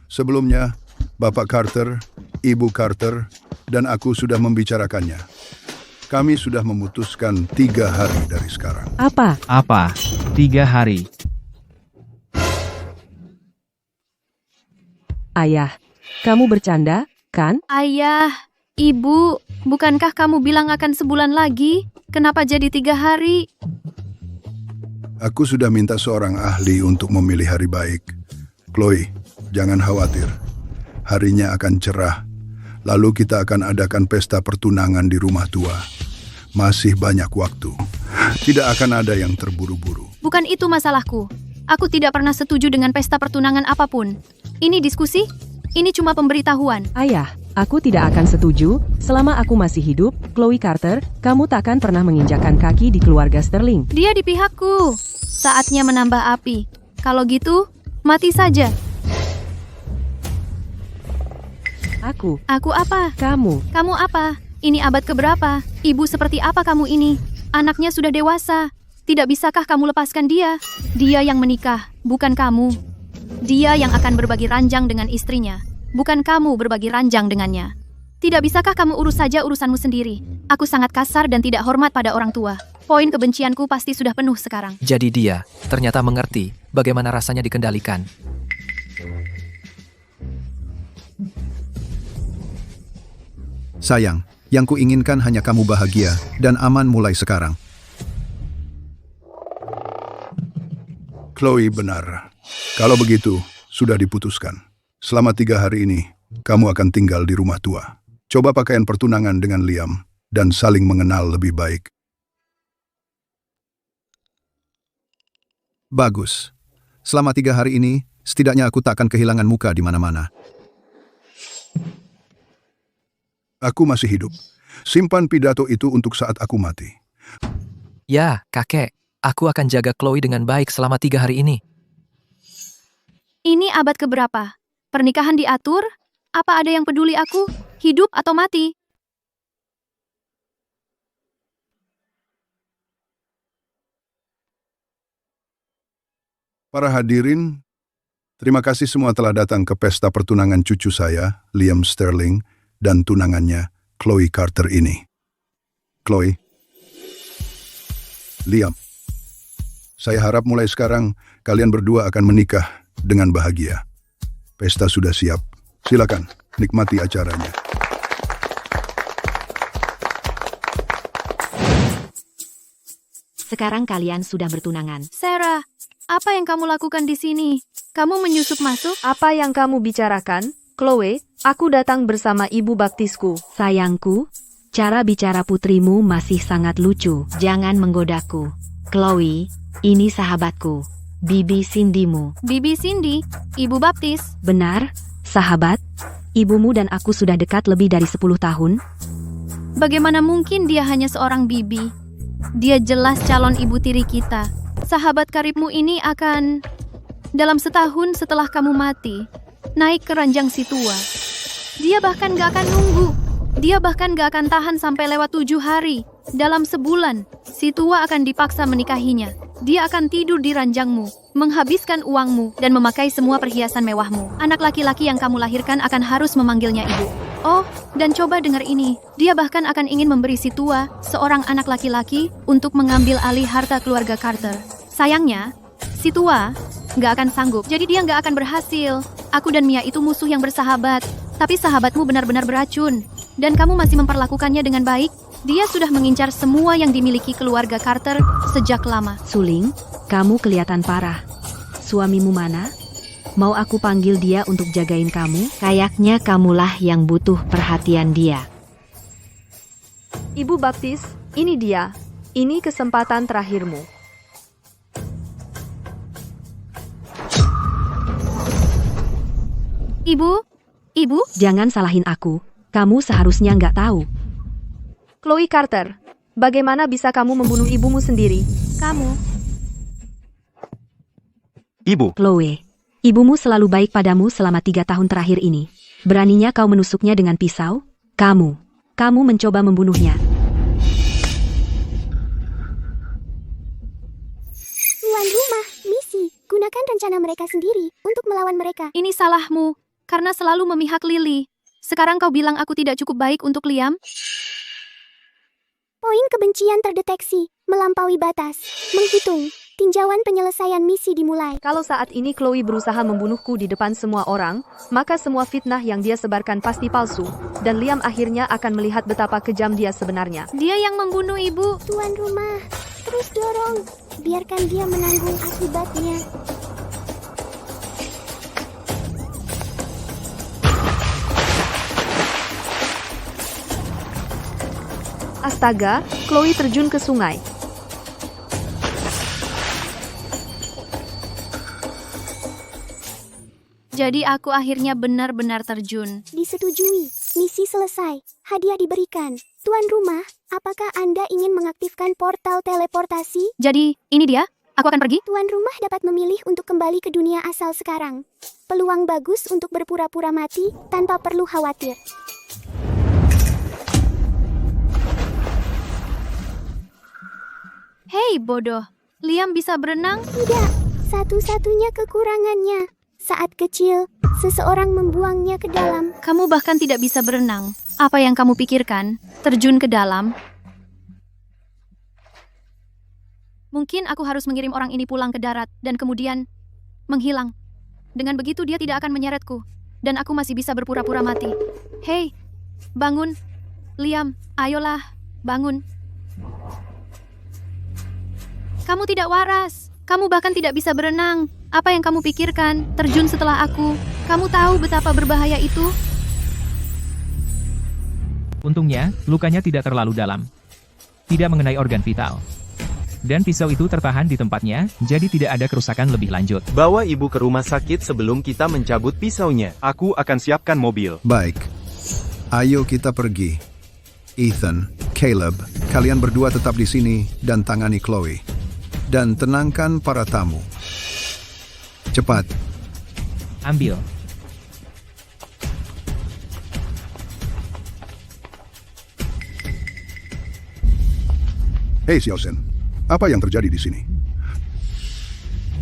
E: Sebelumnya, Bapak Carter, Ibu Carter, dan aku sudah membicarakannya. Kami sudah memutuskan 3 hari dari sekarang.
M: Apa?
F: 3 hari.
M: Ayah, kamu bercanda, kan?
B: Ayah, Ibu, bukankah kamu bilang akan sebulan lagi? Kenapa jadi 3 hari?
E: Aku sudah minta seorang ahli untuk memilih hari baik. Chloe, jangan khawatir. Harinya akan cerah. Lalu kita akan adakan pesta pertunangan di rumah tua. Masih banyak waktu. Tidak akan ada yang terburu-buru.
B: Bukan itu masalahku. Aku tidak pernah setuju dengan pesta pertunangan apapun. Ini diskusi? Ini cuma pemberitahuan.
M: Ayah, aku tidak akan setuju. Selama aku masih hidup, Chloe Carter, kamu takkan pernah menginjakkan kaki di keluarga Sterling.
B: Dia di pihakku. Saatnya menambah api. Kalau gitu, mati saja.
M: Aku
B: apa?
M: Kamu
B: apa? Ini abad keberapa? Ibu seperti apa kamu ini? Anaknya sudah dewasa. Tidak bisakah kamu lepaskan dia? Dia yang menikah, bukan kamu. Dia yang akan berbagi ranjang dengan istrinya, bukan kamu berbagi ranjang dengannya. Tidak bisakah kamu urus saja urusanmu sendiri? Aku sangat kasar dan tidak hormat pada orang tua. Poin kebencianku pasti sudah penuh sekarang.
A: Jadi dia ternyata mengerti bagaimana rasanya dikendalikan.
E: Sayang, yang kuinginkan hanya kamu bahagia dan aman mulai sekarang. Chloe benar. Kalau begitu, sudah diputuskan. Selama 3 hari ini, kamu akan tinggal di rumah tua. Coba pakaian pertunangan dengan Liam dan saling mengenal lebih baik. Bagus. Selama 3 hari ini, setidaknya aku tak akan kehilangan muka di mana-mana. Aku masih hidup. Simpan pidato itu untuk saat aku mati.
A: Ya, kakek. Aku akan jaga Chloe dengan baik selama 3 hari ini.
B: Ini abad keberapa? Pernikahan diatur? Apa ada yang peduli aku? Hidup atau mati?
E: Para hadirin, terima kasih semua telah datang ke pesta pertunangan cucu saya, Liam Sterling, dan tunangannya, Chloe Carter ini. Chloe, Liam, saya harap mulai sekarang kalian berdua akan menikah dengan bahagia. Pesta sudah siap. Silakan, nikmati acaranya.
D: Sekarang kalian sudah bertunangan.
B: Sarah, apa yang kamu lakukan di sini? Kamu menyusup masuk?
H: Apa yang kamu bicarakan? Chloe, aku datang bersama ibu baptisku.
D: Sayangku, cara bicara putrimu masih sangat lucu. Jangan menggodaku. Chloe, ini sahabatku. Bibi Cindymu.
B: Bibi Cindy, ibu baptis.
D: Benar, sahabat. Ibumu dan aku sudah dekat lebih dari 10 tahun.
B: Bagaimana mungkin dia hanya seorang bibi? Dia jelas calon ibu tiri kita. Sahabat karibmu ini akan, dalam setahun setelah kamu mati, naik ke ranjang si tua. Dia bahkan gak akan nunggu. Dia bahkan gak akan tahan sampai lewat 7 hari. Dalam sebulan, si tua akan dipaksa menikahinya. Dia akan tidur di ranjangmu, menghabiskan uangmu, dan memakai semua perhiasan mewahmu. Anak laki-laki yang kamu lahirkan akan harus memanggilnya ibu. Oh, dan coba dengar ini. Dia bahkan akan ingin memberi si tua, seorang anak laki-laki, untuk mengambil alih harta keluarga Carter. Sayangnya, si tua gak akan sanggup, jadi dia gak akan berhasil. Aku dan Mia itu musuh yang bersahabat, tapi sahabatmu benar-benar beracun. Dan kamu masih memperlakukannya dengan baik. Dia sudah mengincar semua yang dimiliki keluarga Carter sejak lama.
D: Suling, kamu kelihatan parah. Suamimu mana? Mau aku panggil dia untuk jagain kamu? Kayaknya kamulah yang butuh perhatian dia.
H: Ibu baptis, ini dia. Ini kesempatan terakhirmu.
B: Ibu?
D: Jangan salahin aku. Kamu seharusnya nggak tahu.
H: Chloe Carter, bagaimana bisa kamu membunuh ibumu sendiri?
B: Kamu.
L: Ibu.
D: Chloe, ibumu selalu baik padamu selama 3 tahun terakhir ini. Beraninya kau menusuknya dengan pisau? Kamu mencoba membunuhnya.
C: Tuan rumah, Missy, gunakan rencana mereka sendiri untuk melawan mereka.
B: Ini salahmu, karena selalu memihak Lily. Sekarang kau bilang aku tidak cukup baik untuk Liam?
C: Poin kebencian terdeteksi, melampaui batas. Menghitung, tinjauan penyelesaian misi dimulai.
H: Kalau saat ini Chloe berusaha membunuhku di depan semua orang, maka semua fitnah yang dia sebarkan pasti palsu, dan Liam akhirnya akan melihat betapa kejam dia sebenarnya.
B: Dia yang membunuh ibu.
C: Tuan rumah, terus dorong. Biarkan dia menanggung akibatnya.
H: Astaga, Chloe terjun ke sungai.
B: Jadi aku akhirnya benar-benar terjun.
C: Disetujui, misi selesai. Hadiah diberikan. Tuan rumah, apakah Anda ingin mengaktifkan portal teleportasi?
B: Jadi, ini dia? Aku akan pergi?
C: Tuan rumah dapat memilih untuk kembali ke dunia asal sekarang. Peluang bagus untuk berpura-pura mati tanpa perlu khawatir.
B: Hei bodoh, Liam bisa berenang?
C: Tidak, satu-satunya kekurangannya. Saat kecil, seseorang membuangnya ke dalam.
B: Kamu bahkan tidak bisa berenang. Apa yang kamu pikirkan? Terjun ke dalam? Mungkin aku harus mengirim orang ini pulang ke darat dan kemudian menghilang. Dengan begitu dia tidak akan menyeretku. Dan aku masih bisa berpura-pura mati. Hei, bangun. Liam, ayolah, bangun. Kamu tidak waras. Kamu bahkan tidak bisa berenang. Apa yang kamu pikirkan? Terjun setelah aku. Kamu tahu betapa berbahaya itu?
F: Untungnya, lukanya tidak terlalu dalam. Tidak mengenai organ vital. Dan pisau itu tertahan di tempatnya, jadi tidak ada kerusakan lebih lanjut.
L: Bawa ibu ke rumah sakit sebelum kita mencabut pisaunya. Aku akan siapkan mobil.
E: Baik. Ayo kita pergi. Ethan, Caleb, kalian berdua tetap di sini dan tangani Chloe. Dan tenangkan para tamu. Cepat.
F: Ambil.
E: Hei Xiaosen, apa yang terjadi di sini?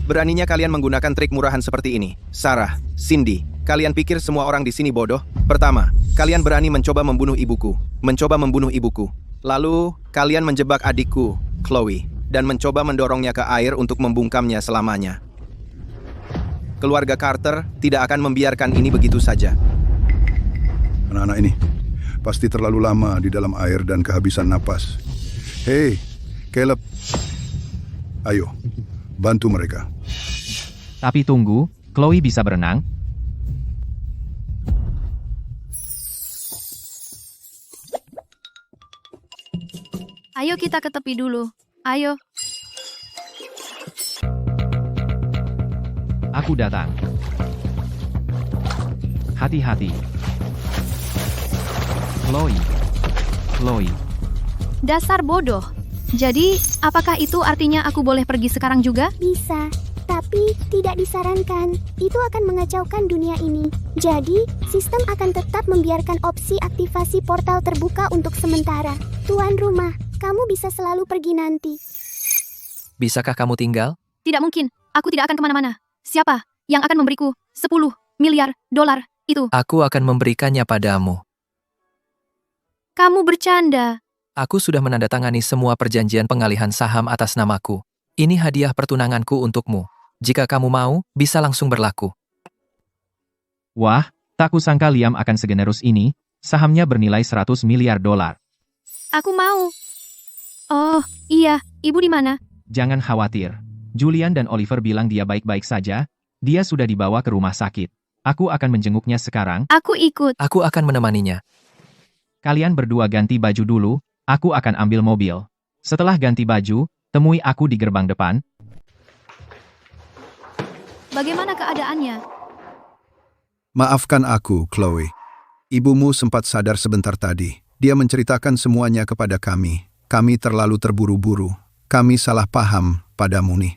N: Beraninya kalian menggunakan trik murahan seperti ini. Sarah, Cindy, kalian pikir semua orang di sini bodoh? Pertama, kalian berani mencoba membunuh ibuku. Lalu, kalian menjebak adikku, Chloe, dan mencoba mendorongnya ke air untuk membungkamnya selamanya. Keluarga Carter tidak akan membiarkan ini begitu saja.
E: Anak-anak ini pasti terlalu lama di dalam air dan kehabisan napas. Hei, Caleb, ayo, bantu mereka.
F: Tapi tunggu, Chloe bisa berenang?
B: Ayo kita ke tepi dulu. Ayo.
F: Aku datang. Hati-hati. Chloe.
B: Dasar bodoh. Jadi, apakah itu artinya aku boleh pergi sekarang juga?
C: Bisa, tapi tidak disarankan. Itu akan mengacaukan dunia ini. Jadi, sistem akan tetap membiarkan opsi aktivasi portal terbuka untuk sementara. Tuan rumah, kamu bisa selalu pergi nanti.
A: Bisakah kamu tinggal?
B: Tidak mungkin. Aku tidak akan kemana-mana. Siapa yang akan memberiku 10 miliar dolar itu?
A: Aku akan memberikannya padamu.
B: Kamu bercanda.
A: Aku sudah menandatangani semua perjanjian pengalihan saham atas namaku. Ini hadiah pertunanganku untukmu. Jika kamu mau, bisa langsung berlaku.
F: Wah, tak kusangka Liam akan segenerus ini. Sahamnya bernilai 100 miliar dolar.
B: Aku mau. Oh, iya. Ibu di mana?
F: Jangan khawatir. Julian dan Oliver bilang dia baik-baik saja. Dia sudah dibawa ke rumah sakit. Aku akan menjenguknya sekarang.
B: Aku ikut.
A: Aku akan menemaninya.
F: Kalian berdua ganti baju dulu. Aku akan ambil mobil. Setelah ganti baju, temui aku di gerbang depan.
B: Bagaimana keadaannya?
E: Maafkan aku, Chloe. Ibumu sempat sadar sebentar tadi. Dia menceritakan semuanya kepada kami. Kami terlalu terburu-buru. Kami salah paham padamu nih.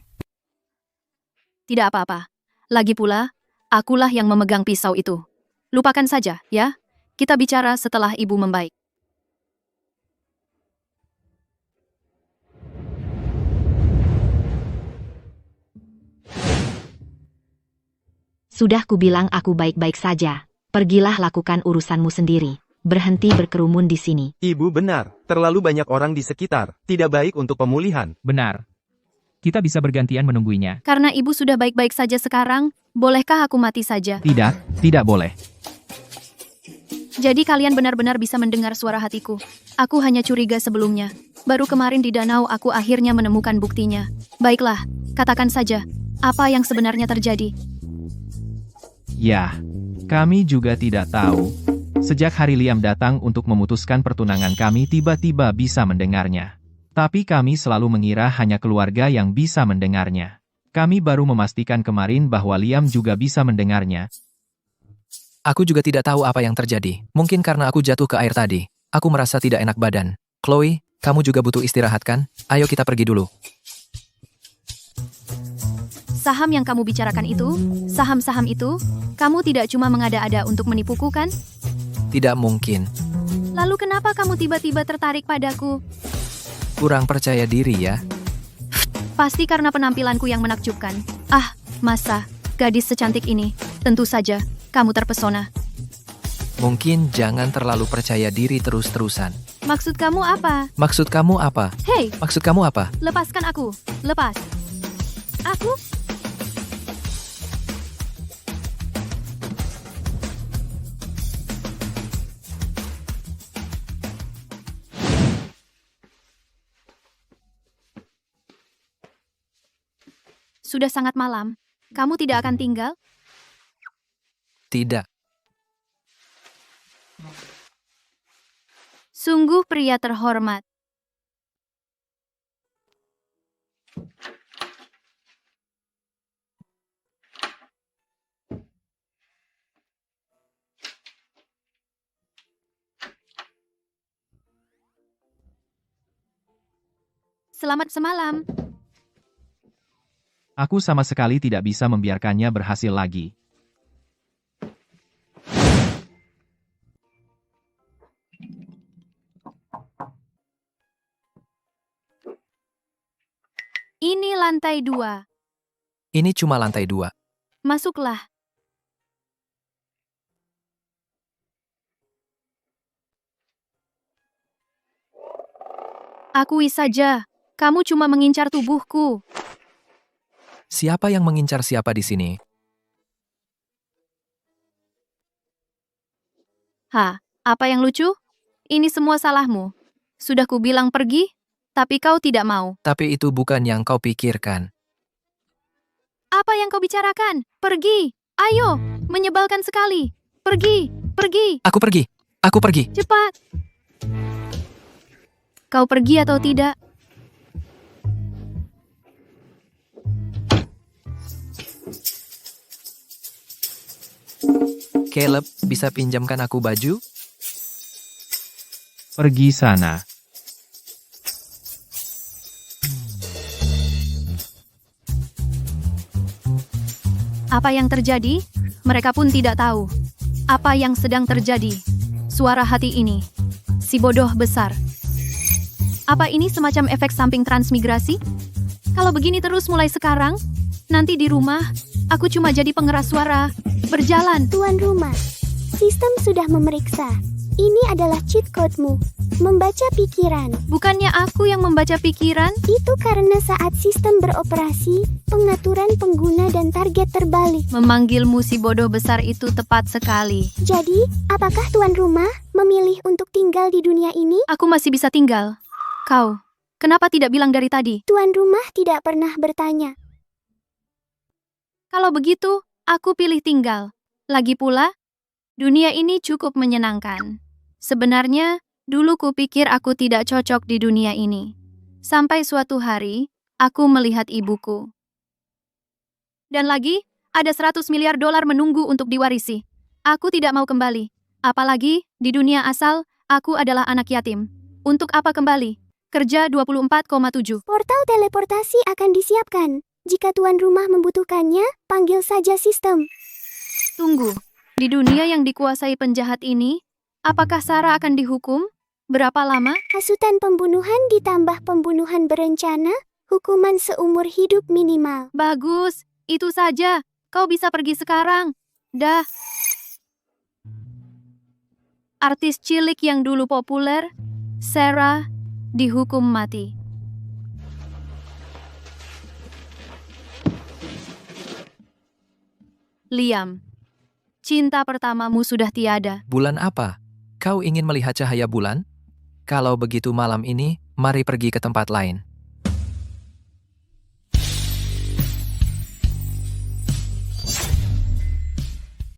B: Tidak apa-apa. Lagi pula, akulah yang memegang pisau itu. Lupakan saja, ya. Kita bicara setelah ibu membaik.
D: Sudah kubilang aku baik-baik saja. Pergilah lakukan urusanmu sendiri. Berhenti berkerumun di sini.
L: Ibu benar, terlalu banyak orang di sekitar. Tidak baik untuk pemulihan.
F: Benar. Kita bisa bergantian menungguinya.
B: Karena ibu sudah baik-baik saja sekarang, bolehkah aku mati saja?
F: Tidak boleh.
B: Jadi kalian benar-benar bisa mendengar suara hatiku. Aku hanya curiga sebelumnya. Baru kemarin di danau aku akhirnya menemukan buktinya. Baiklah, katakan saja, apa yang sebenarnya terjadi?
F: Ya, kami juga tidak tahu. Sejak hari Liam datang untuk memutuskan pertunangan kami tiba-tiba bisa mendengarnya. Tapi kami selalu mengira hanya keluarga yang bisa mendengarnya. Kami baru memastikan kemarin bahwa Liam juga bisa mendengarnya.
A: Aku juga tidak tahu apa yang terjadi. Mungkin karena aku jatuh ke air tadi. Aku merasa tidak enak badan. Chloe, kamu juga butuh istirahat kan? Ayo kita pergi dulu.
B: Saham yang kamu bicarakan itu, saham-saham itu, kamu tidak cuma mengada-ada untuk menipuku kan?
A: Tidak mungkin.
B: Lalu kenapa kamu tiba-tiba tertarik padaku?
A: Kurang percaya diri ya.
B: Pasti karena penampilanku yang menakjubkan. Ah, masa. gadis secantik ini. Tentu saja, kamu terpesona.
A: Mungkin jangan terlalu percaya diri terus-terusan.
B: Maksud kamu apa?
A: Maksud kamu apa?
B: Hei,
A: Maksud kamu apa?
B: lepaskan aku. Lepas. Aku? Sudah sangat malam. Kamu tidak akan tinggal?
A: Tidak.
B: Sungguh pria terhormat. Selamat semalam.
F: Aku sama sekali tidak bisa membiarkannya berhasil lagi.
B: Ini lantai 2.
A: Ini cuma lantai 2.
B: Masuklah. Akui saja, kamu cuma mengincar tubuhku.
A: Siapa yang mengincar siapa di sini?
B: Apa yang lucu? Ini semua salahmu. Sudah kubilang pergi, tapi kau tidak mau.
A: Tapi itu bukan yang kau pikirkan.
B: Apa yang kau bicarakan? Pergi! Ayo! Menyebalkan sekali! Pergi! Pergi!
A: Aku pergi! Aku pergi!
B: Cepat! Kau pergi atau tidak?
A: Caleb, bisa pinjamkan aku baju?
F: Pergi sana.
B: Apa yang terjadi? Mereka pun tidak tahu. Apa yang sedang terjadi? Suara hati ini. Si bodoh besar. Apa ini semacam efek samping transmigrasi? Kalau begini terus mulai sekarang, nanti di rumah, aku cuma jadi pengeras suara. Berjalan.
C: Tuan rumah, sistem sudah memeriksa. Ini adalah cheat code-mu. Membaca pikiran.
B: Bukannya aku yang membaca pikiran?
C: Itu karena saat sistem beroperasi, pengaturan pengguna dan target terbalik.
B: Memanggilmu si bodoh besar itu tepat sekali.
C: Jadi, apakah tuan rumah memilih untuk tinggal di dunia ini?
B: Aku masih bisa tinggal. Kau, kenapa tidak bilang dari tadi?
C: Tuan rumah tidak pernah bertanya.
B: Kalau begitu, aku pilih tinggal. Lagi pula, dunia ini cukup menyenangkan. Sebenarnya, dulu kupikir aku tidak cocok di dunia ini. Sampai suatu hari, aku melihat ibuku. Dan lagi, ada 100 miliar dolar menunggu untuk diwarisi. Aku tidak mau kembali. Apalagi, di dunia asal, aku adalah anak yatim. Untuk apa kembali? Kerja 24,7.
C: Portal teleportasi akan disiapkan. Jika tuan rumah membutuhkannya, panggil saja sistem.
B: Tunggu, di dunia yang dikuasai penjahat ini, apakah Sarah akan dihukum? Berapa lama?
C: Hasutan pembunuhan ditambah pembunuhan berencana, hukuman seumur hidup minimal.
B: Bagus, itu saja. Kau bisa pergi sekarang. Dah. Artis cilik yang dulu populer, Sarah, dihukum mati. Liam, cinta pertamamu sudah tiada.
A: Bulan apa? Kau ingin melihat cahaya bulan? Kalau begitu malam ini, mari pergi ke tempat lain.